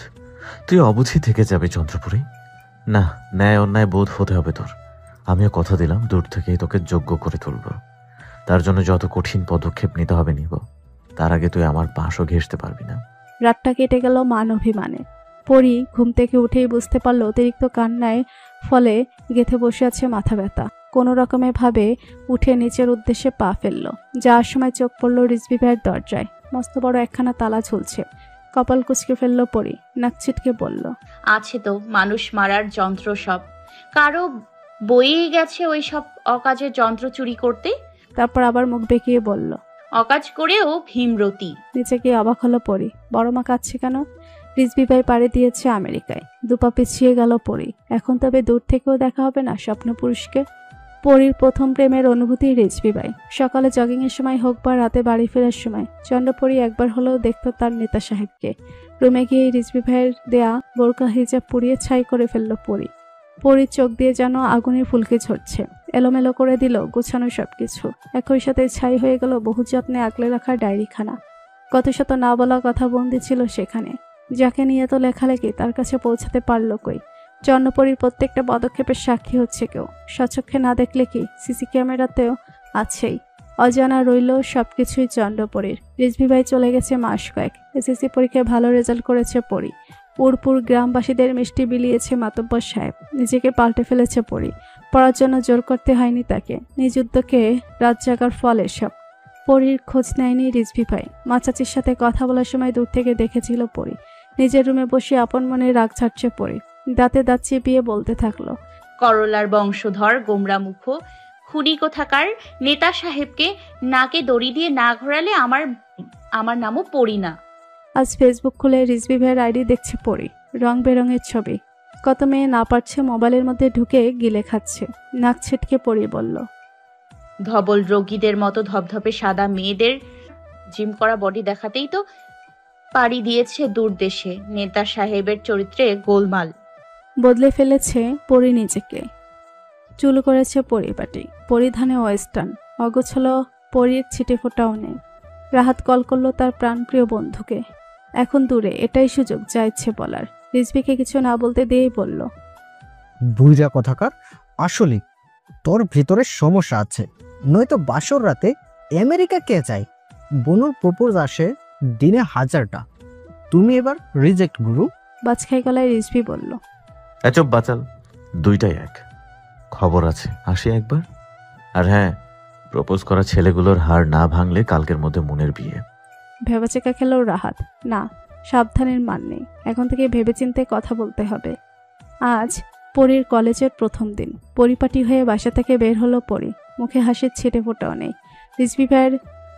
তুই অবুঝি থেকে যাবে চন্দ্রপুরী। না, ন্যায় অন্যায় বোধ হতে হবে তোর। আমিও কথা দিলাম দূর থেকেই তোকে যোগ্য করে তুলব। তার জন্য যত কঠিন পদক্ষেপ নিতে হবে নিব। তার আগে তুই আমার পাশও ঘেঁষতে পারবি না। রাতটা কেটে গেল মান অভিমানে। পরি ঘুম থেকে উঠেই বুঝতে পারল অতিরিক্ত কান্নায় ফলে গেথে বসে আছে মাথা ব্যথা। কোনো রকমে ভাবে উঠে নিচের উদ্দেশ্যে পা ফেলল। যাওয়ার সময় চোখ পড়ল রিজভি ভাইয়ের দরজায়। মস্ত বড় একখানা তালা ঝুলছে। কপাল কুঁচকে ফেলল পরি, নাক ছিটকে বলল, আছে তো মানুষ মারার যন্ত্র সব। কারো বয়েই গেছে ওই সব অকাজের যন্ত্র চুরি করতে। তারপর আবার মুখ বেঁকিয়ে বলল, অকাজ করেও ভীমরতি। নিচে গিয়ে অবাক হলো পরি। বড় মা কাঁদছে কেন? রিজভি ভাই পাড়ি দিয়েছে আমেরিকায়। দুপা পিছিয়ে গেল পরি। এখন তবে দূর থেকেও দেখা হবে না স্বপ্নপুরুষকে। পরির প্রথম প্রেমের অনুভূতি রিজভি ভাই। সকালে জগিংয়ের সময় হোক বা রাতে বাড়ি ফেরার সময় চন্দ্রপরি একবার হলেও দেখত তার নেতা সাহেবকে। রুমে গিয়ে রিজভি ভাইয়ের দেয়া বোরকা হিজাব পুড়িয়ে ছাই করে ফেলল পরি। পরির চোখ দিয়ে যেন আগুনের ফুলকি ঝরছে। এলোমেলো করে দিল গোছানো সবকিছু। একই সাথে ছাই হয়ে গেল বহু যত্নে আগলে রাখা ডায়েরিখানা। কত শত না বলা কথা বন্দি ছিল সেখানে। যাকে নিয়ে তো লেখালেখি তার কাছে পৌঁছাতে পারল কই? চন্দ্রপরীর প্রত্যেকটা পদক্ষেপের সাক্ষী হচ্ছে কেউ। স্বচক্ষে না দেখলে কি সিসি ক্যামেরাতেও আছেই। অজানা রইল সবকিছুই চন্দ্রপরীর। রিজভি ভাই চলে গেছে মাস কয়েক। এসএসসি পরীক্ষায় ভালো রেজাল্ট করেছে পরি। উড়পুর গ্রামবাসীদের মিষ্টি বিলিয়েছে মাতব্বর সাহেব। নিজেকে পাল্টে ফেলেছে পরি। পড়ার জন্য জোর করতে হয়নি তাকে। নিজ উদ্যোগে রাত জাগার ফল এসব। পরির খোঁজ নেয়নি রিজভি ভাই। মা চাচির সাথে কথা বলার সময় দূর থেকে দেখেছিল পরি। নিজের রুমে বসে আপন মনে রাগ ছাড়ছে পরি। দাঁতে দাঁত চিপিয়ে বলতে থাকলো, করলার বংশধর গোমরা মুখ খুনি কোথাকার নেতা সাহেবকে নাকে দড়ি দিয়ে না ঘোরালে আমার নামও পড়ি না। আজ ফেসবুক খুলে রিজভি ভাইয়ের আইডি দেখছে পরি। রং বেরঙের ছবি। কত মেয়ে না পারছে মোবাইলের মধ্যে ঢুকে গিলে খাচ্ছে। নাক ছিটকে পরি বলল, ধবল রোগীদের মতো ধপধপে সাদা মেয়েদের জিম করা বডি দেখাতেই তো পাড়ি দিয়েছে দূর দেশে। নেতা সাহেবের চরিত্রে গোলমাল। বদলে ফেলেছে পরি নিজেকে। চুল করেছে পরিপাটি, পরিধানে ওয়েস্টার্ন। অগোছালো পরির ছিটে ফোটাও নেই। রাহাত কল করলো তার প্রাণপ্রিয় বন্ধুকে। এখন দূরে, এটাই সুযোগ যা ইচ্ছে বলার। রিজভিকে কিছু না বলতে দিয়েই বলল, বুইরা কথাকার, আসলে তোর ভিতরে সমস্যা আছে। নয়তো বাসর রাতে আমেরিকা কে চাই? বনুর প্রপোজ আসে দিনে 1000টা। তুমি এবার রিজেক্ট গুরু। বাজখাই গলায় রিজভি বলল, এচব বাচাল, দুইটাই এক। খবর আছে, আসি একবার। আর হ্যাঁ, প্রপোজ করা ছেলেগুলোর হাড় না ভাঙলে কালকের মধ্যে মনের বিয়ে। ভেবাচেকা খেল রাহাত। না, সাবধানের মান নেই। এখন থেকে ভেবেচিন্তে কথা বলতে হবে। আজ পরীর কলেজের প্রথম দিন। পরিপাটি হয়ে বাসা থেকে বের হলো পরি। মুখে হাসির ছিটে ফোটাও নেই। রিজভি ভাইয়ের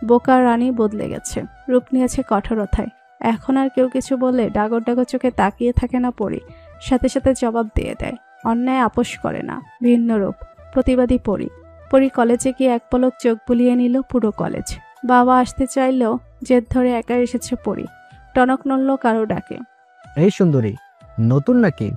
বোকা রানী বদলে গেছে। রূপ নিয়েছে কঠোরতায়। এখন আর কেউ কিছু বললে ডাগর ডাগর চোখে তাকিয়ে থাকে না পরি। সাথে সাথে জবাব দিয়ে দেয়। অন্যায় আপোষ করে না। ভিন্ন রূপ, প্রতিবাদী পরি। পরি কলেজে গিয়ে এক পলক চোখ বুলিয়ে নিল পুরো কলেজ। বাবা আসতে চাইলেও জেদ ধরে একা এসেছে পরি। টনক নড়ল কারো ডাকে। এই সুন্দরী, নতুন নাকি?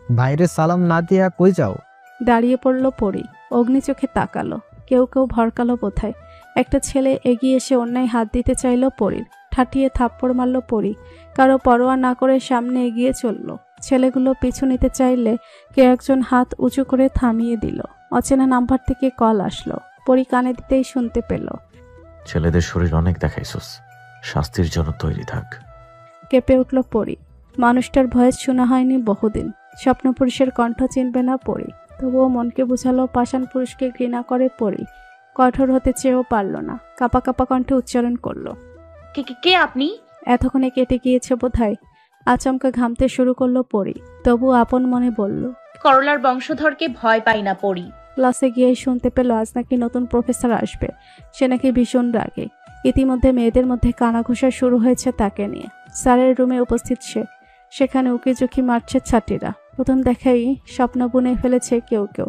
বাইরে সালাম না দিয়া কই যাও? দাঁড়িয়ে পড়ল পরি। অগ্নি চোখে তাকালো। কেউ কেউ ভরকালো বোধহয়। একটা ছেলে এগিয়ে এসে অন্যায় হাত দিতে চাইল পরির। ঠাটিয়ে থাপ্পড় মারল পরি। কারো পরোয়া না করে সামনে এগিয়ে চলল। ছেলেগুলো পিছু নিতে চাইলে কেউ একজন হাত উঁচু করে থামিয়ে দিল। অচেনা নাম্বার থেকে কল আসলো। পরি কানে দিতেই শুনতে পেল, ছেলেদের শরীর অনেক দেখাইছস, শাস্তির জন্য তৈরি থাক। কেঁপে উঠল পরি। মানুষটার ভয়েস শোনা হয়নি বহুদিন। স্বপ্নপুরুষের কণ্ঠ চিনবে না পরি। তবুও মনকে বুঝালো পাষাণ পুরুষকে ঘৃণা করে পরি। কঠোর হতে চেয়েও পারল না। কাপা কাপা কণ্ঠে উচ্চারণ করলো, কে আপনি? এতক্ষণে কেটে গিয়েছে বোধহয়। আচমকা ঘামতে শুরু করলো পরি। তবু আপন মনে বলল, করলার বংশধরকে ভয় পাই না পড়ি। ক্লাসে গিয়ে শুনতে পেল আজ নাকি নতুন প্রফেসর আসবে। সে নাকি ভীষণ রাগে। ইতিমধ্যে মেয়েদের মধ্যে কানাঘুষা শুরু হয়েছে তাকে নিয়ে। স্যারের রুমে উপস্থিত সে। সেখানে উকিঝুঁকি মারছে ছাত্রীরা। প্রথম দেখাই স্বপ্ন বুনে ফেলেছে কেউ কেউ।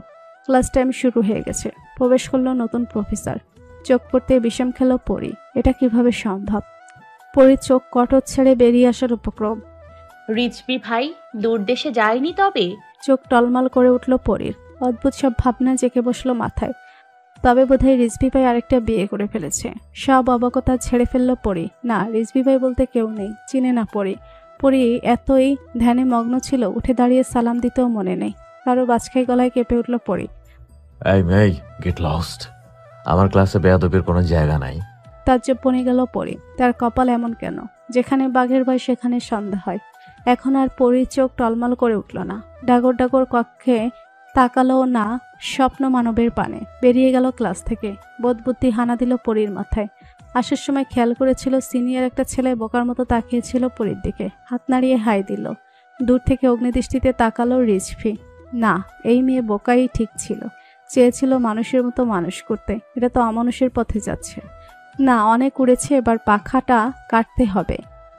ক্লাস টাইম শুরু হয়ে গেছে। প্রবেশ করলো নতুন প্রফেসর। চোখ পড়তে বিষম খেল পরি। এটা কিভাবে সম্ভব? পরির চোখ কটর ছেড়ে বেরিয়ে আসার উপক্রম। রিজভি ভাই দূর দেশে যায়নি তবে? চোখ টলমাল করে উঠল পরির। অদ্ভুত সব ভাবনা জেঁকে বসলো মাথায়। তবে বোধহয় রিজভি ভাই আরেকটা বিয়ে করে ফেলেছে। সব অবগতা ছেড়ে ফেললো পরি। না, রিজভি ভাই বলতে কেউ নেই, চিনে না পরি। পরি এতই ধ্যানে মগ্ন ছিল, উঠে দাঁড়িয়ে সালাম দিতেও মনে নেই। কারো বাজখাই গলায় কেঁপে উঠল পরি। এই মেই, গেট লস্ট। আমার ক্লাসে বেয়াদবির কোনো জায়গা নাই। তাজ্জব বনে গেল পরি। তার কপাল এমন কেন? যেখানে বাঘের ভয় সেখানে সন্দেহ হয়। এখন আর পরির চোখ টলমল করে উঠল না। ডাগর ডাগর কক্ষে তাকালো না, স্বপ্ন মানবের পানে। বেরিয়ে গেল ক্লাস থেকে। বোধবুদ্ধি হানা দিল পরির মাথায়। আসার সময় খেয়াল করেছিল সিনিয়র একটা ছেলে বোকার মতো তাকিয়েছিল পরির দিকে। হাত নাড়িয়ে হাই দিল। দূর থেকে অগ্নিদৃষ্টিতে তাকালো রিজভি। না, এই মেয়ে বোকাই ঠিক ছিল। চেয়েছিল মানুষের মতো মানুষ করতে। এটা তো অমানুষের পথে যাচ্ছে। না, অনেক উড়েছে, এবার পাখাটা কাটতে হবে।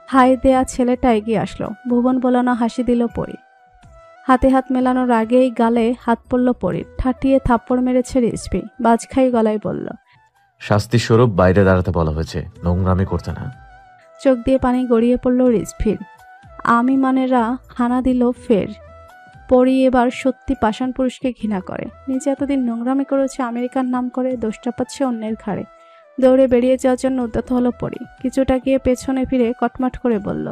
হাই দেয়া ছেলেটা এগিয়ে আসলো। ভুবন বলানো হাসি দিল পরি। হাতে হাত মেলানোর আগেই গালে হাত পড়ল পরির। ঠাটিয়ে থাপ্পড় মেরেছে রিজভি। বাজখাই গলায় বলল, শাস্তি স্বরূপ বাইরে দাঁড়াতে বলা হয়েছে, নোংরামি করতে না। চোখ দিয়ে পানি গড়িয়ে পড়ল রিজভির। আমি মানেরা হানা দিল ফের। পরি এবার সত্যি পাষাণ পুরুষকে ঘৃণা করে। নিজে এতদিন নোংরামি করেছে, আমেরিকার নাম করে দোষটা পাচ্ছে অন্যের ঘাড়ে। দৌড়ে বেরিয়ে যাওয়ার জন্য উদ্যত হলো পরি। কিছুটা গিয়ে পেছনে ফিরে কটমাট করে বলল,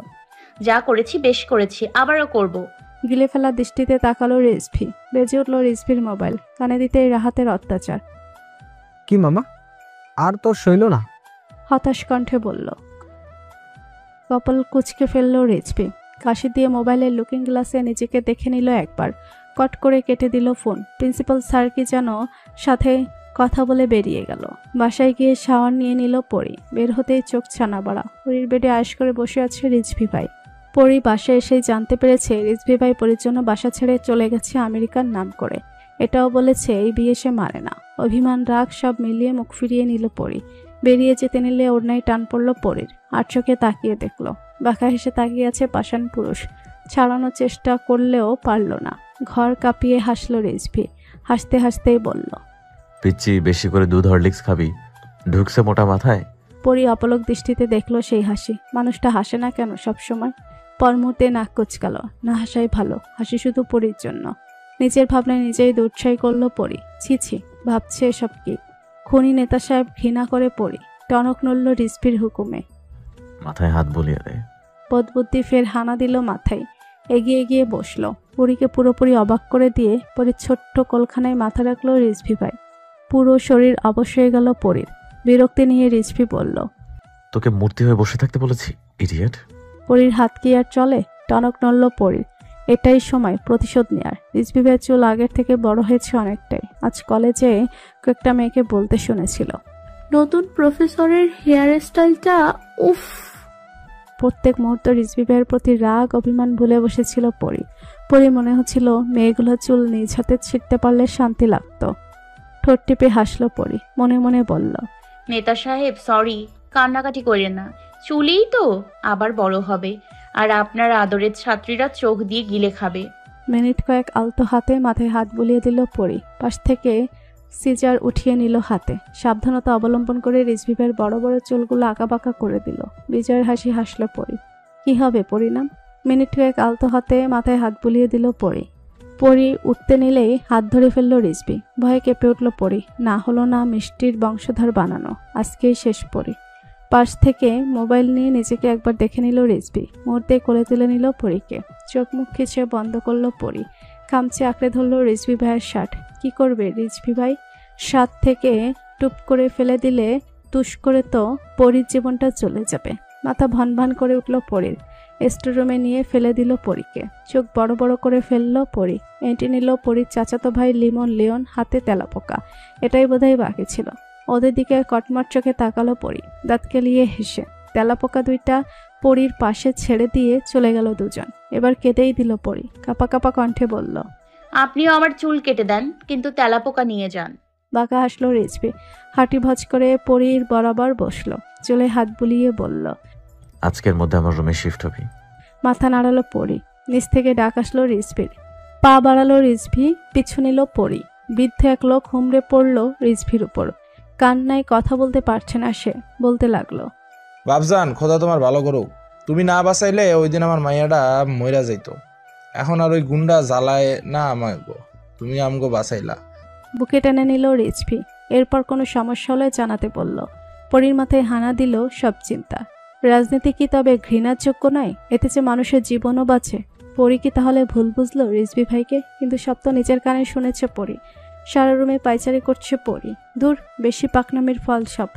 যা করেছি বেশ করেছি, আবারও করব। গিলে ফেলা দৃষ্টিতে তাকালো রিজভি। বেজে উঠল রিজভির মোবাইল। কানে দিতেই রাহাতের অত্যাচার। কি মামা, আর তোর সইল না? হতাশ কণ্ঠে বলল। কপাল কুচকে ফেলল রিজভি। কাশি দিয়ে মোবাইলের লুকিং গ্লাসে নিজেকে দেখে নিল একবার। কট করে কেটে দিল ফোন। প্রিন্সিপাল স্যার কি যেন সাথে কথা বলে বেরিয়ে গেল। বাসায় গিয়ে শাওয়ার নিয়ে নিল পরি। বের হতেই চোখ ছানা বড়া। পরির বেডে আয়েশ করে বসে আছে রিজভি ভাই। পরি বাসায় এসেই জানতে পেরেছে রিজভি ভাই পরির জন্য বাসা ছেড়ে চলে গেছে আমেরিকার নাম করে। এটাও বলেছে এই বিয়ে সে মারে না। অভিমান রাগ সব মিলিয়ে মুখ ফিরিয়ে নিল পরি। বেরিয়ে যেতে নিলে ওড়নায় টান পড়ল পরির। আর চোখে তাকিয়ে দেখল বাঁকা হেসে তাকিয়ে আছে পাষাণ পুরুষ। ছাড়ানোর চেষ্টা করলেও পারল না। ঘর কাঁপিয়ে হাসল রিজভি। হাসতে হাসতেই বলল, পিচ্ছি, বেশি করে দুধ হরলিক্স খাবি, ঢুকছে মোটা মাথায়। পরি অপলক দৃষ্টিতে দেখলো সেই হাসি। মানুষটা হাসে না কেন সব সময়? পর মুহূর্তে নাক কুচকালো। না হাসাই ভালো, হাসি শুধু পরির জন্য। নিজের ভাবনায় নিজেই দুঃসাই করলো পরি। ছি ছি, ভাবছে এসব কি? খুনি নেতা সাহেব ঘৃণা করে পরি। টনক নড়ল রিজভির হুকুমে। মাথায় হাত বুলিয়ে দে। বোধবুদ্ধি ফের হানা দিল মাথায়। এগিয়ে গিয়ে বসলো। পরীকে পুরোপুরি অবাক করে দিয়ে পরীর ছোট্ট কোলখানায় মাথা রাখলো রিজভি ভাই। পুরো শরীর অবশ হয়ে গেল পরীর। বিরক্তি নিয়ে রিজভি বলল, তোকে মূর্তি হয়ে বসে থাকতে বলেছি, ইডিয়েট। পরীর হাত কি আর চলে? টনক নড়ল পরীর। এটাই সময় প্রতিশোধ নেয়ার। রিজভি ভাইয়ের চুল আগের থেকে বড় হয়েছে অনেকটাই। আজ কলেজে কয়েকটা মেয়েকে বলতে শুনেছিল, নতুন প্রফেসরের হেয়ার স্টাইলটা উফ। প্রত্যেক মুহূর্ত রিজভি ভাইয়ের প্রতি রাগ অভিমান ভুলে বসেছিল পরি। পরি মনে হচ্ছিল মেয়েগুলো চুল নিজ হাতে ছিঁড়তে পারলে শান্তি লাগতো। ঠোঁট টিপে হাসলো পরি। মনে মনে বলল, নেতা সাহেব সরি, কান্নাকাটি করেন না, চুলেই তো আবার বড় হবে, আর আপনার আদরের ছাত্রীরা চোখ দিয়ে গিলে খাবে। মিনিট কয়েক আলতো হাতে মাথায় হাত বুলিয়ে দিল পরি। পাশ থেকে সিজার উঠিয়ে নিল হাতে। সাবধানতা অবলম্বন করে রিজভি ভাইয়ের বড় বড় চুলগুলো আঁকাবাঁকা করে দিল। বিজয়ের হাসি হাসলো পরি। কি হবে পরিণাম? মিনিট কয়েক আলতো হাতে মাথায় হাত বুলিয়ে দিল পরি। পরি উঠতে নিলেই হাত ধরে ফেলল রিজভি। ভয়ে কেঁপে উঠল পরি। না হলো না মিষ্টির বংশধর বানানো। আজকেই শেষ পরি। পাশ থেকে মোবাইল নিয়ে নিজেকে একবার দেখে নিল রিজভি। মুহূর্তে কোলে তুলে নিল পরীকে। চোখ মুখ খিচে বন্ধ করলো পরি। খামচে আঁকড়ে ধরলো রিজভি ভাইয়ের শার্ট। কি করবে রিজভি ভাই? সাত থেকে টুপ করে ফেলে দিলে তুষ করে তো পরির জীবনটা চলে যাবে। মাথা ভন ভন করে উঠল পরির। স্টোররুমে নিয়ে ফেলে দিল পরীকে। চোখ বড় বড় করে ফেললো পরি। এঁটে নিল পরির চাচাতো ভাই লিওন, হাতে তেলাপোকা। এটাই বোধহয় বাকি ছিল। ওদের দিকে কটমট চোখে তাকালো পরি। দাঁত কেলিয়ে হেসে। তেলাপোকা দুইটা পরির পাশে ছেড়ে দিয়ে চলে গেল দুজন। এবার কেঁদেই দিল পরি। কাপা কাপা কণ্ঠে বলল, আপনিও আমার চুল কেটে দেন, কিন্তু তেলাপোকা নিয়ে যান। বাঁকা হাসলো রিজভি। হাঁটি ভজ করে পরির বরাবর বসলো। চুলে হাত বুলিয়ে বলল, আজকের মধ্যে আমার রুমে শিফট হবি। মাথা নাড়ালো পরি। নিচ থেকে ডাক আসলো রিজভির। পা বাড়ালো রিজভি। পিছু নিল পরি। বৃদ্ধ এক লোক হুমড়ে পড়ল রিজভির উপর। কান্নায় কথা বলতে পারছে না সে। বলতে লাগলো, বাবজান, খোদা তোমার ভালো করুক। তুমি না বাঁচাইলে ওই দিন আমার মাইয়াটা মইরা যাইতো। এখন আর ওই গুন্ডা জ্বালায় না আমাকে। তুমি আমগো বাঁচাইলা। বুকে টেনে নিল রিজভি। এরপর কোনো সমস্যা হলে জানাতে বলল। পরীর মাথায় হানা দিল সব চিন্তা। রাজনীতি কি তবে ঘৃণার যোগ্য নয়? এতে যে মানুষের জীবনও বাঁচে। পরী কি তাহলে ভুল বুঝলো রিজভি ভাইকে? কিন্তু সব তো নিজের কানে শুনেছে পরী। সারা রুমে পায়চারি করছে পরী। দূর, বেশি পাকনামির ফল সব।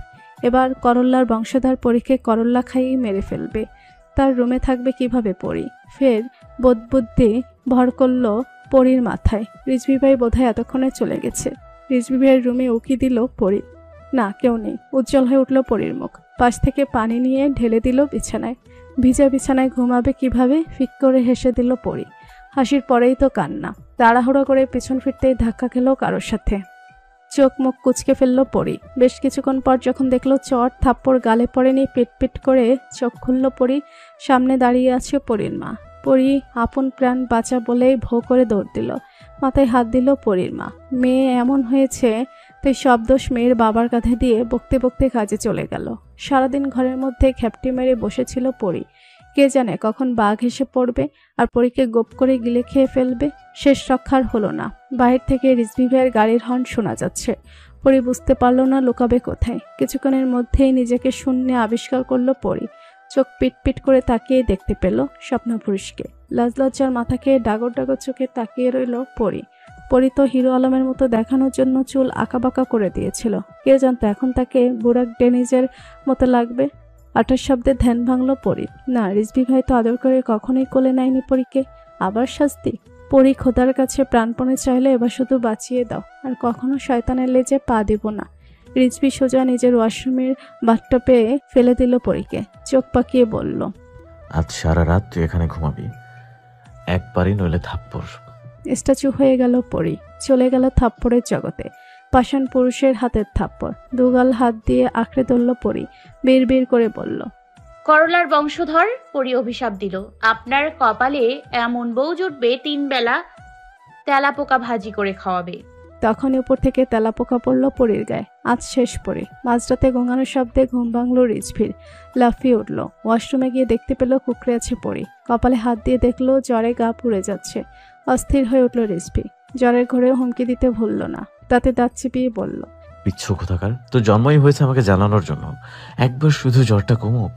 এবার করল্লার বংশধর পরীকে করল্লা খাইয়ে মেরে ফেলবে। তার রুমে থাকবে কিভাবে পরী? ফের বোধবুদ্ধি ভর করল পরীর মাথায়। রিজভি ভাই বোধহয় এতক্ষণে চলে গেছে। রিজভি ভাইয়ের রুমে উকি দিল পরী। না, কেউ নেই। উজ্জ্বল হয়ে উঠল পরীর মুখ। পাশ থেকে পানি নিয়ে ঢেলে দিল বিছানায়। ভিজা বিছানায় ঘুমাবে কিভাবে? ফিক করে হেসে দিল পরী। হাসির পরেই তো কান্না। তাড়াহুড়ো করে পিছন ফিরতেই ধাক্কা খেল কারোর সাথে। চোখ মুখ কুচকে ফেলল পরী। বেশ কিছুক্ষণ পর যখন দেখলো চট থাপ্পড় গালে পড়েনি, পিট করে চোখ খুলল পরী। সামনে দাঁড়িয়ে আছে পরীর মা। পরী আপন প্রাণ বাঁচা বলেই ভো করে দৌড় দিল। মাথায় হাত দিল পরীর মা। মেয়ে এমন হয়েছে তাই সব দোষ মেয়ের বাবার কাঁধে দিয়ে বকতে বকতে কাজে চলে গেল। সারাদিন ঘরের মধ্যে খ্যাপটি মেরে বসেছিল পরী। কে জানে কখন বাঘ এসে পড়বে আর পরীকে গোপ করে গিলে খেয়ে ফেলবে। শেষ রক্ষার হলো না। বাহির থেকে রিজভি ভাইয়ের গাড়ির হর্ন শোনা যাচ্ছে। পরী বুঝতে পারল না লুকাবে কোথায়। কিছুক্ষণের মধ্যেই নিজেকে শূন্যে আবিষ্কার করলো পরী। চোখ পিট করে তাকিয়ে দেখতে পেল স্বপ্নপুরুষকে। লাজ লজ্জার মাথা খেয়ে ডাগর ডাগর চোখে তাকিয়ে রইল পরী। পরী তো হিরো আলমের মতো দেখানোর জন্য চুল আঁকাবাঁকা করে দিয়েছিল। কে জানতো এখন তাকে বুরাক ডেনিজের মতো লাগবে। 28 শব্দে ধ্যান ভাঙল পরী। না, রিজভি ভাই তো আদর করে কখনোই কোলে নেয়নি পরীকে। আবার শাস্তি? পরী খোদার কাছে প্রাণপণে চাইলে এবার শুধু বাঁচিয়ে দাও, আর কখনো শয়তানের লেজে পা দিব না। রিজভি সোজা নিজের ওয়াশরুমের বাথটবে ফেলে দিল পরীকে। চোখ পাকিয়ে বলল, আজ সারা রাত তুই এখানে ঘুমাবি, একবারই নইলে থাপ্পড়। স্ট্যাচু হয়ে গেল পরী। চলে গেল থাপ্পড়ের জগতে। পাষাণ পুরুষের হাতের থাপ্পড়। দুগাল হাত দিয়ে আঁকড়ে ধরল পরী। বিড় করে বলল, করলার বংশধর। পরি অভিশাপ দিল, আপনার কপালে এমন বউ জুটবে 3 বেলা তেলাপোকা ভাজি করে খাওয়াবে। তখনই উপর থেকে তেলাপোকা পড়ল পরীর গায়ে। আজ শেষ পরী। মাঝরাতে গোঙানোর শব্দে ঘুম ভাঙল রিজভির। লাফিয়ে উঠল। ওয়াশরুমে গিয়ে দেখতে পেল কুকড়ে আছে পরী। কপালে হাত দিয়ে দেখলো জ্বরে গা পুড়ে যাচ্ছে। অস্থির হয়ে উঠল রিজভি। জ্বরের ঘরেও হুমকি দিতে ভুলল না। তাতে দাঁত চিপিয়ে বলল, বিচ্ছু কোথাকার, তো জন্মই হয়েছে আমাকে জ্বালানোর জন্য। একবার শুধু জ্বরটা কমুক।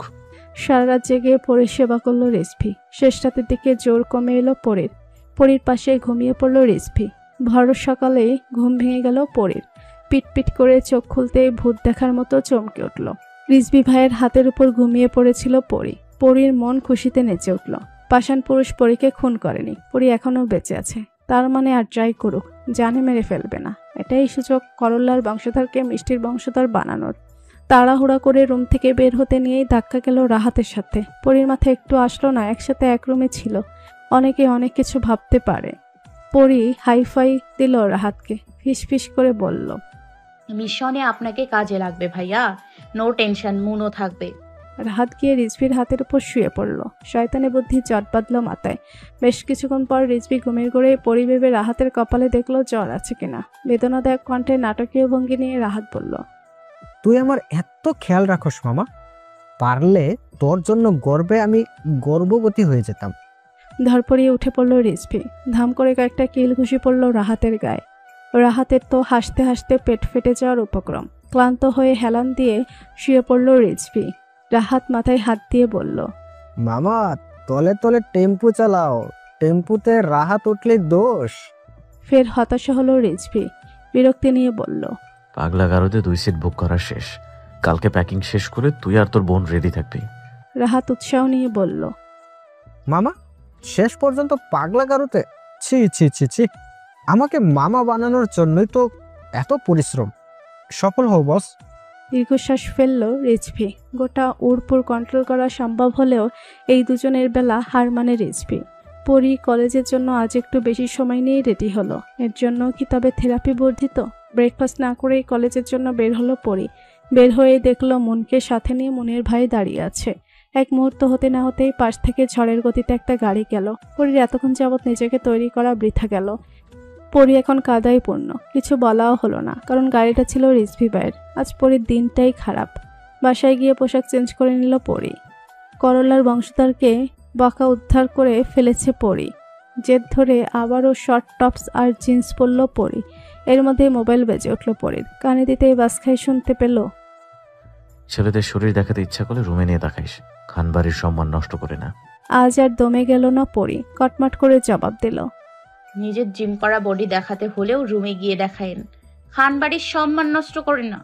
সারা রাত জেগে পরীর সেবা করল রিজভি। শেষ রাতের দিকে জোর কমে এলো পরীর। পরীর পাশে ঘুমিয়ে পড়ল রিজভি। ভর সকালেই ঘুম ভেঙে গেল পরীর। পিট করে চোখ খুলতেই ভূত দেখার মতো চমকে উঠল। রিজভি ভাইয়ের হাতের উপর ঘুমিয়ে পড়েছিল পরী। পরীর মন খুশিতে নেচে উঠল। পাষাণ পুরুষ পরীকে খুন করেনি। পরী এখনো বেঁচে আছে। তার মানে আর ট্রাই করুক, জানে মেরে ফেলবে না। এটাই সুযোগ করল্লার বংশধরকে মিষ্টির বংশধর বানানোর। তাড়াহুড়া করে রুম থেকে বের হতে নিয়েই ধাক্কা গেল রাহাতের সাথে। পরীর মাথায় একটু আসলো না, একসাথে এক রুমে ছিল। অনেকে অনেক কিছু ভাবতে পারে। পরী হাইফাই দিল রাহাতকে। ফিস করে বলল, মিশনে আপনাকে কাজে লাগবে ভাইয়া, নো টেনশন, মুনও থাকবে। রাহাত গিয়ে রিজভির হাতের উপর শুয়ে পড়ল। শয়তানি বুদ্ধি জট বাঁধল মাথায়। বেশ কিছুক্ষণ পর রিজভি ঘুমের ঘোরে পরী ভেবে রাহাতের কপালে দেখলো জ্বর আছে কিনা। বেদনাদায়ক কণ্ঠে নাটকীয় ভঙ্গি নিয়ে রাহাত বলল, তুই আমার এত খেয়াল রাখোস মামা, পারলে তোর জন্য গর্বে আমি গর্ভবতী হয়ে যেতাম। ধরপড়িয়ে উঠে পড়ল রিজভি। ধাম করে কয়েকটা কিল ঘুষি পড়ল রাহাতের গায়ে। রাহাতের তো হাসতে হাসতে পেট ফেটে যাওয়ার উপক্রম। ক্লান্ত হয়ে হেলান দিয়ে শুয়ে পড়ল রিজভি। রাহাত মাথায় হাত দিয়ে বলল, মামা তলে তলে টেম্পু চালাও, টেম্পুতে রাহাত উঠলে দোষ। ফের হতাশা হলো রিজভি। বিরক্তি নিয়ে বলল, পাগলা গারদে 2 সিট বুক করা শেষ। কালকে প্যাকিং শেষ করে তুই আর তোর বোন রেডি থাকবি। রাহাত উৎসাহ নিয়ে বলল, মামা শেষ পর্যন্ত পাগলা গারোতে? ছি ছি ছি ছি, আমাকে মামা বানানোর জন্যই তো এত পরিশ্রম। সফল হও বস। দীর্ঘশ্বাস ফেলল রিজভি। গোটা উড়পুর কন্ট্রোল করা সম্ভব হলেও এই দুজনের বেলা হার মানে রিজভি। পরী কলেজের জন্য আজ একটু বেশি সময় নিয়ে রেডি হলো। এর জন্য কি তবে থেরাপি বর্ধিত? ব্রেকফাস্ট না করেই কলেজের জন্য বের হলো পরী। বের হয়ে দেখলো মনকে সাথে নিয়ে মনের ভাই দাঁড়িয়ে আছে। এক মুহূর্ত হতে না হতেই পাশ থেকে ঝড়ের গতিতে একটা গাড়ি গেল। পরীর এতক্ষণ যাবৎ নিজেকে তৈরি করা বৃথা গেল। পরী এখন কাদায় পূর্ণ। কিছু বলাও হলো না, কারণ গাড়িটা ছিল রিজভি ভাইয়ের। আজ পরীর দিনটাই খারাপ। বাসায় গিয়ে পোশাক চেঞ্জ করে নিল পরী। করল্লার বংশধরকে বকা উদ্ধার করে ফেলেছে পরী। জেদ ধরে আবারও শর্ট টপস আর জিন্স পরল পরি। এর মধ্যে মোবাইল বেজে উঠল পরির। কানে দিতেই বাসখাই শুনতে পেল, ছেলেদের শরীর দেখাতে ইচ্ছা করলে রুমে নিয়ে দেখাইস, খানবাড়ির সম্মান নষ্ট করে না। আজ আর দমে গেল না পরি, কটমাট করে জবাব দিল, নিজের জিম করা বডি দেখাতে হলেও রুমে গিয়ে দেখায়েন, খানবাড়ির সম্মান নষ্ট করে না।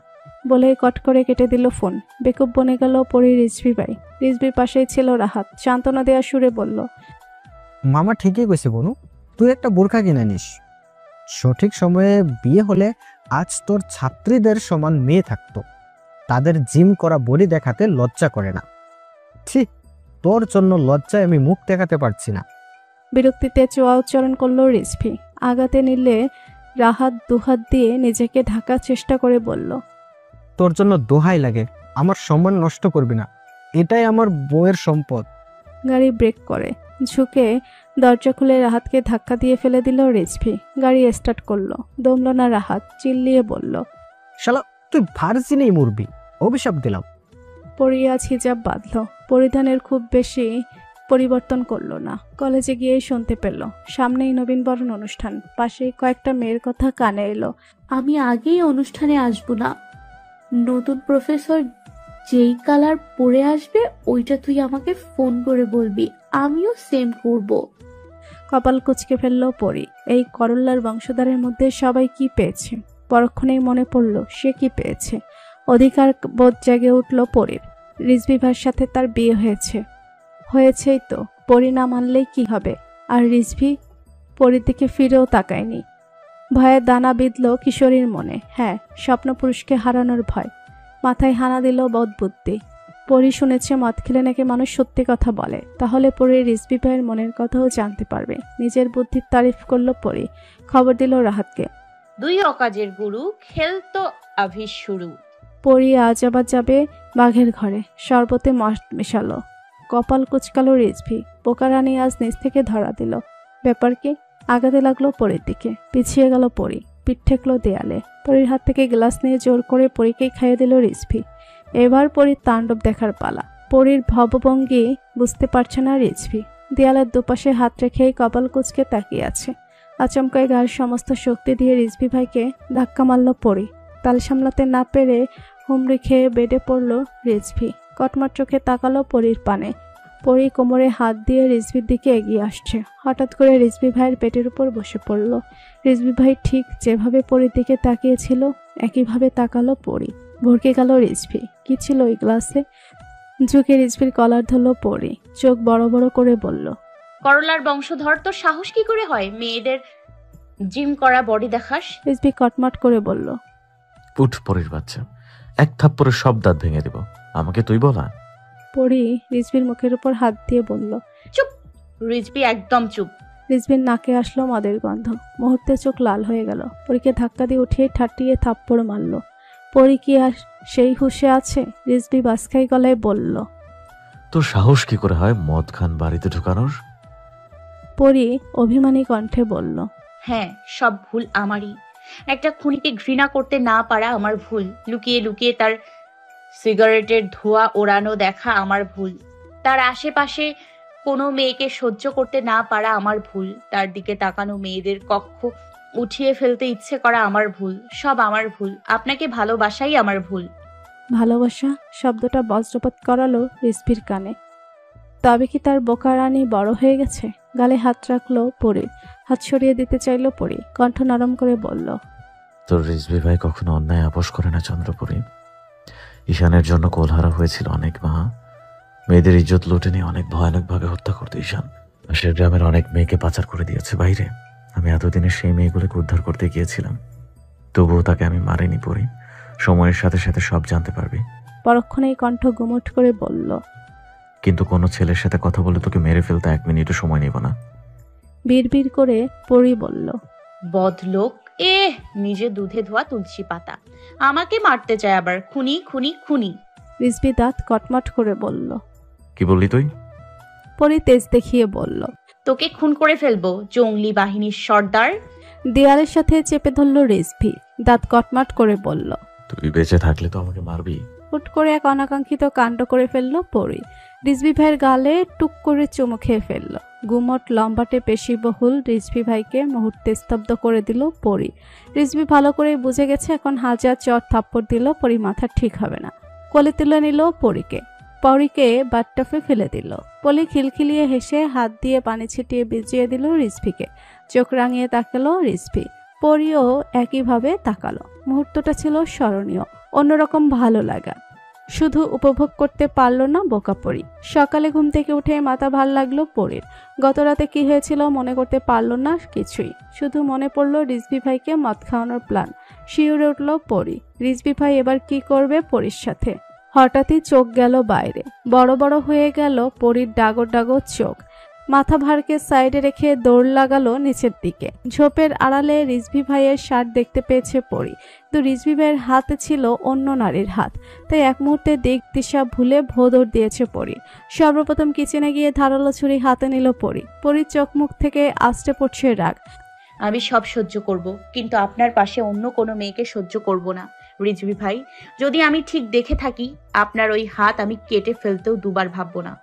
বলে কট করে কেটে দিল ফোন। বেকুব বনে গেল পরি রিজভি ভাই। রিজভির পাশেই ছিল রাহাত। সান্ত্বনা দেওয়া সুরে বলল, মামা ঠিকই কইছে বনু, তুই একটা বোরখা কিনে নিস। সঠিক সময়ে বিয়ে হলে আজ তোর ছাত্রীদের সমান মেয়ে থাকতো, তাদের জিম করা বডি দেখাতে লজ্জা করে না। ঠিক তোর জন্য লজ্জায় আমি মুখ দেখাতে পারছি না। বিরক্তিতে চোয়া উচ্চারণ করল রিজভি। আগাতে নিলে রাহাত দুহাত দিয়ে নিজেকে ঢাকার চেষ্টা করে বলল, তোর জন্য দোহাই লাগে, আমার সম্মান নষ্ট করবি না, এটাই আমার বউয়ের সম্পদ। গাড়ি ব্রেক করে ঝুঁকে দরজা খুলে রাহাতকে ধাক্কা দিয়ে ফেলে দিল রিজভি। গাড়ি স্টার্ট করলো। দমল না রাহাত, চিল্লিয়ে বলল, শালা তুই ভার্জিনেই মরবি, অভিশাপ দিলাম। পরি আজ হিজাব বাঁধল। পরিধানের খুব বেশি পরিবর্তন করলো না। কলেজে গিয়েই শুনতে পেল সামনেই নবীনবরণ অনুষ্ঠান। পাশেই কয়েকটা মেয়ের কথা কানে এলো। আমি আগেই অনুষ্ঠানে আসবো না, নতুন প্রফেসর যেই কালার পরে আসবে ওইটা তুই আমাকে ফোন করে বলবি, আমিও সেম করব। কপাল কুঁচকে ফেলল পরি। এই করল্লার বংশধরের মধ্যে সবাই কি পেয়েছে, পরক্ষণেই মনে পড়ল সে কি পেয়েছে। অধিকার বোধ জেগে উঠল পরির। রিজভি ভাইয়ের সাথে তার বিয়ে হয়েছেই তো, পরি না মানলেই কি হবে। আর রিজভি পরির দিকে ফিরেও তাকায়নি। ভয়ের দানা বিঁধল কিশোরীর মনে। হ্যাঁ, স্বপ্নপুরুষকে হারানোর ভয়। মাথায় হানা দিল বোধবুদ্ধি। পরি শুনেছে মদ খেলে নাকি মানুষ সত্যি কথা বলে, তাহলে পরি রিজভি ভাইয়ের মনের কথাও জানতে পারবে। নিজের বুদ্ধির তারিফ করল পরি। খবর দিল রাহাতকে, দুই অকাজের গুরু, খেল তো আভিস শুরু। পরি আজ আবার যাবে বাঘের ঘরে। শরবতে মদ মেশালো। কপাল কুচকালো রিজভি। পোকারানি আজ নিচ থেকে ধরা দিল। ব্যাপার কি? আগাতে লাগলো পরির দিকে। পিছিয়ে গেল পরি। পিঠ ঠেকলো দেয়ালে। পরির হাত থেকে গ্লাস নিয়ে জোর করে পরিকেই খাইয়ে দিল রিজভি। এবার পরির তাণ্ডব দেখার পালা। পরির ভবভঙ্গি বুঝতে পারছে না রিজভি। দেয়ালের দুপাশে হাত রেখেই কপাল কুচকে তাকিয়ে আছে। আচমকায় গায়ের সমস্ত শক্তি দিয়ে রিজভি ভাইকে ধাক্কা মারল পরি। তাল সামলাতে না পেরে হুমড়ি খেয়ে বেডে পড়ল রিজভি। কটমার চোখে তাকালো পরির পানে। পরি কোমরে হাত দিয়ে রিজভির দিকে এগিয়ে আসছে। হঠাৎ করে রিজভি ভাইয়ের পেটের উপর বসে পড়ল। রিজভি ভাই ঠিক যেভাবে পরির দিকে তাকিয়েছিল একইভাবে তাকালো পরি। ভরকে গেল রিজভি। কি ছিল ওই গ্লাসে? ঝুঁকে রিজভির কলার ধরল পরি। চোখ বড় বড় করে বলল, করলার বংশধর, তোর সাহস কি করে হয় মেয়েদের জিম করা বডি দেখাস? রিজভি কটমাট করে বলল, উঠ পরির বাচ্চা, এক থাপ্পড়ে সব দাঁত ভেঙে দিব। আমাকে তুই বলা? পরি রিজভির মুখের উপর হাত দিয়ে বলল, চুপ রিজভি, একদম চুপ। রিজভির নাকে আসলো মদের গন্ধ। মুহূর্তে চোখ লাল হয়ে গেল। পরীকে ধাক্কা দিয়ে উঠিয়ে ঠাট্টিয়ে থাপ্পড় মারল। পরি কি আর সেই হুঁশে আছে? রিজভি বাসখাই গলায় বলল, তোর সাহস কি করে হয় মদ খান বাড়িতে ঢুকানোর? পরি অভিমানী কণ্ঠে বলল, হ্যাঁ, সব ভুল আমারই। একটা খুনিকে ঘৃণা করতে না পারা আমার ভুল। লুকিয়ে লুকিয়ে তার সিগারেটের ধোঁয়া ওড়ানো দেখা আমার ভুল। তার আশেপাশে কোনো মেয়েকে সহ্য করতে না পারা আমার ভুল। তার দিকে তাকানো মেয়েদের কক্ষ উঠিয়ে ফেলতে ইচ্ছে করা আমার ভুল। সব আমার ভুল। আপনাকে ভালোবাসাই আমার ভুল। ভালোবাসা শব্দটা বজ্রপাত করালো রিজভির কানে। তবে কি তার বোকা রানী বড় হয়ে গেছে? গালে হাত রাখলো পরি। হাত সরিয়ে দিতে চাইলো পরি। কণ্ঠ নরম করে বলল, তোর রিজভি ভাই কখনো অন্যায় আপোষ করে না চন্দ্রপুরী। ঈশানের জন্য কোলহারা হয়েছিল অনেক মা। মেয়েদের ইজ্জত লুটে নিয়ে অনেক ভয়ানকভাবে হত্যা করতো ঈশান। পাশের গ্রামের অনেক মেয়েকে পাচার করে দিয়েছে বাইরে। আমি এতদিনে সেই মেয়েগুলোকে উদ্ধার করতে গিয়েছিলাম, তবুও তাকে আমি মারিনি পরি। সময়ের সাথে সাথে সব জানতে পারবি। পরক্ষণেই কণ্ঠ গুমট করে বলল, কিন্তু কোনো ছেলের সাথে কথা বলে তোকে মেরে ফেলতে 1 মিনিটও সময় নিব না। বিড়বিড় করে পরি বলল, বদলোক, নিজে দুধে ধোয়া তুলসী পাতা, আমাকে মারতে চায় আবার। খুনি খুনি খুনি। রিজভি দাঁত কটমট করে বলল, কি বললি তুই? পরি তেজ দেখিয়ে বলল, তোকে খুন করে ফেলবো, জঙ্গলি বাহিনীর সর্দার। দেয়ালের সাথে চেপে ধরল রিজভি। দাঁত কটমট করে বলল, তুই বেঁচে থাকলে তো আমাকে মারবি। হুট করে এক অনাকাঙ্ক্ষিত কাণ্ড করে ফেলল পরি। রিজভি ভাইয়ের গালে টুক করে চুমু খেয়ে ফেলল। গুমট লম্বাটে পেশিবহুল রিজভি ভাইকে মুহূর্তে স্তব্ধ করে দিল পরি। রিজভি ভালো করে বুঝে গেছে এখন হাজার চট থাপ্পড় দিল পরি মাথা ঠিক হবে না। কোলে তুলে নিল পরীকে বাথটাবে ফেলে দিল। পলি খিলখিলিয়ে হেসে হাত দিয়ে পানি ছিটিয়ে ভিজিয়ে দিল রিজভিকে। চোখ রাঙিয়ে তাকালো রিজভি, পরিও একইভাবে তাকালো। মুহূর্তটা ছিল স্মরণীয়, অন্যরকম ভালো লাগা। শুধু উপভোগ করতে পারল না বোকা পরি। সকালে ঘুম থেকে উঠে মাথা ভাল লাগলো পরির। গত রাতে কি হয়েছিল মনে করতে পারল না কিছুই, শুধু মনে পড়ল রিজভি ভাইকে মদ খাওয়ানোর প্ল্যান। শিউরে উঠল পরি। রিজভি ভাই এবার কি করবে পরির সাথে? হঠাৎই চোখ গেল বাইরে, বড় বড় হয়ে গেল পরির ডাগর ডাগর চোখ। মাথা ভারকে সাইডে রেখে দৌড় লাগালো নিচের দিকে। ঝোপের আড়ালে রিজভি ভাইয়ের শার্ট দেখতে পেয়েছে পরি, কিন্তু রিজভি ভাইয়ের হাতে ছিল অন্য নারীর হাত। তাই এক মুহূর্তে দিক দিশা ভুলে ভোদর দিয়েছে পরি। সর্বপ্রথম কিচেনে গিয়ে ধারালো ছুরি হাতে নিল পরি। পরির চোখ মুখ থেকে আস্তে পড়ছে রাগ। আমি সব সহ্য করব, কিন্তু আপনার পাশে অন্য কোনো মেয়েকে সহ্য করব না রিজভি ভাই। যদি আমি ঠিক দেখে থাকি, আপনার ওই হাত আমি কেটে ফেলতেও দুবার ভাববো না।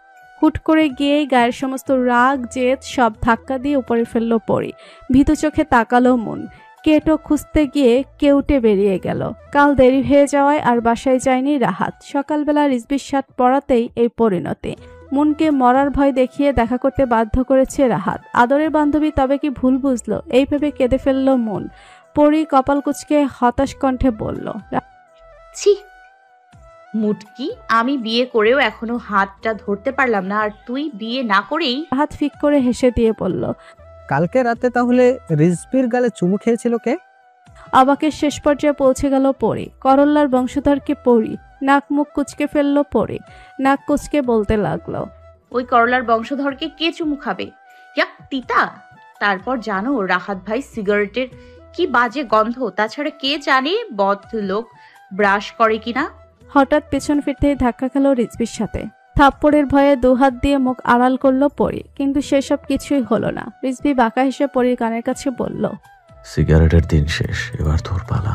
হুট করে গিয়েই গায়ের সমস্ত রাগ জেদ সব ধাক্কা দিয়ে উপরে ফেললো পরি। ভীতু চোখে তাকালো মন। কেটো খুঁজতে গিয়ে কেউটে বেরিয়ে গেল। কাল দেরি হয়ে যাওয়ায় আর বাসায় যায়নি রাহাত। সকালবেলা রিজভির শার্ট পরাতেই এই পরিণতি। মনকে মরার ভয় দেখিয়ে দেখা করতে বাধ্য করেছে রাহাত। আদরের বান্ধবী তবে কি ভুল বুঝলো? এই ভেবে কেঁদে ফেলল মন। পরি কপাল কুঁচকে হতাশ কণ্ঠে বলল, ছি মুটকি, আমি বিয়ে করেও এখনো হাতটা ধরতে পারলাম না, আর তুই বিয়ে না করেই। রাহাত ফিক করে হেসে দিয়ে বলল, কালকে রাতে তাহলে রিজভির গালে চুমু খেয়েছিল কে? অবাকের শেষ পর্যায়ে পৌঁছে গেল পরি। করল্লার বংশধরকে পরি। নাক মুখ কুচকে ফেললো পরি। নাক কুচকে বলতে লাগলো, ওই করলার বংশধরকে কে চুমু খাবে? ইয়াক তিতা। তারপর জানো রাহাত ভাই সিগারেটের কি বাজে গন্ধ, তাছাড়া কে জানে বদ লোক ব্রাশ করে কিনা। হঠাৎ পেছন ফিরতেই ধাক্কা খেল রিজভির সাথে। থাপ্পড়ের ভয়ে দুহাত দিয়ে মুখ আড়াল করলো পরি, কিন্তু সেসব কিছুই হলো না। রিজভি বাঁকা হেসে পরির কানের কাছে বলল, সিগারেটের দিন শেষ, এবার তোর পালা।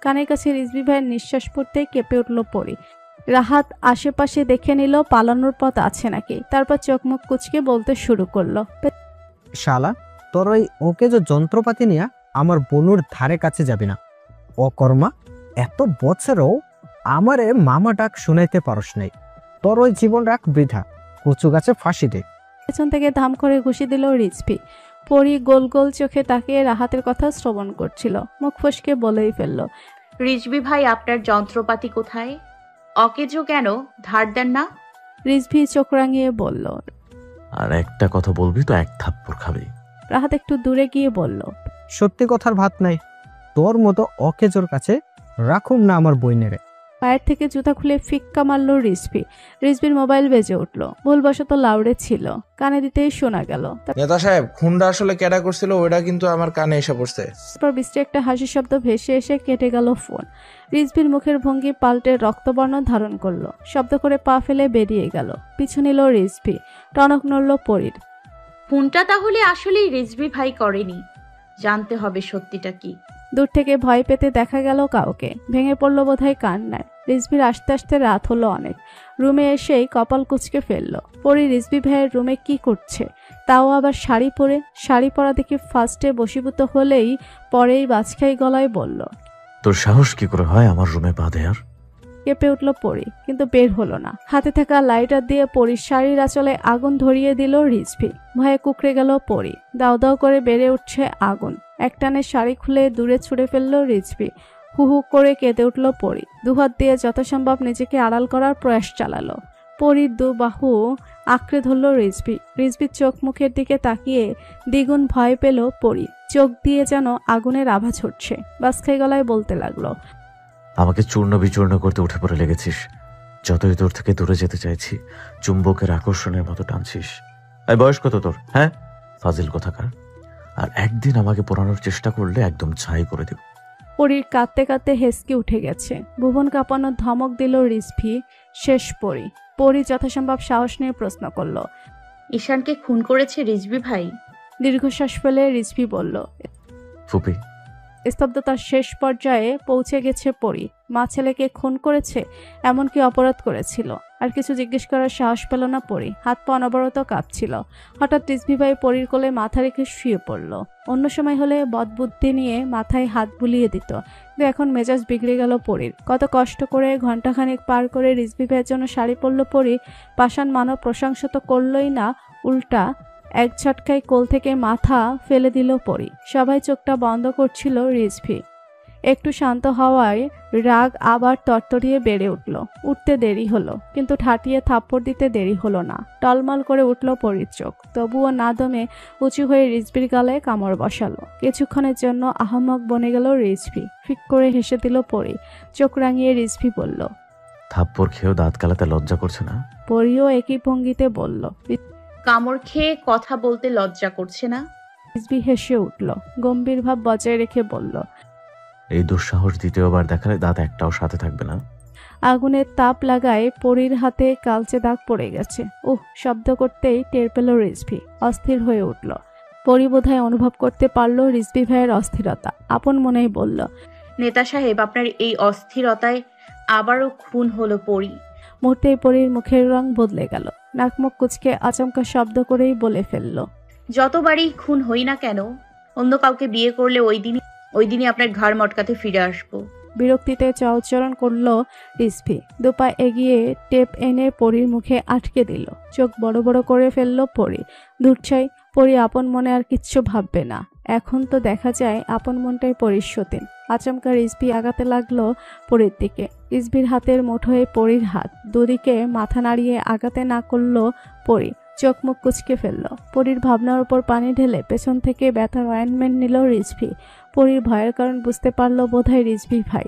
কানের কাছে রিজভি ভাইয়ের নিঃশ্বাস পড়তেই কেঁপে উঠল পরি। রাহাত আশেপাশে দেখে নিল পালানোর পথ আছে নাকি। তারপর চোখ মুখ কুচকে বলতে শুরু করলো, শালা, তোর ওই ওকে যে যন্ত্রপাতি নিয়ে আমার বনুর ধারে কাছে যাবি না। অকর্মা, এত বছরও আমারে মামা ডাক শুনাইতে পারস নাই। তোর ওই জীবন রাখ বৃথা, কচু গাছে ফাঁসি দে। পেছন থেকে ধাম করে ঘুষি দিল রিজভি। পরি গোল গোল চোখে তাকিয়ে রাহাতের কথা শ্রবণ করছিল। মুখ ফসকে বলেই ফেলল, রিজভি ভাই আপনার যন্ত্রপাতি কোথায়? অকেজো কেন, ধার দেন না? রিজভি চোখ রাঙিয়ে বলল। আর একটা কথা বলবি তো এক থাপ্পড় খাবি। রাহাত একটু দূরে গিয়ে বলল, সত্যি কথার ভাত নাই, তোর মতো অকেজোর কাছে রাখুম না আমার বইনেরে। পায়ের থেকে জুতা খুলে ফিক্কা মারল রিজভি। রিজভির মোবাইল বেজে উঠল। ভুলবশত লাউডে ছিল, কানে দিতেই শোনা গেল। নেতা সাহেব, খুনটা আসলে কেডা করছিল ওইটা কিন্তু আমার কানে এসে পড়ছে। তারপর বৃষ্টি একটা হাসির শব্দ ভেসে এসে কেটে গেল ফোন। রিজভির মুখের ভঙ্গি পাল্টে রক্তবর্ণ ধারণ করলো। শব্দ করে পা ফেলে বেরিয়ে গেল। পিছু নিল রিজভি। টনক নড়ল পরির। ফোনটা তাহলে আসলেই রিজভি ভাই করেনি। জানতে হবে সত্যিটা কি। দূর থেকে ভয় পেতে দেখা গেল কাউকে। ভেঙে পড়ল বোধহয় কান্নায়। রিজভির আস্তে আস্তে রাত হলো অনেক। রুমে এসেই কপাল কুঁচকে ফেললো। পরি রিজভি ভাইয়ের রুমে কি করছে? তাও আবার শাড়ি পরে। শাড়ি পরা দেখে ফার্স্টে বশীভূত হলেই পরেই বাজখাই গলায় বলল, তোর সাহস কি করে হয় আমার রুমে পা দেয়ার? কেঁপে উঠল পরি, কিন্তু বের হলো না। হাতে থাকা লাইটার দিয়ে পরির শাড়ির আঁচলে আগুন ধরিয়ে দিল রিজভি। ভয়ে কুকড়ে গেল পরি। দাউ দাউ করে বেড়ে উঠছে আগুন। একটানে শাড়ি খুলে দূরে ছুঁড়ে ফেললো রিজভি। হু হু করে কেঁদে উঠল পরি। দুহাত দিয়ে যথাসম্ভব নিজেকে আড়াল করার প্রয়াস চালালো। পরির দু বাহু আঁকড়ে ধরল রিজভি। রিজভির চোখ মুখের দিকে তাকিয়ে দ্বিগুণ ভয় পেল পরি। চোখ দিয়ে যেন আগুনের আভা ছুটছে। বাজখাই গলায় বলতে লাগলো, আমাকে চূর্ণ বিচূর্ণ করতে উঠে পড়ে লেগেছিস। যতই দূর থেকে দূরে যেতে চাইছি, চুম্বকের আকর্ষণের মতো টানছিস। এই বয়স কত তোর? হ্যাঁ, ফাজিল কোথাকার। আর একদিন আমাকে পোড়ানোর চেষ্টা করলে একদম ছাই করে দেব। পরির কাঁদতে কাঁদতে হেসকে উঠে গেছে। ভুবন কাঁপানোর ধমক দিল রিজভি। শেষ পরি। পরি যথাসম্ভব সাহস নিয়ে প্রশ্ন করল, ঈশানকে খুন করেছে রিজভি ভাই? দীর্ঘশ্বাস ফেলে রিজভি বলল। ফুপি, স্তব্ধতার শেষ পর্যায়ে পৌঁছে গেছে পরি। মা ছেলেকে খুন করেছে, এমনকি অপরাধ করেছিল। আর কিছু জিজ্ঞেস করার সাহস পেল না পরি। হাত পা অনবরত কাঁপছিল। হঠাৎ রিজভি ভাই পরির কোলে মাথা রেখে শুয়ে পড়ল। অন্য সময় হলে বদবুদ্ধি নিয়ে মাথায় হাত বুলিয়ে দিত, কিন্তু এখন মেজাজ বিগড়ে গেল পরির। কত কষ্ট করে ঘন্টাখানেক পার করে রিজভি ভাইয়ের জন্য শাড়ি পরল পরি। পাষাণ মানব প্রশংসা তো করলই না, উল্টা এক ঝটকায় কোল থেকে মাথা ফেলে দিল পরি। সবাই চোখটা বন্ধ করছিল। রিজভি একটু শান্ত হওয়ায় রাগ আবার তরতরিয়ে বেড়ে উঠল। উঠতে দেরি হলো, কিন্তু ঠাটিয়ে থাপ্পড় দিতে দেরি হলো না। টলমল করে উঠল পরির চোখ। তবুও না দমে উঁচু হয়ে রিজভির গালে কামড় বসালো। কিছুক্ষণের জন্য আহাম্মক বনে গেল রিজভি। ফিক করে হেসে দিল পরি। চোখ রাঙিয়ে রিজভি বলল, থাপ্পড় খেয়েও দাঁত কালাতে লজ্জা করছে না? পরিও একই ভঙ্গিতে বলল। কামড় খেয়ে কথা বলতে লজ্জা করছে না? রিজভি হেসে উঠল, গম্ভীর ভাব বজায় রেখে বলল, এই দুঃসাহস দ্বিতীয়বার দেখালে দাঁত একটাও সাথে থাকবে না। আগুনের তাপ লাগায় পরির হাতে কালচে দাগ পড়ে গেছে। শব্দ করতেই টের পেল রিজভি। অস্থির হয়ে উঠল। পরি বোধহয় অনুভব করতে পারল রিজভি ভাইয়ের অস্থিরতা। আপন মনেই বলল, নেতা সাহেব, আপনার এই অস্থিরতায় আবারও খুন হলো পরি। মুহূর্তেই পরির মুখের রং বদলে গেল। নাকমুখ কুচকে আচমকা শব্দ করেই বলে ফেলল, যতবারই খুন হই না কেন, অন্য কাউকে বিয়ে করলে ওই দিনই আপনার ঘাড় মটকাতে ফিরে আসবো। বিরক্তিতে চৌচরণ করল রিজভি। দুপা এগিয়ে টেপ এনে পরির মুখে আটকে দিল। চোখ বড় বড় করে ফেলল পরি। দূরছাই, পরি আপন মনে আর কিচ্ছু ভাববে না। এখন তো দেখা যায় আপন মনটাই পরির সতীন। আচমকা রিজভি আগাতে লাগলো পরির দিকে। রিজভির হাতের মুঠোয় পরির হাত। দুদিকে মাথা নাড়িয়ে আগাতে না করল পরি। চোখ মুখ কুচকে ফেলল। পরির ভাবনার উপর পানি ঢেলে পেছন থেকে ব্যথার অয়েন্টমেন্ট নিল রিজভি। পরির ভয়ের কারণ বুঝতে পারল বোধহয় রিজভি ভাই।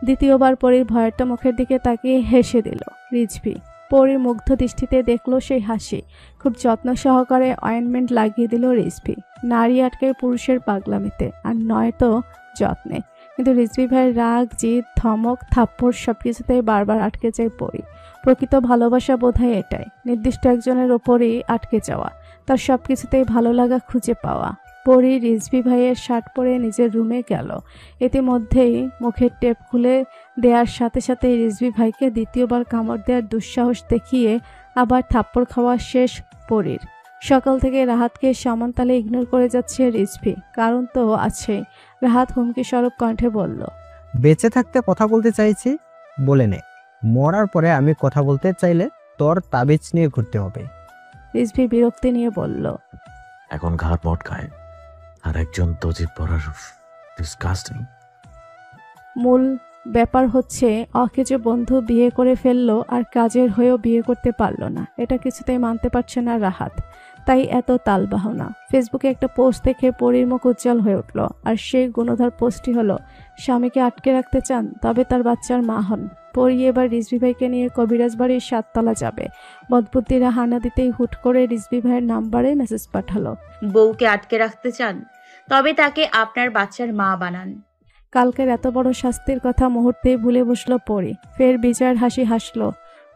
দ্বিতীয়বার পরির ভয়েরটা মুখের দিকে তাকিয়ে হেসে দিল রিজভি। পরির মুগ্ধ দৃষ্টিতে দেখল সেই হাসি। খুব যত্ন সহকারে অয়েন্টমেন্ট লাগিয়ে দিল রিজভি। নারী আটকে পুরুষের পাগলামিতে, আর নয়তো যত্নে। কিন্তু রিজভি ভাইয়ের রাগ, জিদ, ধমক, থাপ্পড় সবকিছুতেই বারবার আটকে যায় পরি। প্রকৃত ভালোবাসা বোধহয় এটাই, নির্দিষ্ট একজনের ওপরই আটকে যাওয়া, তার সবকিছুতেই ভালো লাগা খুঁজে পাওয়া। পরি রিজভি ভাইয়ের শার্ট পরে নিজের রুমে গেল। ইতিমধ্যেই মুখের টেপ খুলে দেওয়ার সাথে সাথে রিজভি ভাইকে দ্বিতীয়বার কামড় দেওয়ার দুঃসাহস দেখিয়ে আবার থাপ্পড় খাওয়া শেষ পরির। সকাল থেকে রাহাতকে সমান তালে ইগনোর করে যাচ্ছে রিজভি। কারণ তো আছে। রাহাত হুমকি স্বরূপ কণ্ঠে বলল, বেঁচে থাকতে কথা বলতে চাইছি, বলে নে। মরার পরে আমি কথা বলতে চাইলে তোর তাবিজ নিয়ে ঘুরতে হবে। রিজভি বিরক্তি নিয়ে বলল, এখন ঘাড় মটকায় আর একজন তজিব পরার ডিসকাস্টিং। মূল ব্যাপার হচ্ছে অকেজো বন্ধু বিয়ে করে ফেললো আর কাজের হয়েও বিয়ে করতে পারলো না। এটা কিছুতেই মানতে পারছে না রাহাত। তাই এত তালবাহনা। ফেসবুকে একটা পোস্ট দেখে পরির মুখ উজ্জ্বল হয়ে উঠল। আর সেই গুণধর পোস্টটি হলো, স্বামীকে আটকে রাখতে চান তবে তার বাচ্চার মা হন। পরি এবার রিজভি ভাইকে নিয়ে কবিরাজ বাড়ির 7 তলা যাবে। বদবুদ্ধিরা হানা দিতেই হুট করে রিজভি ভাইয়ের নাম্বারে মেসেজ পাঠালো, বউকে আটকে রাখতে চান তবে তাকে আপনার বাচ্চার মা বানান। কালকের এত বড় শাস্তির কথা মুহূর্তেই ভুলে বসলো পরি। ফের বিজয়ের হাসি হাসলো।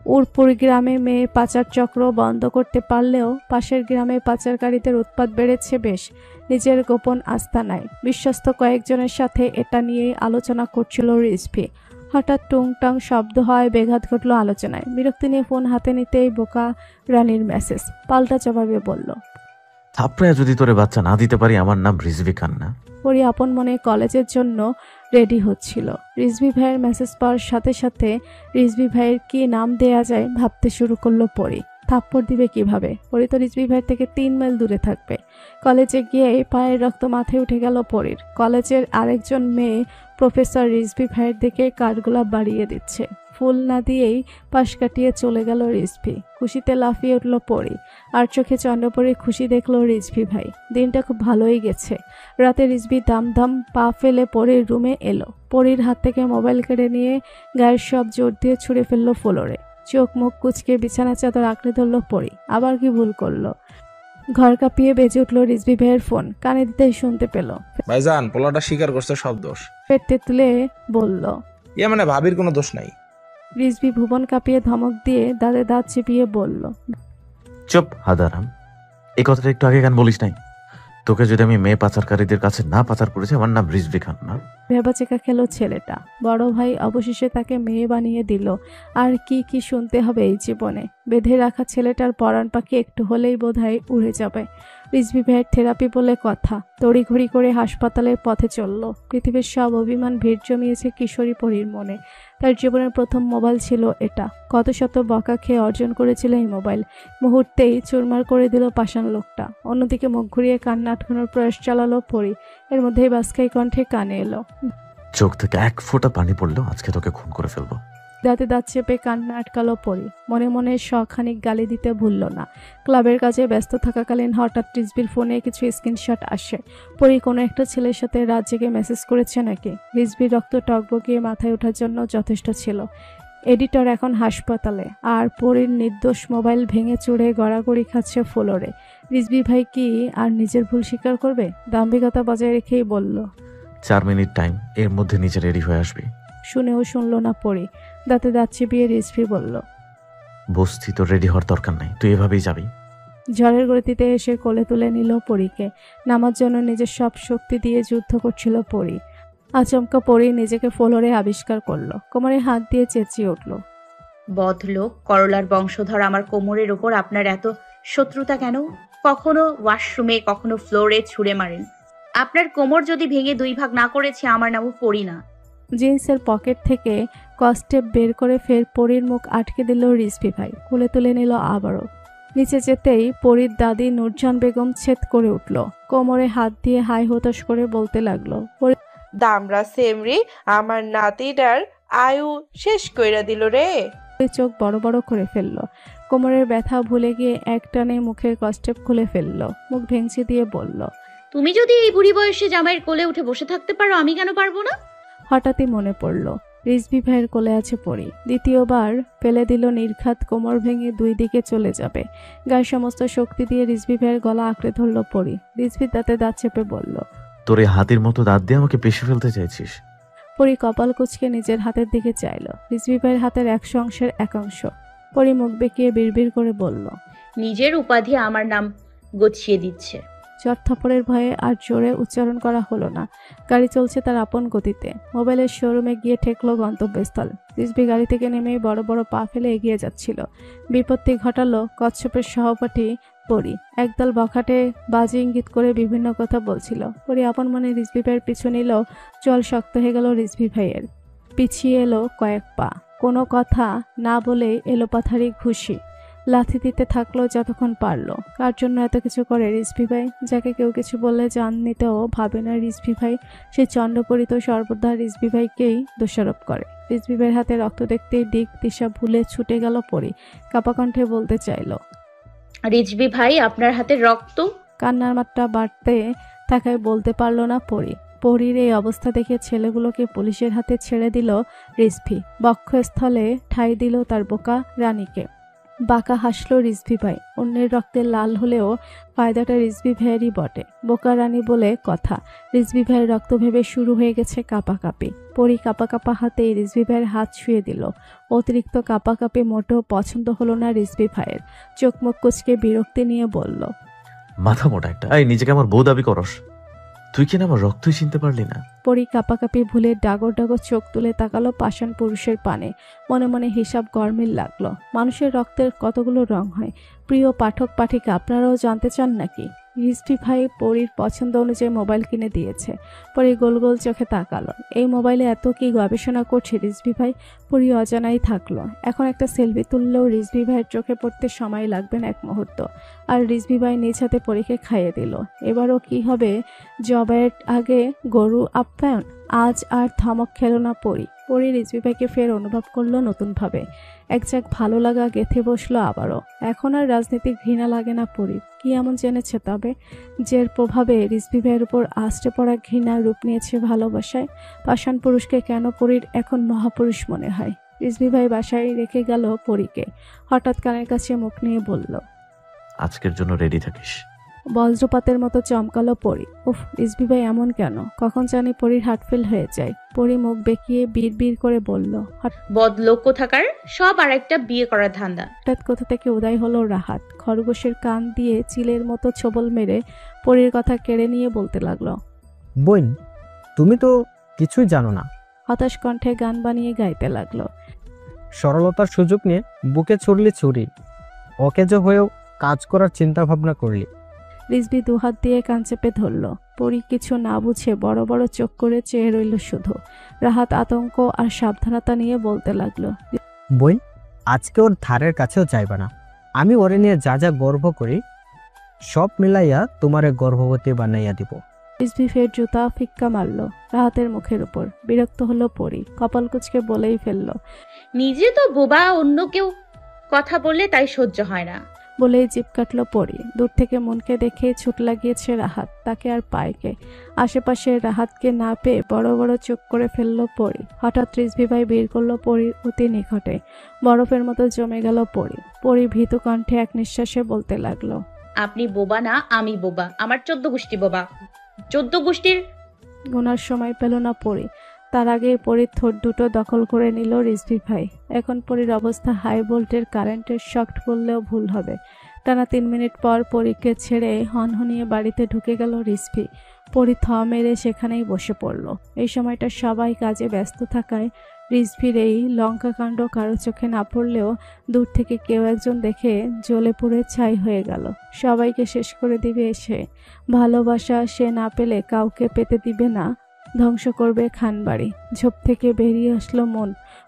উড়পুর গ্রামে মেয়ে পাচার চক্র বন্ধ করতে পারলেও পাশের গ্রামে পাচারকারীদের উৎপাত বেড়েছে বেশ। নিজের গোপন আস্তানায় বিশ্বস্ত কয়েকজনের সাথে এটা নিয়েই আলোচনা করছিল রিজভি। হঠাৎ টুংটাং শব্দ হয়, বেঘাত ঘটলো আলোচনায়। বিরক্তি নিয়ে ফোন হাতে নিতেই বোকা রানীর মেসেজ। পাল্টা জবাবে বলল, থাপড়ায় যদি তোরে বাচ্চা না দিতে পারি, আমার নাম রিজভি খান না। পরি আপন মনে কলেজের জন্য রেডি হচ্ছিল। রিজভি ভাইয়ের মেসেজ পাওয়ার সাথে সাথে রিজভি ভাইয়ের কি নাম দেয়া যায় ভাবতে শুরু করলো পরি। থাপ্পড় দিবে কিভাবে? পরি তো রিজভি ভাইয়ের থেকে 3 মাইল দূরে থাকবে। কলেজে গিয়ে পায়ের রক্ত মাথায় উঠে গেল পরির। কলেজের আরেকজন মেয়ে প্রফেসর রিজভি ভাইয়ের দিকে কাঠগোলাপ বাড়িয়ে দিচ্ছে। ফুল না দিয়েই পাশ কাটিয়ে চলে গেল রিজভি। খুশিতে লাফিয়ে উঠল পরি। আর চোখে চন্দ্রপরি খুশি দেখলো রিজভি ভাই। দিনটা খুব ভালোই গেছে। রাতে রিজভি দাম পা ফেলে পরির রুমে এলো। পরির হাত থেকে মোবাইল কেড়ে নিয়ে গায়ের সব জোর দিয়ে ছুঁড়ে ফেললো ফ্লোরে। চোখ মুখ কুচকে বিছানা চাদর আঁকড়ে ধরলো পরি। আবার কি ভুল করলো? ঘর কাঁপিয়ে বেজে উঠলো রিজভি ভাইয়ের ফোন। কানে দিতেই শুনতে পেল। ভাইজান, পোলাটা স্বীকার করছে সব দোষ। পেটে তুলে বলল, মানে ভাবির কোনো দোষ নাই। রিজভি ভুবন কাঁপিয়ে ধমক দিয়ে দাঁতে দাঁত চিপিয়ে বলল, চুপ হাদারাম, এই কথাটা একটু আগে কেন বলিস নাই? তোকে যদি আমি মেয়ে পাচারকারীদের কাছে না পাচার করেছি, আমার নাম রিজভি খান না। ভেবাচেকা খেলো ছেলেটা। বড় ভাই অবশেষে তাকে মেয়ে বানিয়ে দিল। আর কি কি শুনতে হবে এই জীবনে। বেঁধে রাখা ছেলেটার পরাণ পাখি একটু হলেই বোধহয় উড়ে যাবে। রিজভি ভাইয়ের থেরাপি বলে কথা। তড়িঘড়ি করে হাসপাতালের পথে চলল। পৃথিবীর সব অভিমান ভিড় জমিয়েছে কিশোরী পরীর মনে। তার জীবনের প্রথম মোবাইল ছিল এটা। কত শত বকা খেয়ে অর্জন করেছিল এই মোবাইল। মুহূর্তেই চুরমার করে দিল পাষাণ লোকটা। অন্যদিকে মুখ ঘুরিয়ে কান্না আটকানোর প্রয়াস চালালো পরী। এর মধ্যেই বাস্কাই কণ্ঠে কানে এলো। চোখ থেকে এক ফোঁটা পানি পড়লো, আজকে তোকে খুন করে ফেলবো। দাঁতে দাঁত চেপে কান্না আটকালো পরী। মনে মনে শখানিক গালি দিতে ভুলল না। ক্লাবের কাজে ব্যস্ত থাকাকালীন হঠাৎ রিজভির ফোনে কিছু স্ক্রিনশট আসে। পরী কোনো একটা ছেলের সাথে রাত জেগে মেসেজ করেছে নাকি। রিজভির রক্ত টকবগিয়ে মাথায় ওঠার জন্য যথেষ্ট ছিল। এডিটর এখন হাসপাতালে, আর পরীর নির্দোষ মোবাইল ভেঙে চুড়ে গড়াগড়ি খাচ্ছে ফ্লোরে। রিজভি ভাই কি আর নিজের ভুল স্বীকার করবে? দাম্ভিকতা বজায় রেখেই বলল, 4 মিনিট টাইম, এর মধ্যে নিচে রেডি হয়ে আসবি। শুনেও শুনল না পরী। দাঁতে দাঁত চিবিয়ে রিজভি বলল, বসতি, তোর রেডি হওয়ার দরকার নাই, তুই এভাবেই যাবি। ঝড়ের গতিতে এসে কোলে তুলে নিল পরীকে। নামার জন্য নিজের সব শক্তি দিয়ে যুদ্ধ করছিল পরী। আচমকা পরী নিজেকে ফ্লোরে আবিষ্কার করলো। কোমরে হাত দিয়ে চেঁচিয়ে উঠল, বদলোক, করলার বংশধর, আমার কোমরের ওপর আপনার এত শত্রুতা কেন? কখনো ওয়াশরুমে, কখনো ফ্লোরে ছুঁড়ে মারেন। আপনার কোমর যদি ভেঙে 2 ভাগ না করেছি, আমার নামও পড়ি না। জিন্সের পকেট থেকে কস্টেপ বের করে ফের পরীর মুখ আটকে দিল রিজভি ভাই। কোলে তুলে নিল আবারও। নিচে যেতেই পরীর দাদি নূরজান বেগম ছেদ করে উঠল। কোমরে হাত দিয়ে হাই হতাশ করে বলতে লাগলো, দামরা সেমরি আমার নাতিটার আয়ু শেষ কইরা দিল রে। চোখ বড় বড় করে ফেললো। কোমরের ব্যথা ভুলে গিয়ে একটানে মুখের কস্টেপ খুলে ফেললো। মুখ ভেঙচি দিয়ে বলল, তুমি যদি এই বুড়ি বয়সে জামাইয়ের কোলে উঠে বসে থাকতে পারো, আমি কেন পারবো না? হঠাৎই মনে পড়ল রিজভি ভাইয়ের কোলে আছে পরী। দ্বিতীয়বার ফেলে দিল নির্ঘাত। কোমর ভেঙে 2 দিকে চলে যাবে। গায়ের সমস্ত শক্তি দিয়ে রিজভি ভাইয়ের গলা আঁকড়ে ধরল পরী। রিজভি দাঁতে দাঁত চেপে বলল, তোর এই হাতির মতো দাঁত দিয়ে আমাকে পেশে ফেলতে চাইছিস? পরী কপাল কুঁচকে নিজের হাতের দিকে চাইল। রিজভি ভাইয়ের হাতের 100 অংশের 1 অংশ। পরী মুখ বেঁকিয়ে বিড়বিড় করে বলল, নিজের উপাধি আমার নাম গছিয়ে দিচ্ছে। চট থাপড়ের ভয়ে আর জোরে উচ্চারণ করা হলো না। গাড়ি চলছে তার আপন গতিতে। মোবাইলের শোরুমে গিয়ে ঠেকলো গন্তব্যস্থল। রিজভি গাড়ি থেকে নেমেই বড় বড় পা ফেলে এগিয়ে যাচ্ছিল। বিপত্তি ঘটালো কচ্ছপের সহপাঠী পরী। একদল বখাটে বাজে ইঙ্গিত করে বিভিন্ন কথা বলছিল। পরী আপন মনে রিজভি ভাইয়ের পিছু নিল। জল শক্ত হয়ে গেল রিজভি ভাইয়ের। পিছিয়ে এলো কয়েক পা। কোনো কথা না বলে এলো পাথারি ঘুষি। লাথি দিতে থাকলো যতক্ষণ পারলো। কার জন্য এত কিছু করে রিজভি ভাই? যাকে কেউ কিছু বললে জান নিতেও ভাবে না রিজভি ভাই, সেই চণ্ডপরিত সর্বদা রিজভি ভাইকেই দোষারোপ করে। রিজভি ভাইয়ের হাতে রক্ত দেখতেই দিক দিশা ভুলে ছুটে গেল পরী। কাপা কণ্ঠে বলতে চাইলো, রিজভি ভাই, আপনার হাতে রক্ত। কান্নার মাত্রা বাড়তে থাকায় বলতে পারলো না পরী। পরীর এই অবস্থা দেখে ছেলেগুলোকে পুলিশের হাতে ছেড়ে দিল রিজভি। বক্ষস্থলে ঠাঁই দিল তার বোকা রানীকে। বাঁকা হাসলো রিজভি ভাই। অন্যের রক্তে লাল হলেও ফায়দাটা রিজভি ভাইয়েরই বটে। বোকা রানী বলে কথা। রিজভি ভাইয়ের রক্ত ভেবে শুরু হয়ে গেছে কাঁপাকাঁপি। পরী কাঁপা কাঁপা হাতে রিজভি ভাইয়ের হাত ছুঁয়ে দিল। অতিরিক্ত কাঁপাকাঁপি মোটেও পছন্দ হলো না রিজভি ভাইয়ের। চোখ মুখ কুচকে বিরক্তি নিয়ে বলল, মাথা মোটা একটা, এই নিজেকে আমার বউ দাবি করস? তুই কিনা আমার রক্তই চিনতে পারলি না? পরী কাঁপাকাঁপি ভুলে ডাগর ডাগর চোখ তুলে তাকালো পাষাণ পুরুষের পানে। মনে মনে হিসাব গরমিল লাগলো। মানুষের রক্তের কতগুলো রং হয়। প্রিয় পাঠক পাঠিকা, আপনারাও জানতে চান নাকি? রিজভি ভাই পরীর পছন্দ অনুযায়ী মোবাইল কিনে দিয়েছে। পরী গোল গোল চোখে তাকালো। এই মোবাইলে এত কি গবেষণা করছে রিজভি ভাই? পরী অজানাই থাকলো। এখন একটা সেলফি তুললেও রিজভি ভাইয়ের চোখে পড়তে সময় লাগবে না 1 মুহূর্ত। আর রিজভি ভাই নিজ হাতে পরীকে খাইয়ে দিল। এবারও কি হবে? জবাইয়ের আগে গরু আপ্যায়ন। আজ আর ধমক খেলো না পরী। পরী রিজভি ভাইকে ফের অনুভব করলো নতুনভাবে। এক যাক ভালো লাগা গেঁথে বসলো আবারও। এখন আর রাজনীতিক ঘৃণা লাগে না পরীর। কি এমন জেনেছে তবে, যের প্রভাবে রিজভি ভাইয়ের উপর আষ্টে পড়া ঘৃণার রূপ নিয়েছে ভালোবাসায়? পাষাণ পুরুষকে কেন পরীর এখন মহাপুরুষ মনে হয়? রিজভি ভাই বাসায় রেখে গেল পরীকে। হঠাৎ কানের কাছে মুখ নিয়ে বলল, আজকের জন্য রেডি থাকিস। বজ্রপাতের মতো চমকালো পরী। উফ, রিজভি ভাই এমন কেন? কখন জানি পরীর হার্ট ফেল হয়ে যায়। পরী মুখ বেঁকিয়ে বিড় করে বলল, বদলোক কোথাকার, সব আর একটা বিয়ে করার ধান্দা। হঠাৎ কোথা থেকে উদয় হলো রাহাত। খরগোশের কান দিয়ে চিলের মতো ছোবল মেরে পরীর কথা কেড়ে নিয়ে বলতে লাগলো, বোন, তুমি তো কিছুই জানো না। হতাশ কণ্ঠে গান বানিয়ে গাইতে লাগলো। সরলতার সুযোগ নিয়ে বুকে ছুড়লি ছুরি, অকেজ হয়েও কাজ করার চিন্তা ভাবনা করলি। রিজভি দুহাত দিয়ে কান চেপে ধরল। পরি কিছু না বুঝে বড় বড় চোখ করে চেয়ে রইল শুধু। রাহাত আতঙ্ক আর সাবধানতা নিয়ে বলতে লাগলো, বই, আজকে ওর ধারের কাছেও যাইবা না। আমি ওরে নিয়ে যা যা গর্ব করি সব মিলাইয়া তোমারে গর্ভবতী বানাইয়া দিব। রিজভি ফের জুতা ফিক্কা মারল রাহাতের মুখের উপর। বিরক্ত হলো পরি, কপাল কুঁচকে বলেই ফেলল, নিজে তো বোবা, অন্য কেউ কথা বললে তাই সহ্য হয় না। বলেই জিভ কাটল পরি। দূর থেকে মনকে দেখে ছুট লাগিয়েছে রাহাত, তাকে আর পায়কে। আশেপাশে রাহাতকে না পেয়ে বড় বড় চোখ করে ফেললো পরি। হঠাৎ রিজভি ভাই বের করলো পরির অতি নিকটে। বরফের মতো জমে গেল পরি। পরি ভীতু কণ্ঠে এক নিঃশ্বাসে বলতে লাগলো, আপনি বোবা না, আমি বোবা। আমার 14 গোষ্ঠী বোবা। 14 গোষ্ঠীর গোনার সময় পেল না পরি। তার আগেই পরির ঠোঁট দুটো দখল করে নিল রিজভি ভাই। এখন পরির অবস্থা হাই ভোল্টের কারেন্টের শক বললেও ভুল হবে। টানা 3 মিনিট পর পরীকে ছেড়ে হনহনিয়ে বাড়িতে ঢুকে গেল রিজভি। পরি থ মেরে সেখানেই বসে পড়ল। এই সময়টা সবাই কাজে ব্যস্ত থাকায় রিজভির এই লঙ্কা কাণ্ড কারো চোখে না পড়লেও দূর থেকে কেউ একজন দেখে জ্বলে পুড়ে ছাই হয়ে গেল। সবাইকে শেষ করে দিবে এসে। ভালোবাসা সে না পেলে কাউকে পেতে দিবে না, ধ্বংস করবে খানবাড়ি। ঝোপ থেকে বেরিয়ে আসলো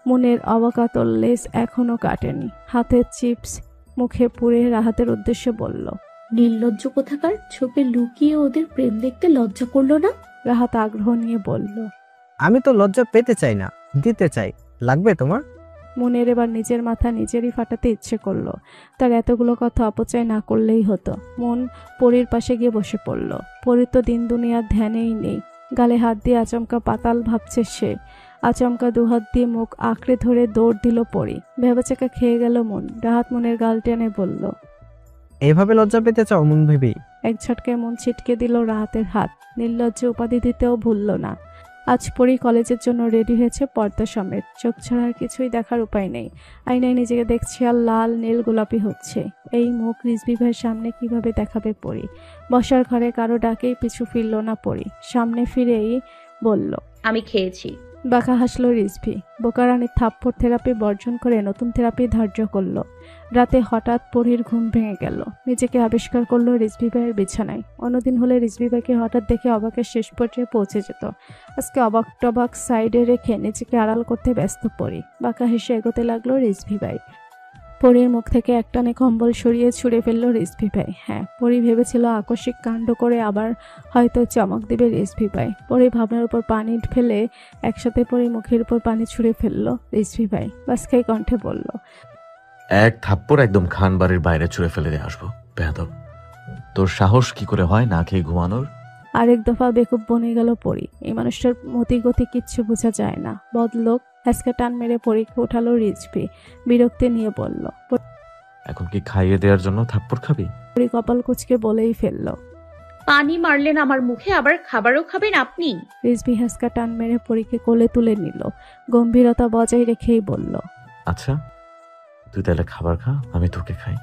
মনের অবাকাতর লেস এখনো কাটেনি। হাতের চিপস মুখে পুড়ে রাহাতের উদ্দেশ্যে বলল, নির্লজ্জ কোথাকার, ছোপে লুকিয়ে ওদের প্রেম দেখতে লজ্জা করলো না? রাহাত আগ্রহ নিয়ে বলল, আমি তো লজ্জা পেতে চাই না, দিতে চাই। লাগবে তোমার? মনের এবার নিজের মাথা নিজেরই ফাটাতে ইচ্ছে করলো। তার এতগুলো কথা অপচয় না করলেই হতো। মন পরীর পাশে গিয়ে বসে পড়ল। পরীর তো দিন দুনিয়ার ধ্যানেই নেই। গালে হাত দিয়ে আচমকা পাতাল ভাবছে সে। আচমকা দুহাত দিয়ে মুখ আঁকড়ে ধরে দৌড় দিল পরি। ভেবাচাকা খেয়ে গেল মন। রাহাত মনের গাল টেনে বলল, এইভাবে লজ্জা পেতে চাও মন ভেবে? এক ঝটকায় মন ছিটকে দিল রাহাতের হাত। নির্লজ্জ উপাধি দিতেও ভুলল না। আজ পরি কলেজের জন্য রেডি হয়েছে পর্দা সমেত। চোখ ছাড়া আর কিছুই দেখার উপায় নেই। আয়নায় নিজেকে দেখছে আর লাল নীল গোলাপি হচ্ছে। এই মুখ রিজভি ভাইয়ের সামনে কিভাবে দেখাবে পরি? বসার ঘরে কারো ডাকেই পিছু ফিরল না পরি। সামনে ফিরেই বলল, আমি খেয়েছি। বাঁকা হাসলো রিজভি। বোকারানির থাপ্পড় থেরাপি বর্জন করে নতুন থেরাপি ধার্য করলো। রাতে হঠাৎ পরির ঘুম ভেঙে গেল। নিজেকে আবিষ্কার করলো রিজভি ভাইয়ের বিছানায়। অন্যদিন হলে রিজভি ভাইকে হঠাৎ দেখে অবাকের শেষ পর্যায়ে পৌঁছে যেত। আজকে অবাক টবাক সাইডে রেখে নিজেকে আড়াল করতে ব্যস্ত পরি। বাঁকা হেসে এগোতে লাগলো রিজভি ভাই। পরির মুখ থেকে একটানে কম্বল সরিয়ে ছুঁড়ে ফেললো রিজভি ভাই। হ্যাঁ, পরি ভেবেছিল আকস্মিক কাণ্ড করে আবার হয়তো চমক দিবে রিজভি ভাই। পরি ভাবনার উপর পানি ফেলে একসাথে পরি মুখের উপর পানি ছুঁড়ে ফেললো রিজভি ভাই। বাসখাই কণ্ঠে বলল, এক থাপ্পড় একদম খানবাড়ির বাইরে ছুঁড়ে ফেলে দিয়ে আসবো বেয়াদব। তোর সাহস কি করে হয় না খেয়ে ঘুমানোর? আরেক দফা বেকুব বনে গেল পরি। এই মানুষটার মতিগতি কিচ্ছু বোঝা যায় না। বদলোক। হ্যাসকা টান মেরে পরীকে উঠালো রিজভি। বিরক্তি নিয়ে বলল, এখন কি খাইয়ে দেওয়ার জন্য থাপ্পড় খাবি? পরি কপাল কুঁচকে বলেই ফেলল, পানি মারলেন আমার মুখে, আবার খাবারও খাবেন আপনি? রিজভি হ্যাসকা টান মেরে পরীকে কোলে তুলে নিল। গম্ভীরতা বজায় রেখেই বলল, আচ্ছা তুই তাহলে খাবার খা, আমি তোকে খাই।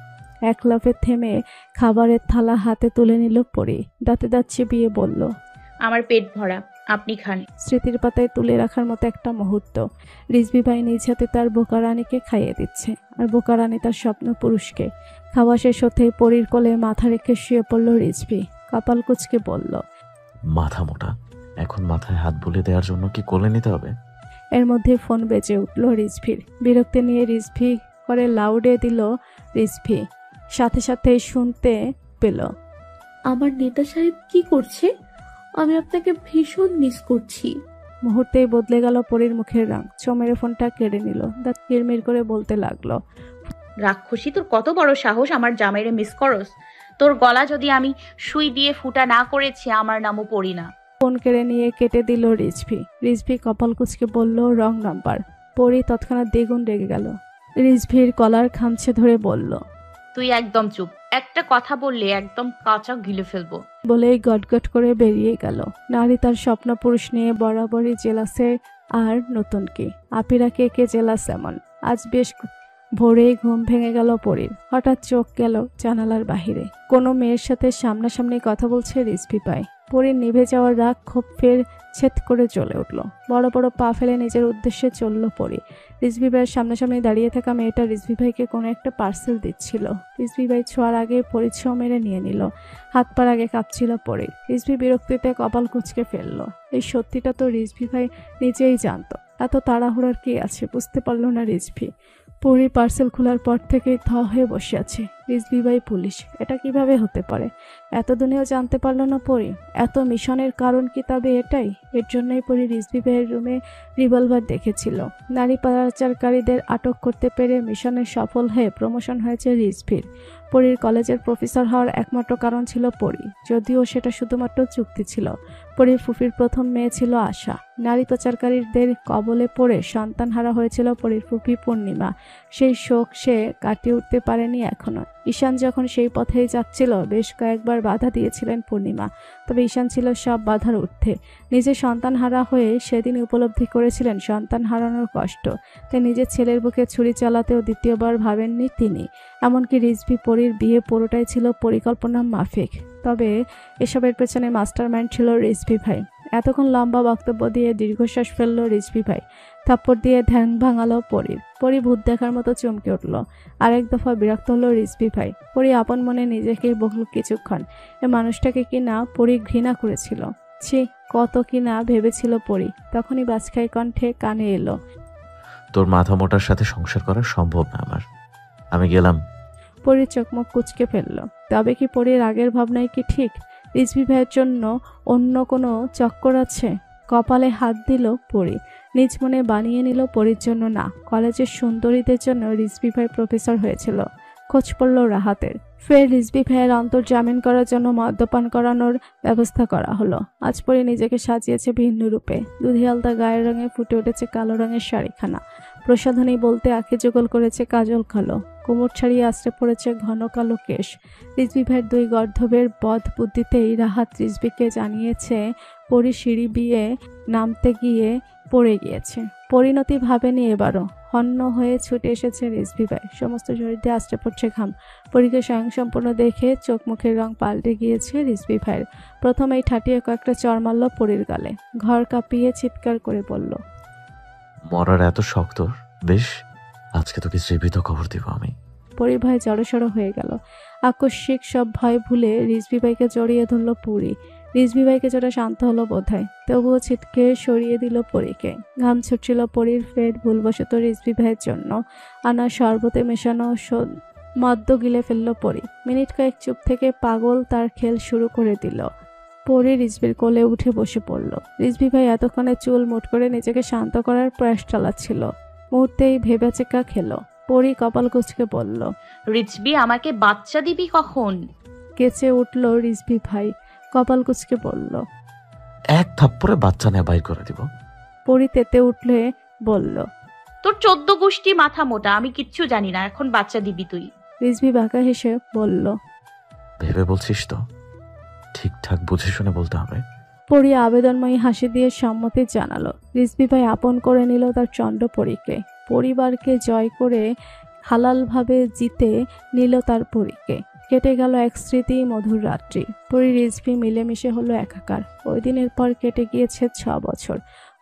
এক লাফে থেমে খাবারের থালা হাতে তুলে নিল পরি। দাঁতে দাঁত চিবিয়ে বলল, আমার পেট ভরা, আপনি খান। স্মৃতির পাতায় তুলে রাখার মতো একটা মুহূর্ত। রিজভি ভাই নিজ হাতে তার বোকারানিকে খাইয়ে দিচ্ছে, আর বোকারানি তার স্বপ্ন পুরুষকে। খাওয়া শেষ হতেই পরির কোলে মাথা রেখে শুয়ে পড়ল রিজভি। কপাল কুঁচকে বলল, মাথা মোটা, এখন মাথায় হাত বুলে দেওয়ার জন্য কি কোলে নিতে হবে? এর মধ্যে ফোন বেজে উঠল রিজভির। বিরক্তি নিয়ে রিজভি করে লাউডে দিল রিজভি। সাথে সাথেই শুনতে পেল, আমার নেতা সাহেব কি করছে? আমি আপনাকে ভীষণ মিস করছি। মুহূর্তেই বদলে গেল পরির মুখের রং। চমেরে ফোনটা কেড়ে নিল। দাঁত কিরমির করে বলতে লাগলো, রাক্ষসী, তোর কত বড় সাহস আমার জামাইরে মিস করস? তোর গলা যদি আমি সুই দিয়ে ফুটা না করেছি, আমার নামও পড়ি না। ফোন কেড়ে নিয়ে কেটে দিল রিজভি। রিজভি কপাল কুঁচকে বলল, রং নাম্বার। পরি তৎক্ষণাৎ দ্বিগুণ রেগে গেল। রিজভির কলার খামছে ধরে বলল, তুই একদম চুপ। একটা কথা বললে একদম কাঁচা গিলে ফেলবো। বলেই গটগট করে বেরিয়ে গেল। নারী তার স্বপ্ন পুরুষ নিয়ে বরাবরই জেলাসে। আর নতুন কি, আপিরা কে কে জেলাস এমন। আজ বেশ ভোরেই ঘুম ভেঙে গেল পরির। হঠাৎ চোখ গেল জানালার বাহিরে। কোনো মেয়ের সাথে সামনাসামনি কথা বলছে রিজভি ভাই। পরীর নিভে যাওয়ার রাগ ক্ষোভ ফের ছেদ করে চলে উঠল। বড় বড় পা ফেলে নিজের উদ্দেশ্যে চলল পরী। রিজভি ভাইয়ের সামনাসামনি দাঁড়িয়ে থাকা মেয়েটা রিজভি ভাইকে কোনো একটা পার্সেল দিচ্ছিল। রিজভি ভাই ছোঁয়ার আগে পরী ছোঁ মেরে নিয়ে নিল। হাত পার আগে কাঁপছিল পরী। রিজভি বিরক্তিতে কপাল কুঁচকে ফেলল। এই সত্যিটা তো রিজভি ভাই নিজেই জানতো। এত তাড়াহুড়ার কি আছে বুঝতে পারল না রিজভি। পরী পার্সেল খোলার পর থেকেই থ হয়ে বসে আছে। রিজভি ভাই পুলিশ, এটা কিভাবে হতে পারে? এতদিনেও জানতে পারলো না পরী? এত মিশনের কারণ কি তবে এটাই? এর জন্যই পরী রিজভি ভাইয়ের রুমে রিভলভার দেখেছিল। নারী পাচারকারীদের আটক করতে পেরে মিশনে সফল হয়ে প্রমোশন হয়েছে রিজভির। পরীর কলেজের প্রফেসর হওয়ার একমাত্র কারণ ছিল পরী, যদিও সেটা শুধুমাত্র চুক্তি ছিল। পরীর ফুফির প্রথম মেয়ে ছিল আশা। নারী পাচারকারীদের কবলে পড়ে সন্তানহারা হয়েছিল পরীর ফুফি পূর্ণিমা। সেই শোক সে কাটিয়ে উঠতে পারেনি এখনো। ঈশান যখন সেই পথেই যাচ্ছিল বেশ কয়েকবার বাধা দিয়েছিলেন পূর্ণিমা, তবে ঈশান ছিল সব বাধার ঊর্ধ্বে। নিজে সন্তানহারা হয়ে সেদিন উপলব্ধি করেছিলেন সন্তান হারানোর কষ্ট। তাই নিজের ছেলের বুকে ছুরি চালাতেও দ্বিতীয়বার ভাবেননি তিনি। এমনকি রিজভি পরীর বিয়ে পুরোটাই ছিল পরিকল্পনা মাফিক। তবে এসবের পেছনে মাস্টারমাইন্ড ছিল রিজভি ভাই। এতক্ষণ লম্বা বক্তব্য দিয়ে দীর্ঘশ্বাস ফেলল রিজভি ভাই। থাপ্পড় দিয়ে ধ্যান ভাঙালো পরীর। পরী ভূত দেখার মতো চমকে উঠল। আরেক দফা বিরক্ত হলো রিজভি ভাই। পরী আপন মনে নিজেকেই বলল কিছুক্ষণ, এ মানুষটাকে কি না পরী ঘৃণা করেছিল। ছি, কত কি না ভেবেছিল পরী। তখনই বাজখাই কণ্ঠে কানে এলো, তোর মাথা মোটার সাথে সংসার করা সম্ভব না আমার। আমি গেলাম। পরীর চোখ মুখ কুঁচকে ফেলল। তবে কি পরীর আগের ভাবনাই কি ঠিক? রিজভি ভাইয়ের জন্য অন্য কোনো চক্কর আছে? কপালে হাত দিল পরী। নিজ মনে বানিয়ে নিল পরীর জন্য না, কলেজের সুন্দরীদের জন্য রিজভি ভাই প্রফেসর হয়েছিল। খোঁজ পড়ল রাহাতের। ফের রিজভি ভাইয়ের অন্তর্জামিন করার জন্য মদ্যপান করানোর ব্যবস্থা করা হলো। আজ পরী নিজেকে সাজিয়েছে ভিন্ন রূপে। দুধি আলতা গায়ের রঙে ফুটে উঠেছে কালো রঙের শাড়িখানা। প্রসাধনী বলতে আঁখি যুগল করেছে কাজল কালো। কোমর ছাড়িয়ে আশ্রে পড়েছে ঘন কালো কেশ। রিজভি ভাইয়ের দুই গর্ধবের বধ বুদ্ধিতেই রাহাত রিজভিকে জানিয়েছে পরী সিঁড়ি বিয়ে নামতে গিয়ে পড়ে গিয়েছে। পরিণতি ভাবেনি এবারও। হন্য হয়ে ছুটে এসেছে রিজভি ভাই। সমস্ত শরীর দিয়ে আশ্রে পড়ছে ঘাম। পরীকে স্বয়ংসম্পূর্ণ দেখে চোখ মুখের রং পাল্টে গিয়েছে রিজভি ভাইয়ের। প্রথমেই ঠাটিয়ে কয়েকটা চড় মারল পরীর গালে। ঘর কাঁপিয়ে চিৎকার করে বলল, মরার এত শখ তোর? বেশ, আজকে তোকে জীবিত খবর দিব আমি। পরী ভাই জড়সড় হয়ে গেল। আকস্মিক সব ভয় ভুলে রিজভি ভাইকে জড়িয়ে ধরল পরী। রিজভি ভাইকে যেটা শান্ত হলো বোধহয়, তবুও ছিটকে সরিয়ে দিল পরীকে। ঘাম ছুটছিল পরীর। ফের ভুলবশত রিজভি ভাইয়ের জন্য আনা শরবতে মেশানো মদ্য গিলে ফেলল পরী। মিনিট কয়েক চুপ থেকে পাগল তার খেল শুরু করে দিল। পরী রিজভির কোলে উঠে বসে পড়ল। রিজভি ভাই এতক্ষণে চুল মুঠ করে নিজেকে শান্ত করার প্রয়াস চালাচ্ছিল। মুহূর্তেই ভেবেচেকা খেলো। পরী কপাল কুঁচকে বলল, রিজবি, আমাকে বাচ্চা দিবি কখন? কেঁচে উঠল রিজভি ভাই। কপাল কুঁচকে বলল, এক থাপ্পড়ে বাচ্চা নেয়া বাইর করে দিব। পরী তেতে উঠলে বলল, তোর 14 গোষ্ঠী মাথা মোটা, আমি কিচ্ছু জানি না, এখন বাচ্চা দিবি তুই। রিজভি বাঁকা হেসে বলল, ভেবে বলছিস তো? ঠিকঠাক বুঝে শুনে বলতে হবে। পরী আবেদনময়ী হাসি দিয়ে সম্মতি জানালো। রিজভি ভাই আপন করে নিল তার চন্ড পরীকে। পরিবারকে জয় করে হালালভাবে জিতে নিল তার পরীকে। কেটে গেল এক স্মৃতি মধুর রাত্রি। পরী রিজভি মিলেমিশে হলো একাকার। ওই দিনের পর কেটে গিয়েছে 6 বছর।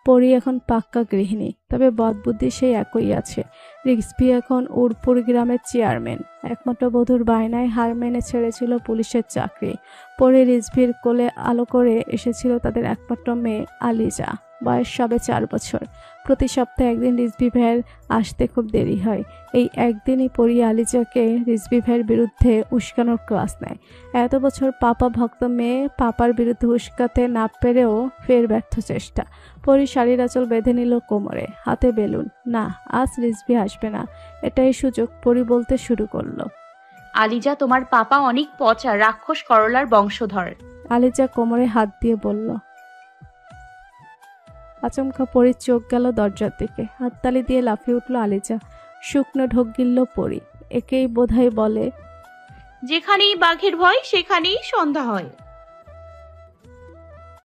পরী এখন পাক্কা গৃহিণী, তবে বদবুদ্ধি সেই একই আছে। রিজভি এখন উড়পুর গ্রামের চেয়ারম্যান। একমাত্র বধূর বায়নায় হার মেনে ছেড়েছিল পুলিশের চাকরি। পরে রিজভির কোলে আলো করে এসেছিল তাদের একমাত্র মেয়ে আলিজা। বয়স সবে 4 বছর। প্রতি সপ্তাহে একদিন রিজভি ভাইয়ের আসতে খুব দেরি হয়। এই একদিনই পরী আলিজাকে রিজভি ভাইয়ের বিরুদ্ধে উস্কানোর ক্লাস নেয়। এত বছর পাপা ভক্ত মেয়ে পাপার বিরুদ্ধে উস্কাতে না পেরেও ফের ব্যর্থ চেষ্টা। পরী শাড়ির আঁচল বেঁধে নিল কোমরে, হাতে বেলুন। না, আজ রিজভি আসবে না, এটাই সুযোগ। পরী বলতে শুরু করলো, আলিজা, তোমার পাপা অনেক পচা, রাক্ষস করলার বংশধর। আলিজা কোমরে হাত দিয়ে বলল। আচমকা পরীর চোখ গেল দরজার দিকে। হাততালি দিয়ে লাফিয়ে উঠল আলিজা। শুকনো ঢোক গিলল পরী। একেই বোধহয় বলে, যেখানেই বাঘের ভয় সেখানেই সন্ধ্যা হয়।